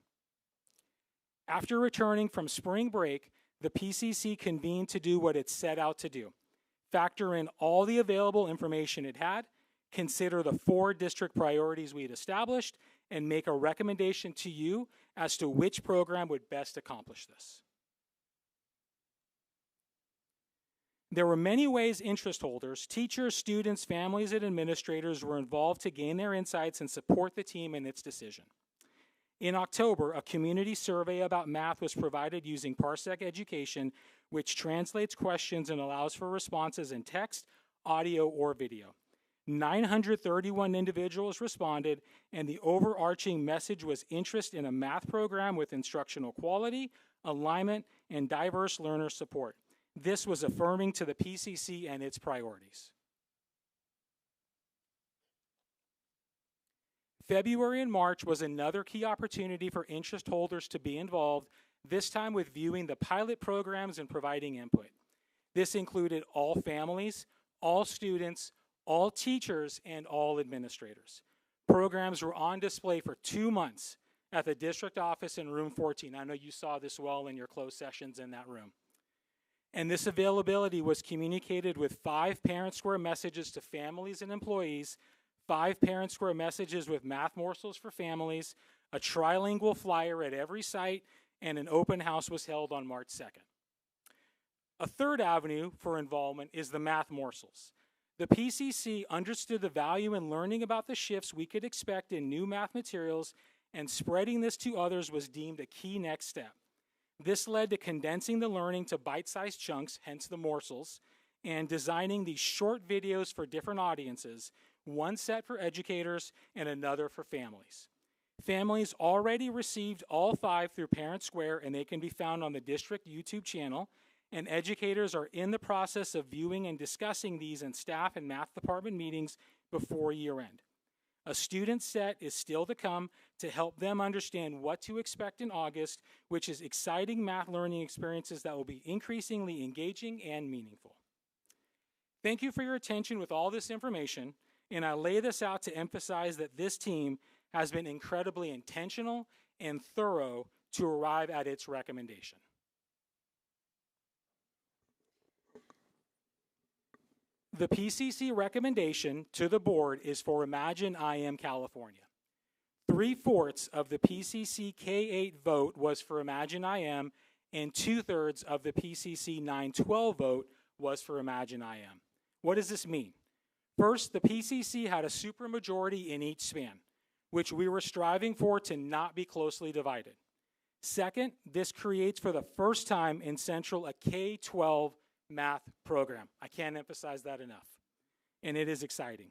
After returning from spring break, the PCC convened to do what it set out to do: factor in all the available information it had, consider the 4 district priorities we had established, and make a recommendation to you as to which program would best accomplish this. There were many ways interest holders, teachers, students, families, and administrators were involved to gain their insights and support the team in its decision. In October, a community survey about math was provided using Parsec Education, which translates questions and allows for responses in text, audio, or video. 931 individuals responded, and the overarching message was interest in a math program with instructional quality, alignment, and diverse learner support. This was affirming to the PCC and its priorities. February and March was another key opportunity for interest holders to be involved, this time with viewing the pilot programs and providing input. This included all families, all students, all teachers, and all administrators. Programs were on display for 2 months at the district office in room 14. I know you saw this well in your closed sessions in that room. And this availability was communicated with 5 Parent Square messages to families and employees, 5 Parent Square messages with math morsels for families, a trilingual flyer at every site, and an open house was held on March 2nd. A third avenue for involvement is the math morsels. The PCC understood the value in learning about the shifts we could expect in new math materials, and spreading this to others was deemed a key next step. This led to condensing the learning to bite-sized chunks, hence the morsels, and designing these short videos for different audiences, one set for educators and another for families. Families already received all 5 through Parent Square, and they can be found on the district YouTube channel, and educators are in the process of viewing and discussing these in staff and math department meetings before year end. A student set is still to come to help them understand what to expect in August, which is exciting math learning experiences that will be increasingly engaging and meaningful. Thank you for your attention with all this information, and I lay this out to emphasize that this team has been incredibly intentional and thorough to arrive at its recommendation. The PCC recommendation to the board is for Imagine IM California. 3/4 of the PCC K-8 vote was for Imagine IM, and 2/3 of the PCC 9-12 vote was for Imagine IM. What does this mean? First, the PCC had a supermajority in each span, which we were striving for to not be closely divided. Second, this creates for the first time in Central a K-12 math program. I can't emphasize that enough. And it is exciting.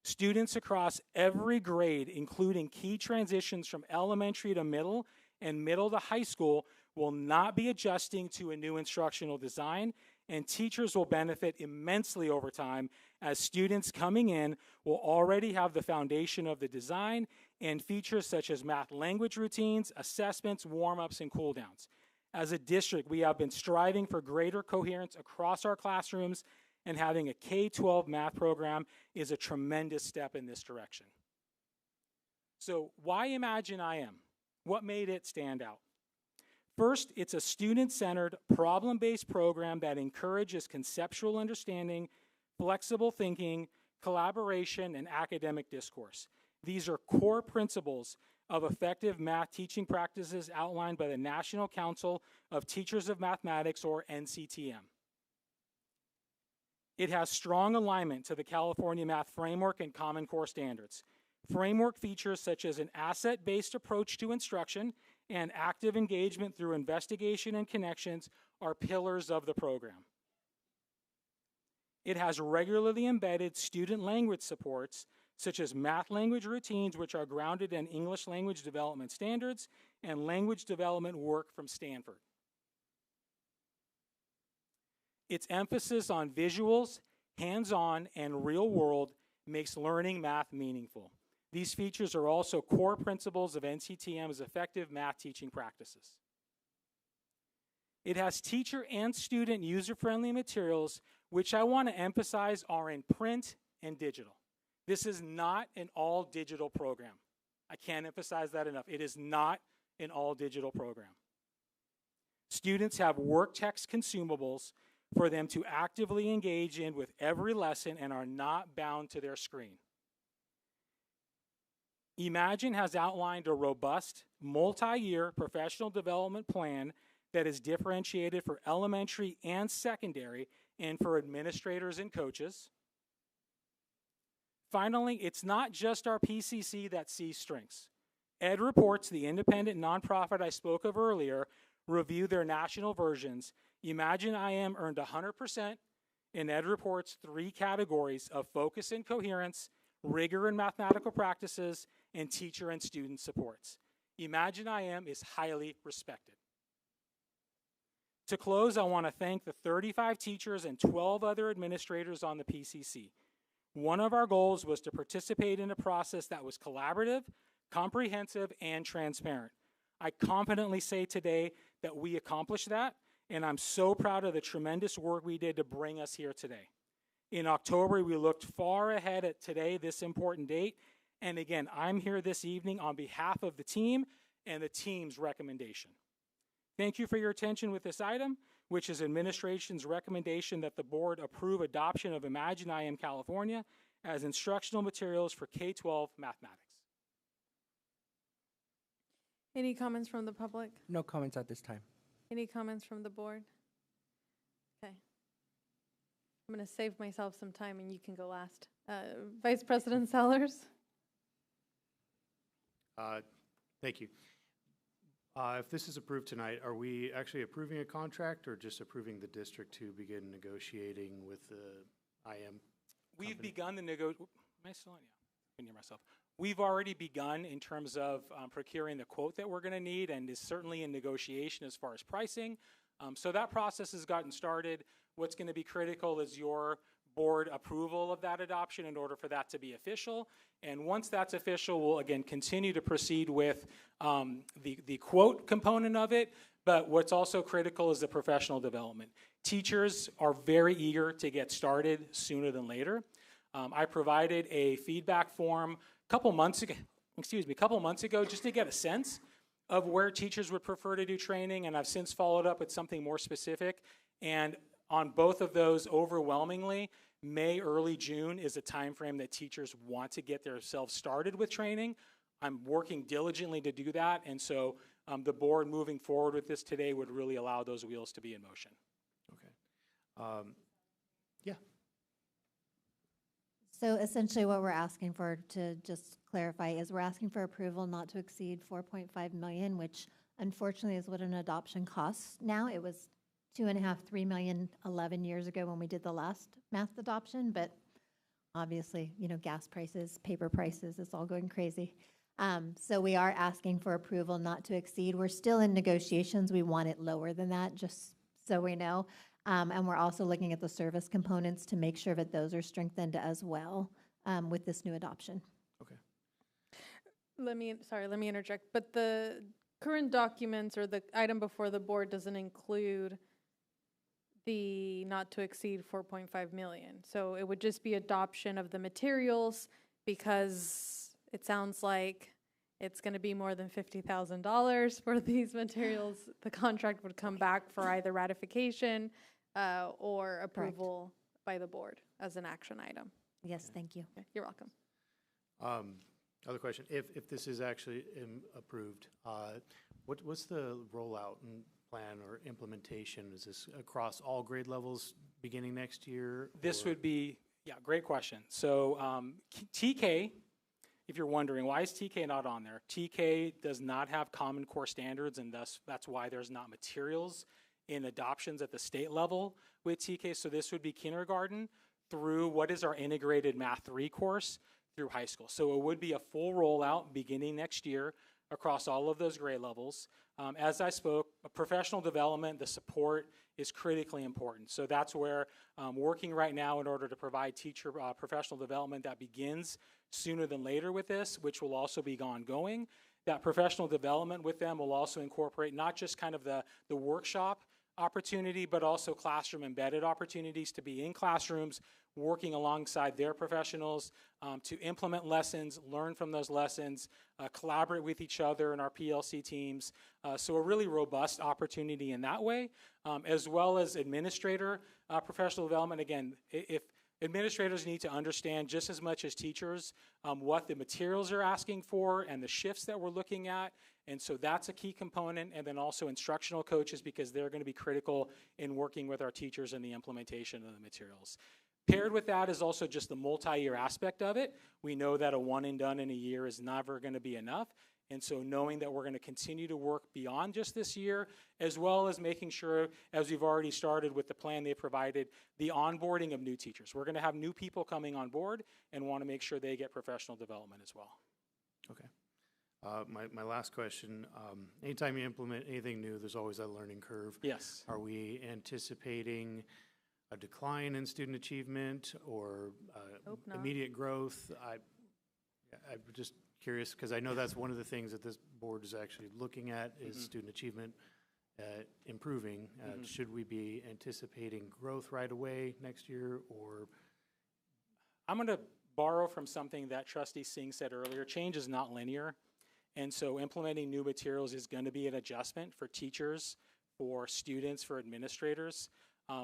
Students across every grade, including key transitions from elementary to middle and middle to high school, will not be adjusting to a new instructional design, and teachers will benefit immensely over time as students coming in will already have the foundation of the design and features such as math language routines, assessments, warm-ups, and cool-downs. As a district, we have been striving for greater coherence across our classrooms, and having a K-12 math program is a tremendous step in this direction. So why Imagine IM? What made it stand out? First, it's a student-centered, problem-based program that encourages conceptual understanding, flexible thinking, collaboration, and academic discourse. These are core principles of effective math teaching practices outlined by the National Council of Teachers of Mathematics, or NCTM. It has strong alignment to the California Math Framework and Common Core standards. Framework features such as an asset-based approach to instruction and active engagement through investigation and connections are pillars of the program. It has regularly embedded student language supports such as math language routines, which are grounded in English language development standards, and language development work from Stanford. Its emphasis on visuals, hands-on, and real-world makes learning math meaningful. These features are also core principles of NCTM's effective math teaching practices. It has teacher and student user-friendly materials, which I want to emphasize are in print and digital. This is not an all-digital program. I can't emphasize that enough. It is not an all-digital program. Students have work text consumables for them to actively engage in with every lesson and are not bound to their screen. Imagine has outlined a robust, multi-year professional development plan that is differentiated for elementary and secondary and for administrators and coaches. Finally, it's not just our PCC that sees strengths. Ed Reports, the independent nonprofit I spoke of earlier, review their national versions. Imagine IM earned 100% in Ed Reports' 3 categories of focus and coherence, rigor in mathematical practices, and teacher and student supports. Imagine IM is highly respected. To close, I want to thank the 35 teachers and 12 other administrators on the PCC. One of our goals was to participate in a process that was collaborative, comprehensive, and transparent. I confidently say today that we accomplished that, and I'm so proud of the tremendous work we did to bring us here today. In October, we looked far ahead at today, this important date, and again, I'm here this evening on behalf of the team and the team's recommendation. Thank you for your attention with this item, which is administration's recommendation that the board approve adoption of Imagine IM California as instructional materials for K-12 mathematics. Any comments from the public? No comments at this time. Any comments from the board? Okay. I'm going to save myself some time and you can go last. Vice President Sellers? Thank you. If this is approved tonight, are we actually approving a contract or just approving the district to begin negotiating with the IM? We've begun the am I still on? Yeah, I can hear myself. We've already begun in terms of procuring the quote that we're going to need, and is certainly in negotiation as far as pricing. So that process has gotten started. What's going to be critical is your board approval of that adoption in order for that to be official. And once that's official, we'll again continue to proceed with the quote component of it. But what's also critical is the professional development. Teachers are very eager to get started sooner than later. I provided a feedback form a couple months ago just to get a sense of where teachers would prefer to do training, and I've since followed up with something more specific. And on both of those, overwhelmingly, May, early June is a time frame that teachers want to get themselves started with training. I'm working diligently to do that, and so the board moving forward with this today would really allow those wheels to be in motion. Okay. Yeah. So essentially what we're asking for, to just clarify, is we're asking for approval not to exceed 4.5 million, which unfortunately is what an adoption costs now. It was 2.5, 3 million 11 years ago when we did the last math adoption, but obviously, you know, gas prices, paper prices, it's all going crazy. So we are asking for approval not to exceed. We're still in negotiations. We want it lower than that, just so we know. And we're also looking at the service components to make sure that those are strengthened as well with this new adoption. Let me interject, but the current documents or the item before the board doesn't include the not to exceed 4.5 million. So it would just be adoption of the materials, because it sounds like it's going to be more than $50,000 for these materials. The contract would come back for either ratification or approval by the board as an action item. Yes, thank you. Okay, you're welcome. Other question, if this is actually approved, what's the rollout and plan or implementation? Is this across all grade levels beginning next year? This would be, yeah, great question. So TK, if you're wondering, why is TK not on there? TK does not have Common Core standards, and thus that's why there's not materials in adoptions at the state level with TK. So this would be kindergarten through what is our integrated Math 3 course through high school. So it would be a full rollout beginning next year across all of those grade levels. As I spoke, professional development, the support is critically important. So that's where I'm working right now in order to provide teacher professional development that begins sooner than later with this, which will also be ongoing. That professional development with them will also incorporate not just kind of the workshop opportunity, but also classroom embedded opportunities to be in classrooms, working alongside their professionals to implement lessons, learn from those lessons, collaborate with each other in our PLC teams. So a really robust opportunity in that way, as well as administrator professional development. Again, if administrators need to understand just as much as teachers what the materials are asking for and the shifts that we're looking at. And so that's a key component. And then also instructional coaches, because they're going to be critical in working with our teachers in the implementation of the materials. Paired with that is also just the multi-year aspect of it. We know that a one and done in a year is never going to be enough. And so knowing that we're going to continue to work beyond just this year, as well as making sure, as we've already started with the plan they provided, the onboarding of new teachers. We're going to have new people coming on board and want to make sure they get professional development as well. Okay. My last question, anytime you implement anything new, there's always that learning curve. Yes. Are we anticipating a decline in student achievement or immediate growth? I'm just curious, because I know that's one of the things that this board is actually looking at is student achievement improving. Should we be anticipating growth right away next year, or? I'm going to borrow from something that Trustee Singh said earlier. Change is not linear. And so implementing new materials is going to be an adjustment for teachers, for students, for administrators.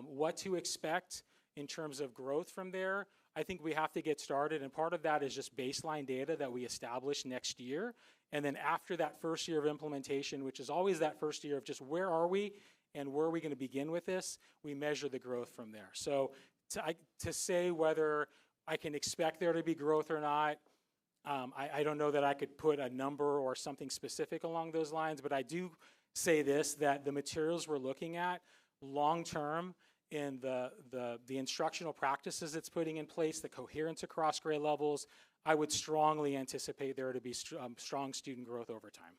What to expect in terms of growth from there, I think we have to get started. And part of that is just baseline data that we establish next year. And then after that first year of implementation, which is always that first year of just where are we and where are we going to begin with this, we measure the growth from there. So to say whether I can expect there to be growth or not, I don't know that I could put a number or something specific along those lines, but I do say this, that the materials we're looking at long-term in the instructional practices it's putting in place, the coherence across grade levels, I would strongly anticipate there to be strong student growth over time.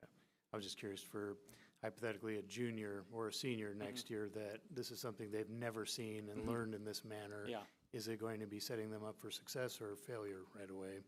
Okay. I was just curious for hypothetically a junior or a senior next year that this is something they've never seen and learned in this manner. Yeah. Is it going to be setting them up for success or failure right away?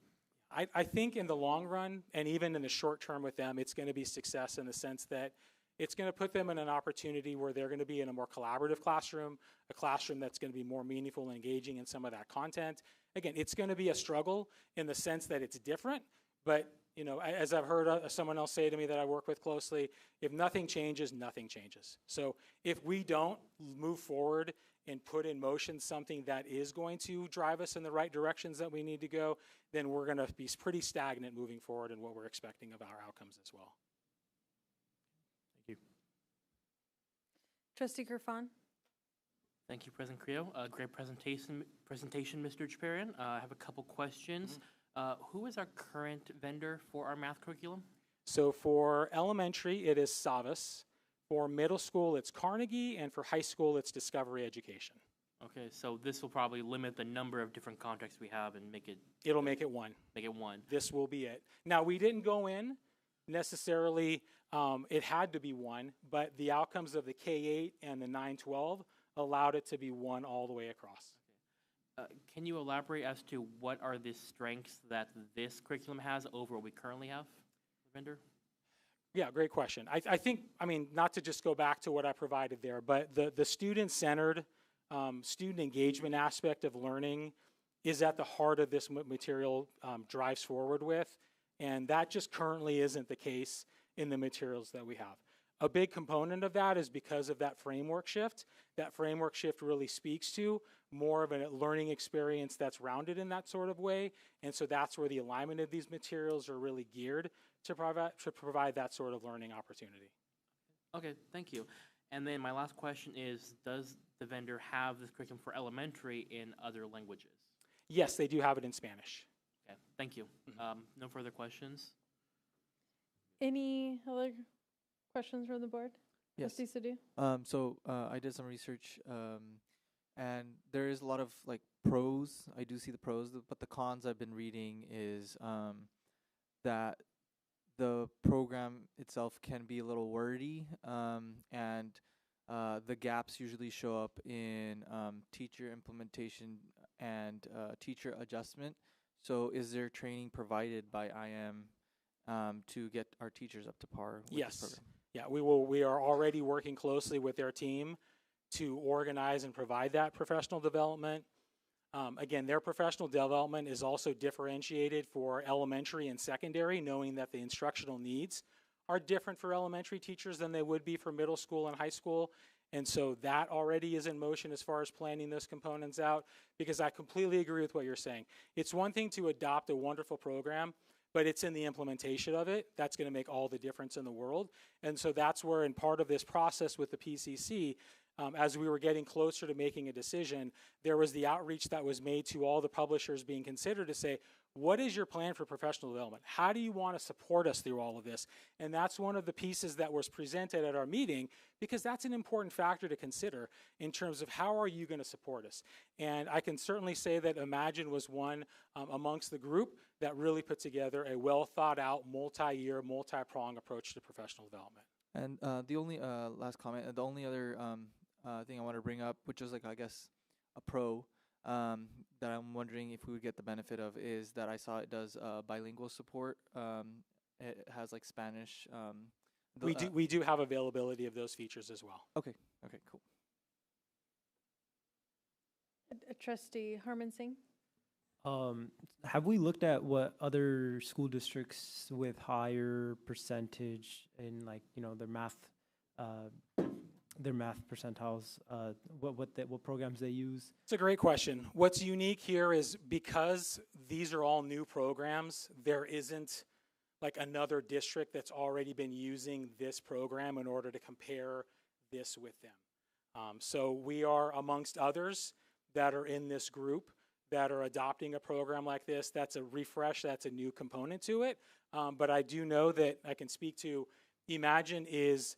I think in the long run, and even in the short term with them, it's going to be success in the sense that it's going to put them in an opportunity where they're going to be in a more collaborative classroom, a classroom that's going to be more meaningful and engaging in some of that content. Again, it's going to be a struggle in the sense that it's different, but you know, as I've heard someone else say to me that I work with closely, if nothing changes, nothing changes. So if we don't move forward and put in motion something that is going to drive us in the right directions that we need to go, then we're going to be pretty stagnant moving forward in what we're expecting of our outcomes as well. Thank you. Trustee Gerfan. Thank you, President Creo. Great presentation, Mr. Chaparian. I have a couple questions. Who is our current vendor for our math curriculum? So for elementary, it is Savas. For middle school, it's Carnegie, and for high school, it's Discovery Education. Okay, so this will probably limit the number of different contracts we have and make it. It'll make it one. Make it one. This will be it. Now, we didn't go in necessarily, it had to be one, but the outcomes of the K-8 and the 9-12 allowed it to be one all the way across. Can you elaborate as to what are the strengths that this curriculum has over what we currently have, vendor? Yeah, great question. I think, I mean, not to just go back to what I provided there, but the student-centered, student engagement aspect of learning is at the heart of this material drives forward with, and that just currently isn't the case in the materials that we have. A big component of that is because of that framework shift. That framework shift really speaks to more of a learning experience that's rounded in that sort of way, and so that's where the alignment of these materials are really geared to provide that sort of learning opportunity. Okay, thank you. And then my last question is, does the vendor have this curriculum for elementary in other languages? Yes, they do have it in Spanish. Okay, thank you. No further questions? Any other questions from the board? Yes. Trustee Sidhu? So I did some research, and there is a lot of like pros. I do see the pros, but the cons I've been reading is that the program itself can be a little wordy, and the gaps usually show up in teacher implementation and teacher adjustment. So is there training provided by IM to get our teachers up to par with this program? Yeah, we are already working closely with their team to organize and provide that professional development. Again, their professional development is also differentiated for elementary and secondary, knowing that the instructional needs are different for elementary teachers than they would be for middle school and high school. And so that already is in motion as far as planning those components out, because I completely agree with what you're saying. It's one thing to adopt a wonderful program, but it's in the implementation of it that's going to make all the difference in the world. And so that's where, in part of this process with the PCC, as we were getting closer to making a decision, there was the outreach that was made to all the publishers being considered to say, what is your plan for professional development? How do you want to support us through all of this? And that's one of the pieces that was presented at our meeting, because that's an important factor to consider in terms of how are you going to support us. And I can certainly say that Imagine was one amongst the group that really put together a well thought out, multi-year, multi-pronged approach to professional development. And the only last comment, the only other thing I want to bring up, which is like, I guess, a pro that I'm wondering if we would get the benefit of, is that I saw it does bilingual support. It has like Spanish. We do have availability of those features as well. Okay, cool. Trustee Harman Singh? Have we looked at what other school districts with higher percentage in, like, you know, their math percentiles, what programs they use? It's a great question. What's unique here is because these are all new programs, there isn't like another district that's already been using this program in order to compare this with them. So we are amongst others that are in this group that are adopting a program like this. That's a refresh, that's a new component to it. But I do know that I can speak to Imagine is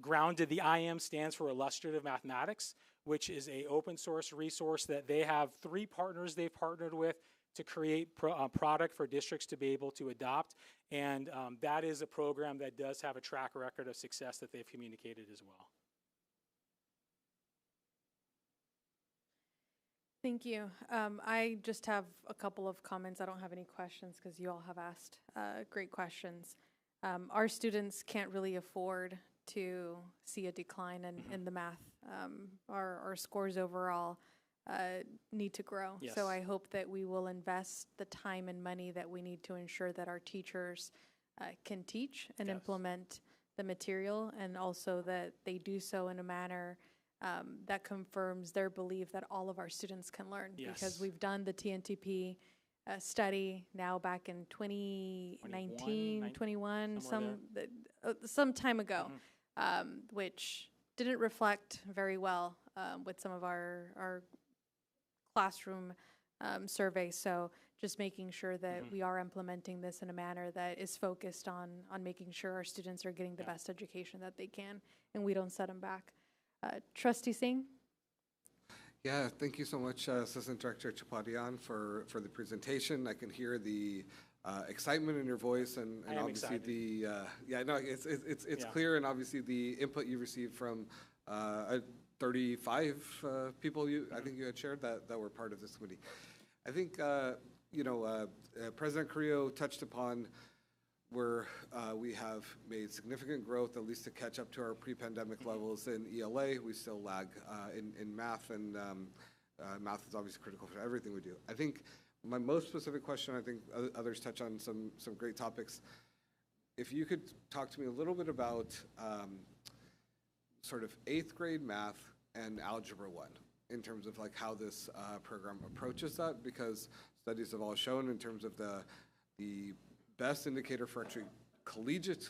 grounded. The IM stands for Illustrative Mathematics, which is a open source resource that they have 3 partners they've partnered with to create a product for districts to be able to adopt. And that is a program that does have a track record of success that they've communicated as well. Thank you. I just have a couple of comments. I don't have any questions because you all have asked great questions. Our students can't really afford to see a decline in the math. Our scores overall need to grow. Yes. So I hope that we will invest the time and money that we need to ensure that our teachers can teach and implement the material, and also that they do so in a manner that confirms their belief that all of our students can learn. Yes. Because we've done the TNTP study now back in 2019, 21, some time ago, which didn't reflect very well with some of our classroom surveys. So just making sure that we are implementing this in a manner that is focused on making sure our students are getting the best education that they can, and we don't set them back. Trustee Singh? Yeah, thank you so much, Assistant Director Chapadian, for the presentation. I can hear the excitement in your voice, and I am obviously excited. it's Yeah. clear, and obviously the input you received from 35 people I think you had shared that were part of this committee. I think President Carrillo touched upon where we have made significant growth, at least to catch up to our pre-pandemic levels in ELA. We still lag in math, and math is obviously critical for everything we do. I think my most specific question, I think others touch on some great topics. If you could talk to me a little bit about sort of 8th grade math and Algebra 1 in terms of like how this program approaches that, because studies have all shown in terms of the best indicator for actually collegiate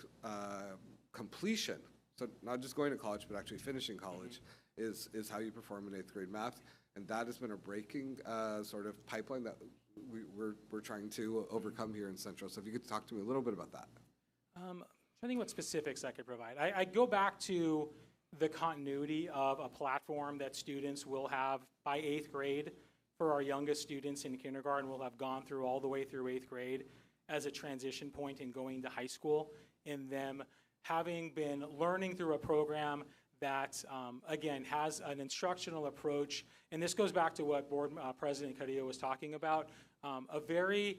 completion, so not just going to college, but actually finishing college, is how you perform in 8th grade math. And that has been a breaking sort of pipeline that we're trying to overcome here in Central. So if you could talk to me a little bit about that. I'm trying to think what specifics I could provide. I go back to the continuity of a platform that students will have by 8th grade. For our youngest students in kindergarten, will have gone through all the way through 8th grade as a transition point in going to high school, and them having been learning through a program that, again, has an instructional approach. And this goes back to what Board President Carrillo was talking about, a very,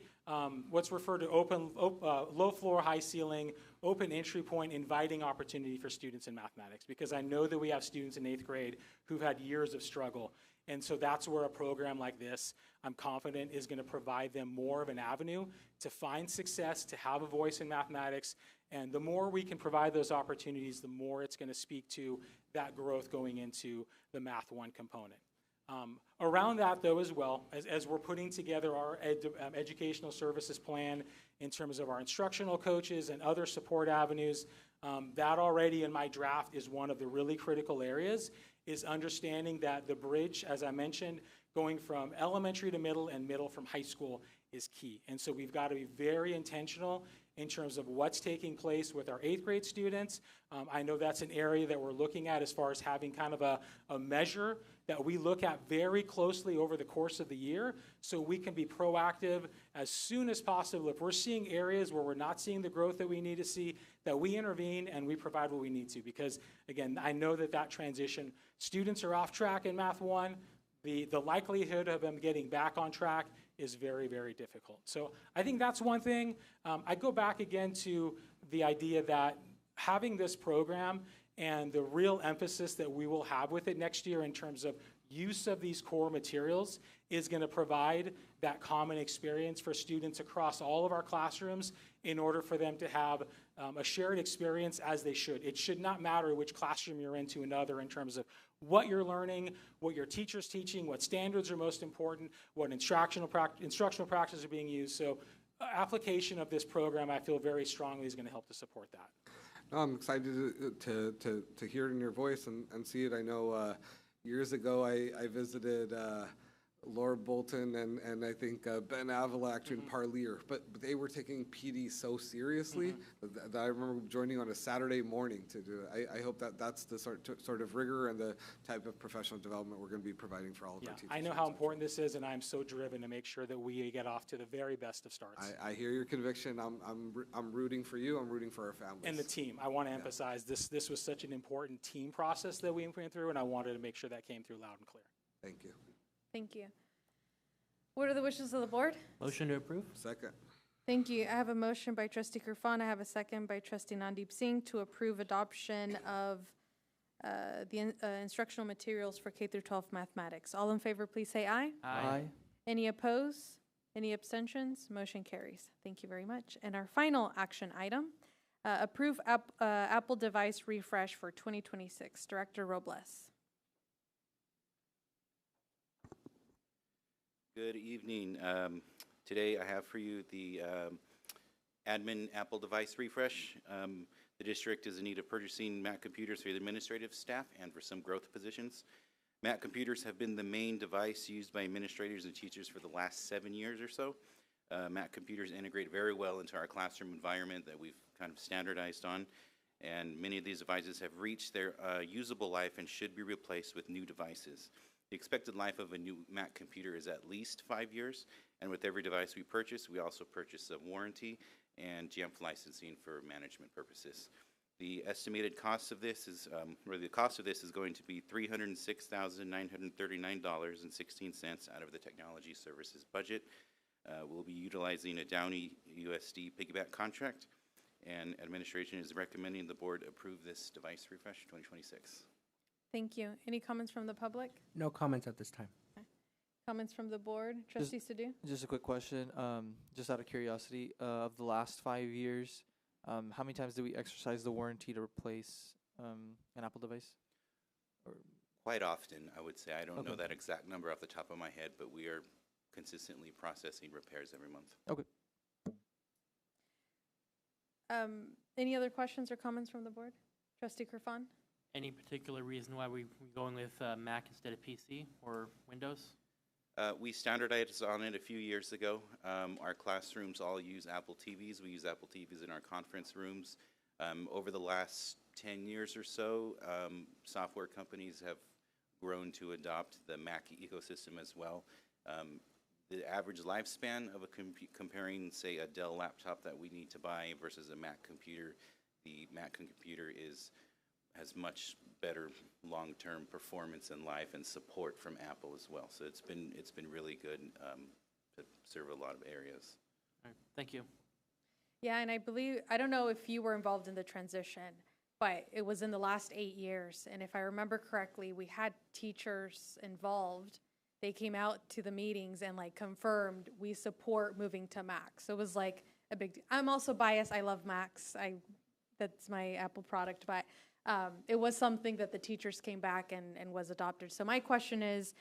what's referred to low floor, high ceiling, open entry point, inviting opportunity for students in mathematics. Because I know that we have students in 8th grade who've had years of struggle. And so that's where a program like this, I'm confident, is going to provide them more of an avenue to find success, to have a voice in mathematics. And the more we can provide those opportunities, the more it's going to speak to that growth going into the Math 1 component. Around that, though, as well, as we're putting together our educational services plan in terms of our instructional coaches and other support avenues, that already in my draft is one of the really critical areas, is understanding that the bridge, as I mentioned, going from elementary to middle and middle from high school is key. And so we've got to be very intentional in terms of what's taking place with our 8th grade students. I know that's an area that we're looking at as far as having kind of a measure that we look at very closely over the course of the year, so we can be proactive as soon as possible. If we're seeing areas where we're not seeing the growth that we need to see, that we intervene and we provide what we need to. Because again, I know that transition, students are off track in Math 1, the likelihood of them getting back on track is very, very difficult. So I think that's one thing. I go back again to the idea that having this program and the real emphasis that we will have with it next year in terms of use of these core materials is going to provide that common experience for students across all of our classrooms in order for them to have a shared experience as they should. It should not matter which classroom you're into another in terms of what you're learning, what your teacher's teaching, what standards are most important, what instructional practices are being used. So application of this program, I feel very strongly, is going to help to support that. No, I'm excited to hear it in your voice and see it. I know years ago I visited Laura Bolton and I think Ben Avila actually in Parlier, but they were taking PD so seriously that I remember joining on a Saturday morning to do it. I hope that's the sort of rigor and the type of professional development we're going to be providing for all of our teachers. I know how important this is, and I'm so driven to make sure that we get off to the very best of starts. I hear your conviction. I'm rooting for you. I'm rooting for our families. And the team. I want to emphasize this was such an important team process that we went through, and I wanted to make sure that came through loud and clear. Thank you. Thank you. What are the wishes of the board? Motion to approve. Second. Thank you. I have a motion by Trustee Kirfan. I have a second by Trustee Nandeep Singh to approve adoption of the instructional materials for K through 12 mathematics. All in favor, please say aye. Aye. Any opposed? Any abstentions? Motion carries. Thank you very much. And our final action item, approve Apple device refresh for 2026. Director Robles. Good evening. Today I have for you the admin Apple device refresh. The district is in need of purchasing Mac computers for the administrative staff and for some growth positions. Mac computers have been the main device used by administrators and teachers for the last 7 years or so. Mac computers integrate very well into our classroom environment that we've kind of standardized on, and many of these devices have reached their usable life and should be replaced with new devices. The expected life of a new Mac computer is at least 5 years, and with every device we purchase, we also purchase a warranty and GMF licensing for management purposes. The estimated cost of this is, going to be $306,939.16 out of the technology services budget. We'll be utilizing a Downey USD piggyback contract, and administration is recommending the board approve this device refresh 2026. Thank you. Any comments from the public? No comments at this time. Comments from the board? Trustee Sidhu? Just a quick question, just out of curiosity, of the last 5 years, how many times did we exercise the warranty to replace an Apple device? Or Quite often, I would say. I don't know Okay. that exact number off the top of my head, but we are consistently processing repairs every month. Okay. Any other questions or comments from the board? Trustee Kerfan? Any particular reason why we're going with Mac instead of PC or Windows? We standardized on it a few years ago. Our classrooms all use Apple TVs. We use Apple TVs in our conference rooms. Over the last 10 years or so, software companies have grown to adopt the Mac ecosystem as well. The average lifespan of comparing, say, a Dell laptop that we need to buy versus a Mac computer, the Mac computer has much better long-term performance and life and support from Apple as well. So it's been really good to serve a lot of areas. All right, thank you. Yeah, and I don't know if you were involved in the transition, but it was in the last 8 years. And if I remember correctly, we had teachers involved. They came out to the meetings and confirmed we support moving to Mac. So it was a big, I'm also biased. I love Macs. That's my Apple product, but it was something that the teachers came back and was adopted. So my question is,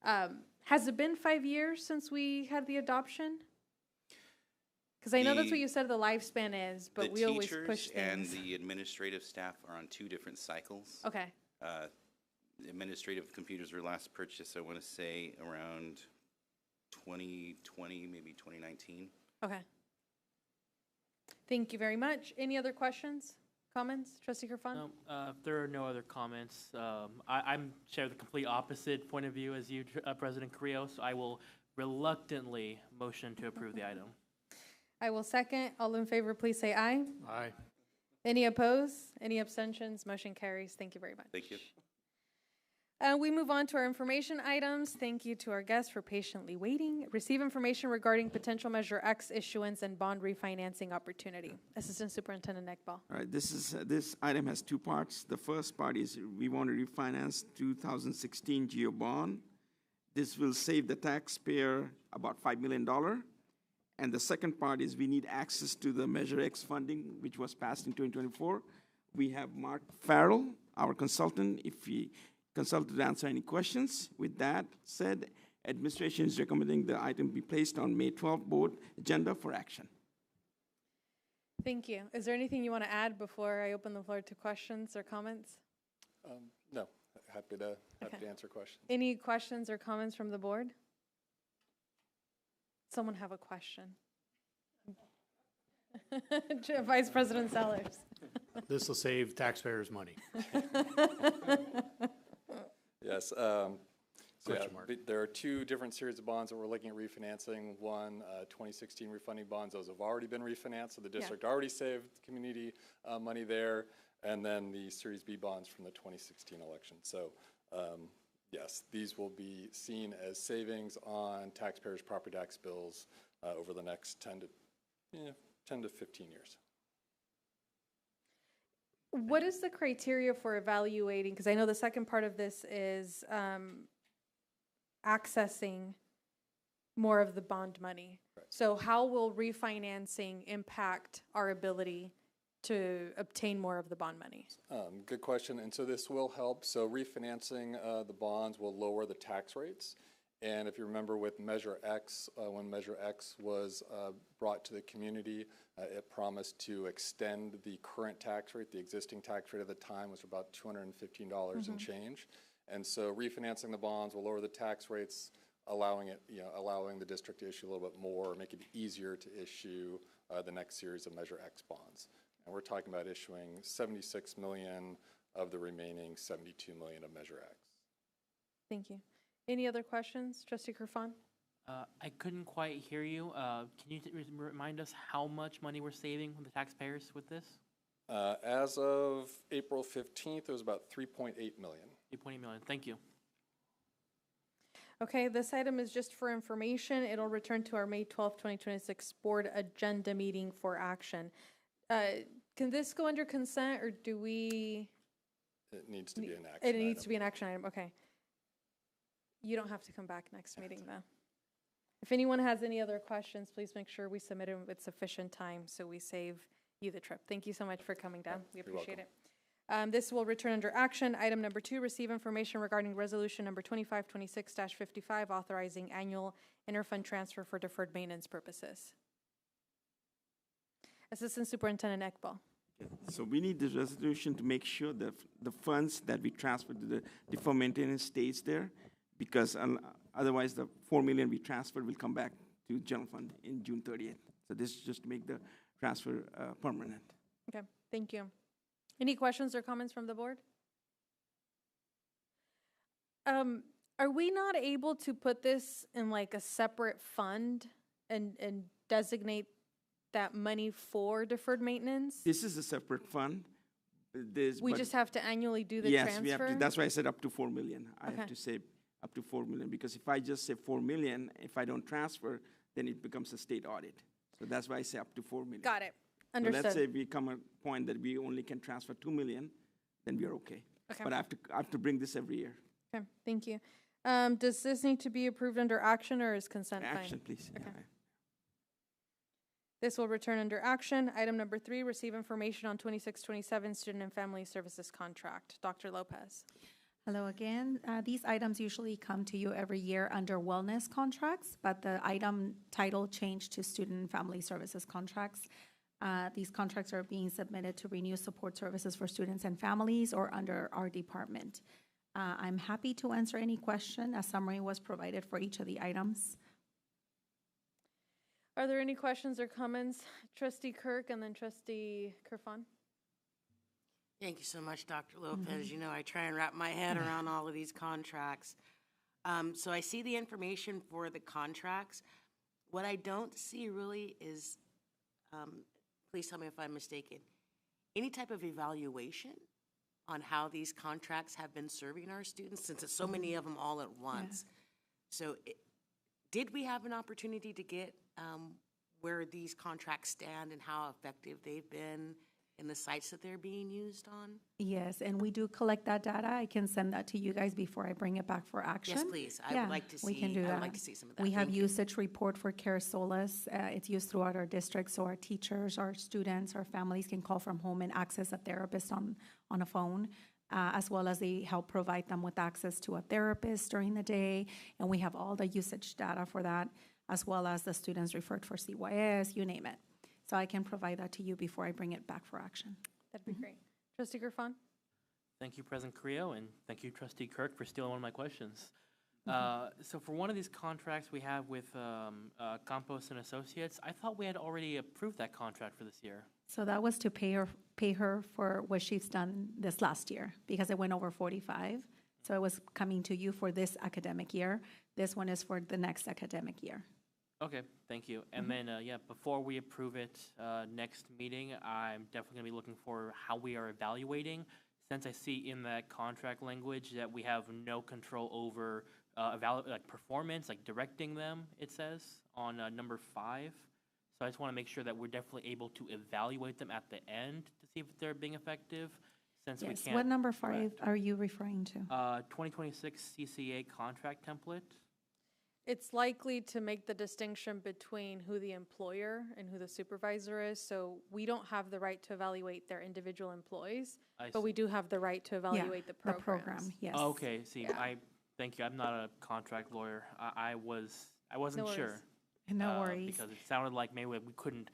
has it been 5 years since we had the adoption? Because I know that's what you said the lifespan is, but we always push The teachers and things. the administrative staff are on 2 different cycles. Okay. Administrative computers were last purchased, I want to say, around 2020, maybe 2019. Okay. Thank you very much. Any other questions, comments? Trustee Kerfan? No, if there are no other comments, I'm share the complete opposite point of view as you, President Carrillo, so I will reluctantly motion to approve the item. I will second. All in favor, please say aye. Aye. Any opposed? Any abstentions? Motion carries. Thank you very much. Thank you. We move on to our information items. Thank you to our guests for patiently waiting. Receive information regarding potential Measure X issuance and bond refinancing opportunity. Assistant Superintendent Ekbal. All right, this item has 2 parts. The first part is we want to refinance 2016 GEO bond. This will save the taxpayer about $5 million. And the second part is we need access to the Measure X funding, which was passed in 2024. We have Mark Farrell, our consultant, if he consulted to answer any questions. With that said, administration is recommending the item be placed on May 12th board agenda for action. Thank you. Is there anything you want to add before I open the floor to questions or comments? No, happy to answer questions. Any questions or comments from the board? Someone have a question? Vice President Sellers. This will save taxpayers money. Yes. There are 2 different series of bonds that we're looking at refinancing. One, 2016 refunding bonds. Those have already been refinanced, so the district already saved community money there. And then the Series B bonds from the 2016 election. So, yes, these will be seen as savings on taxpayers' property tax bills over the next 10 to 15 years. What is the criteria for evaluating? Because I know the second part of this is accessing more of the bond money. Right. So how will refinancing impact our ability to obtain more of the bond money? Good question. And so this will help. So refinancing the bonds will lower the tax rates. And if you remember with Measure X, when Measure X was brought to the community, it promised to extend the current tax rate. The existing tax rate at the time was about $215 and change. And so refinancing the bonds will lower the tax rates, allowing the district to issue a little bit more, make it easier to issue the next series of Measure X bonds. And we're talking about issuing 76 million of the remaining 72 million of Measure X. Thank you. Any other questions? Trustee Kerfan? I couldn't quite hear you. Can you remind us how much money we're saving with the taxpayers with this? As of April 15th, it was about 3.8 million. 3.8 million. Thank you. Okay, this item is just for information. It'll return to our May 12th, 2026 board agenda meeting for action. Can this go under consent, or do we? It needs to be an action It needs item. to be an action item, okay. You don't have to come back next meeting, though. If anyone has any other questions, please make sure we submit them with sufficient time so we save you the trip. Thank you so much for coming down. We appreciate it. This will return under action. Item number 2, receive information regarding resolution number 2526-55, authorizing annual interfund transfer for deferred maintenance purposes. Assistant Superintendent Ekbal. So we need this resolution to make sure that the funds that we transfer to the deferred maintenance stays there, because otherwise the 4 million we transferred will come back to general fund in June 30th. So this is just to make the transfer permanent. Okay, thank you. Any questions or comments from the board? Are we not able to put this in like a separate fund and designate that money for deferred maintenance? This is a separate fund. We just have to annually do the yes, transfer? we have to. That's why I said up to 4 million. I Okay. have to say up to 4 million, because if I just say 4 million, if I don't transfer, then it becomes a state audit. So that's why I say up to 4 million. Got it. So Understood. let's say we come a point that we only can transfer 2 million, then we are okay. Okay. But I have to bring this every year. Okay, thank you. Does this need to be approved under action or is consent fine? Action, please. Okay. This will return under action. Item number 3, receive information on 2627 Student and Family Services Contract. Dr. Lopez. Hello again. These items usually come to you every year under wellness contracts, but the item title changed to Student and Family Services Contracts. These contracts are being submitted to renew support services for students and families or under our department. I'm happy to answer any question. A summary was provided for each of the items. Are there any questions or comments? Trustee Kirk and then Trustee Kerfan. Thank you so much, Dr. Lopez. You know, I try and wrap my head around all of these contracts. So I see the information for the contracts. What I don't see really is, please tell me if I'm mistaken, any type of evaluation on how these contracts have been serving our students, since it's so many of them all at once. So did we have an opportunity to get where these contracts stand and how effective they've been in the sites that they're being used on? Yes, and we do collect that data. I can send that to you guys before I bring it back for action. Yes, please. I would like to see. We can do I that. would like to see some of that. We have Thank you. usage report for Care Solace. It's used throughout our district, so our teachers, our students, our families can call from home and access a therapist on a phone, as well as they help provide them with access to a therapist during the day. And we have all the usage data for that, as well as the students referred for CYS, you name it. So I can provide that to you before I bring it back for action. That'd be great. Trustee Kerfan. Thank you, President Carrillo, and thank you, Trustee Kirk, for stealing one of my questions. So for one of these contracts we have with Campos and Associates, I thought we had already approved that contract for this year. So that was to pay her for what she's done this last year, because it went over 45. So it was coming to you for this academic year. This one is for the next academic year. Okay, thank you. And then, before we approve it next meeting, I'm definitely going to be looking for how we are evaluating, since I see in that contract language that we have no control over performance, like directing them, it says, on number 5. So I just want to make sure that we're definitely able to evaluate them at the end to see if they're being effective, since we Yes, can't. what number 5 are you referring to? 2026 CCA contract template. It's likely to make the distinction between who the employer and who the supervisor is. So we don't have the right to evaluate their individual employees, but we do have the right to evaluate the programs. The program, yes. Okay, see, thank you. I'm not a contract lawyer. I wasn't No sure. worries. No worries. Because it sounded like maybe we couldn't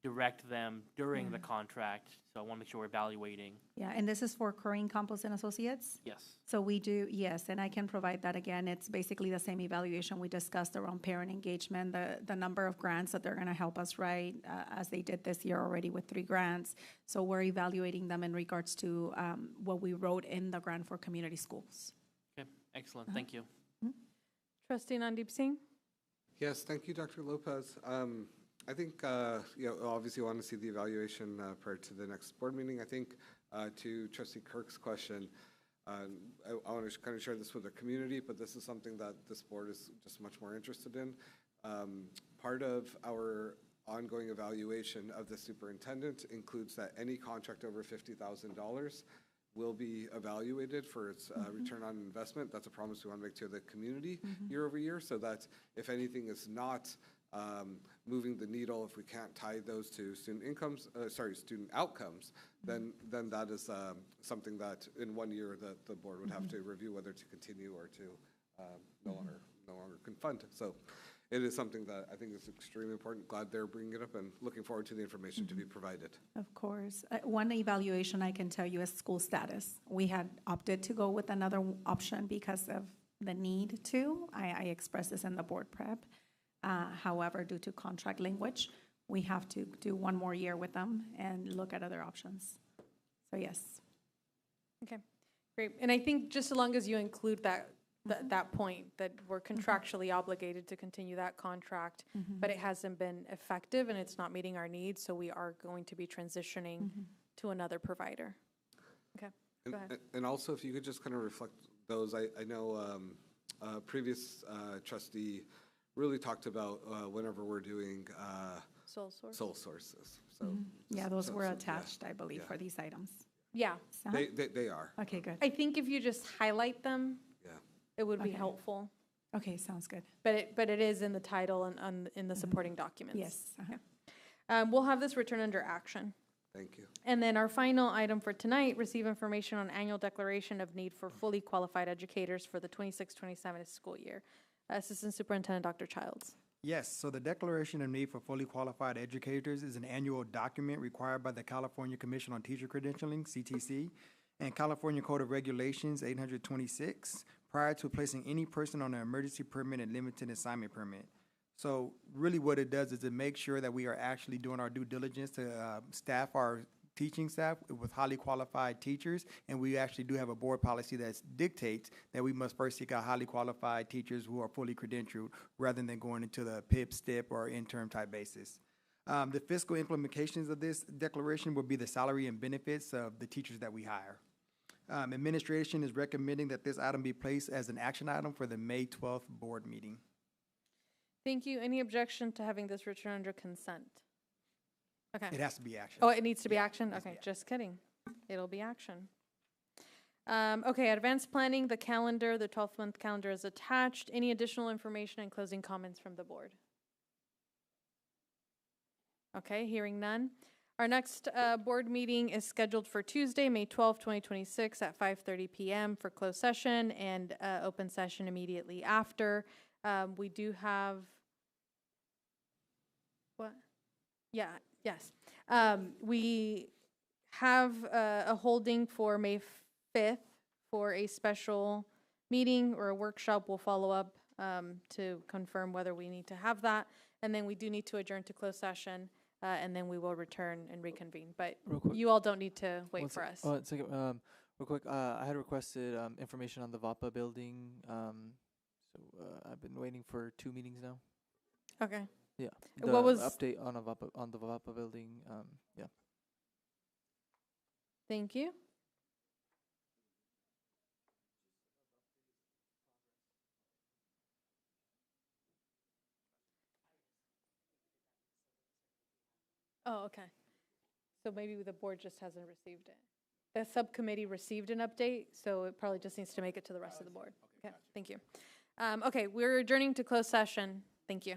direct them during the contract, so I want to make sure we're evaluating. Yeah, and this is for Corinne Campos and Associates? Yes. So we do, yes, and I can provide that again. It's basically the same evaluation we discussed around parent engagement, the number of grants that they're going to help us write, as they did this year already with 3 grants. So we're evaluating them in regards to what we wrote in the grant for community schools. Okay, excellent. Thank you. Mhm. Trustee Nandip Singh? Yes, thank you, Dr. Lopez. I think, obviously you want to see the evaluation prior to the next board meeting. I think to Trustee Kirk's question, I want to kind of share this with the community, but this is something that this board is just much more interested in. Part of our ongoing evaluation of the superintendent includes that any contract over $50,000 will be evaluated for its return on investment. That's a promise we want to make to the community year over year, so that if anything is not moving the needle, if we can't tie those to student outcomes, then that is something that in 1 year the board would have to review whether to continue or to no longer can fund. So it is something that I think is extremely important. Glad they're bringing it up and looking forward to the information to be provided. Of course. One evaluation I can tell you is school status. We had opted to go with another option because of the need to. I expressed this in the board prep. However, due to contract language, we have to do 1 more year with them and look at other options. So yes. Okay, great. And I think just as long as you include that point, that we're contractually obligated to continue that contract, but it hasn't been effective and it's not meeting our needs, so we are going to be transitioning to another provider. Okay, go ahead. And also, if you could just kind of reflect those, I know previous trustee really talked about whenever we're doing sole sources. So yeah, those were attached, I believe, for these items. Yeah. They are. Okay, good. I think if you just highlight them, it would be helpful. Okay, sounds good. But it is in the title and in the supporting documents. Yes. We'll have this return under action. Thank you. And then our final item for tonight, receive information on annual declaration of need for fully qualified educators for the 26-27 school year. Assistant Superintendent Dr. Childs. Yes, so the Declaration of Need for Fully Qualified Educators is an annual document required by the California Commission on Teacher Credentialing, CTC, and California Code of Regulations 826, prior to placing any person on an emergency permit and limited assignment permit. So really what it does is it makes sure that we are actually doing our due diligence to staff our teaching staff with highly qualified teachers, and we actually do have a board policy that dictates that we must first seek out highly qualified teachers who are fully credentialed rather than going into the PIP, STIP, or interim type basis. The fiscal implications of this declaration will be the salary and benefits of the teachers that we hire. Administration is recommending that this item be placed as an action item for the May 12th board meeting. Thank you. Any objection to having this return under consent? Okay. It has to be action. Oh, it needs to be action? Okay, just kidding. It'll be action. Okay, advanced planning, the calendar, the 12-month calendar is attached. Any additional information and closing comments from the board? Okay, hearing none. Our next board meeting is scheduled for Tuesday, May 12, 2026 at 5:30 p.m. for closed session and open session immediately after. We do have, what? Yeah, yes. We have a holding for May 5th for a special meeting or a workshop. We'll follow up to confirm whether we need to have that. And then we do need to adjourn to closed session. And then we will return and reconvene. But you all don't need to wait for us. One second, real quick. I had requested information on the VAPA building. So I've been waiting for 2 meetings now. Okay. Yeah. What was update on the VAPA building? Yeah. Thank you. Oh, okay. So maybe the board just hasn't received it. The subcommittee received an update, so it probably just needs to make it to the rest of the board. Okay, thank you. Okay, we're adjourning to closed session. Thank you.